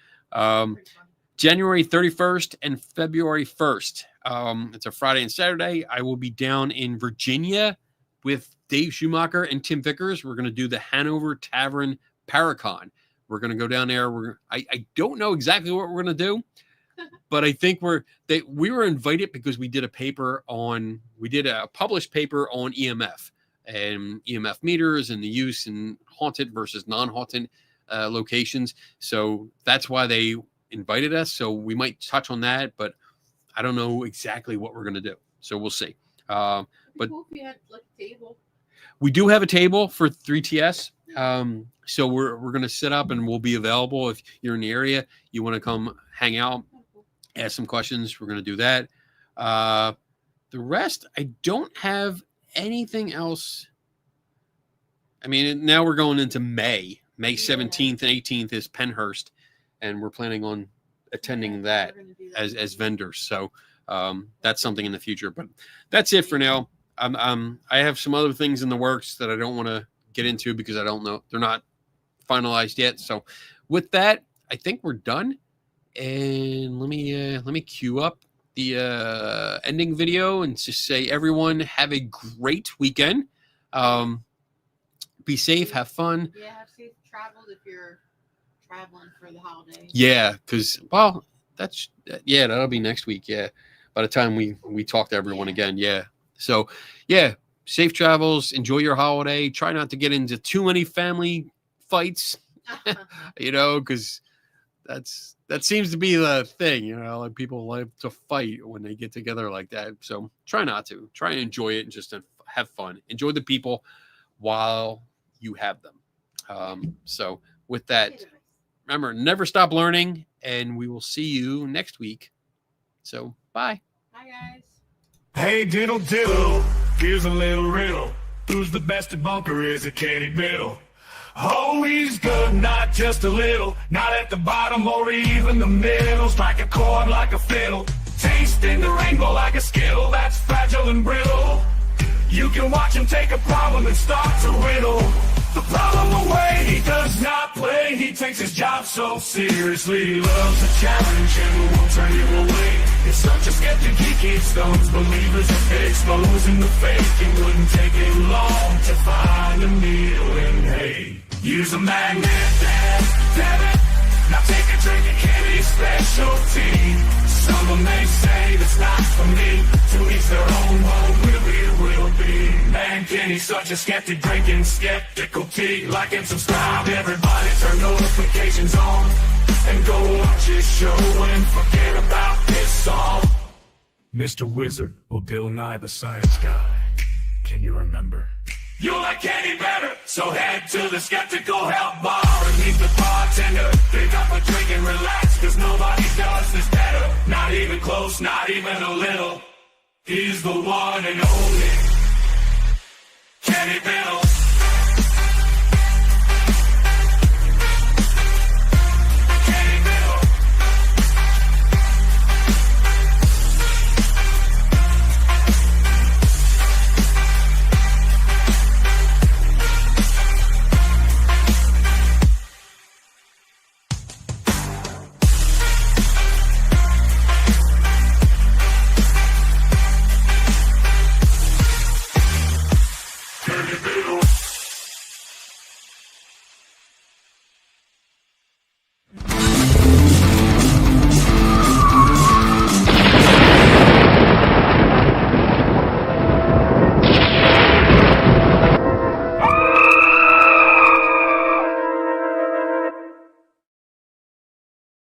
January 31st and February 1st. It's a Friday and Saturday. I will be down in Virginia with Dave Schumacher and Tim Vickers. We're going to do the Hanover Tavern Paracon. We're going to go down there. I don't know exactly what we're going to do, but I think we were invited because we did a published paper on EMF and EMF meters and the use in haunted versus non-haunted locations. So that's why they invited us. So we might touch on that, but I don't know exactly what we're going to do. So we'll see. But cool if you had like a table. We do have a table for 3TS. So we're going to set up and we'll be available if you're in the area. You want to come hang out, ask some questions. We're going to do that. The rest, I don't have anything else. I mean, now we're going into May. May 17th and 18th is Pennhurst, and we're planning on attending that as vendors. So that's something in the future. But that's it for now. I have some other things in the works that I don't want to get into because I don't know. They're not finalized yet. So with that, I think we're done. And let me cue up the ending video and just say, everyone, have a great weekend. Be safe, have fun. Yeah, have safe travels if you're traveling for the holiday. Yeah, because that'll be next week. Yeah, by the time we talk to everyone again. Yeah. So yeah, safe travels. Enjoy your holiday. Try not to get into too many family fights. Because that's that seems to be the thing, you know, like people like to fight when they get together like that. So try not to. Try and enjoy it and just have fun. Enjoy the people while you have them. So with that, remember, never stop learning, and we will see you next week. So bye. Bye, guys. Hey, diddle diddle, here's a little riddle. Who's the best at bunker? Is it Kenny Biddle? Oh, he's good, not just a little. Not at the bottom or even the middle. Strike a chord like a fiddle. Tasting the rainbow like a skittle. That's fragile and brittle. You can watch him take a problem and start to riddle the problem away. He does not play. He takes his job so seriously. He loves a challenge and won't turn you away. It's such a skeptic, he keeps those believers exposing the fake. It wouldn't take him long to find a needle in hay. Use a magnet, damn it. Now take a drink of Kenny's specialty. Some may say that's not for me. To each their own, what really it will be. Man, Kenny's such a skeptic, drinking skeptical tea. Like and subscribe, everybody turn notifications on. And go watch his show and forget about this song. Mr. Wizard or Bill Nye the Science Guy, can you remember? You like Kenny better, so head to the Skeptical Help Bar and meet the bartender. Pick up a drink and relax, cause nobody does this better. Not even close, not even a little. He's the one and only Kenny Biddle. Kenny Biddle. Kenny Biddle.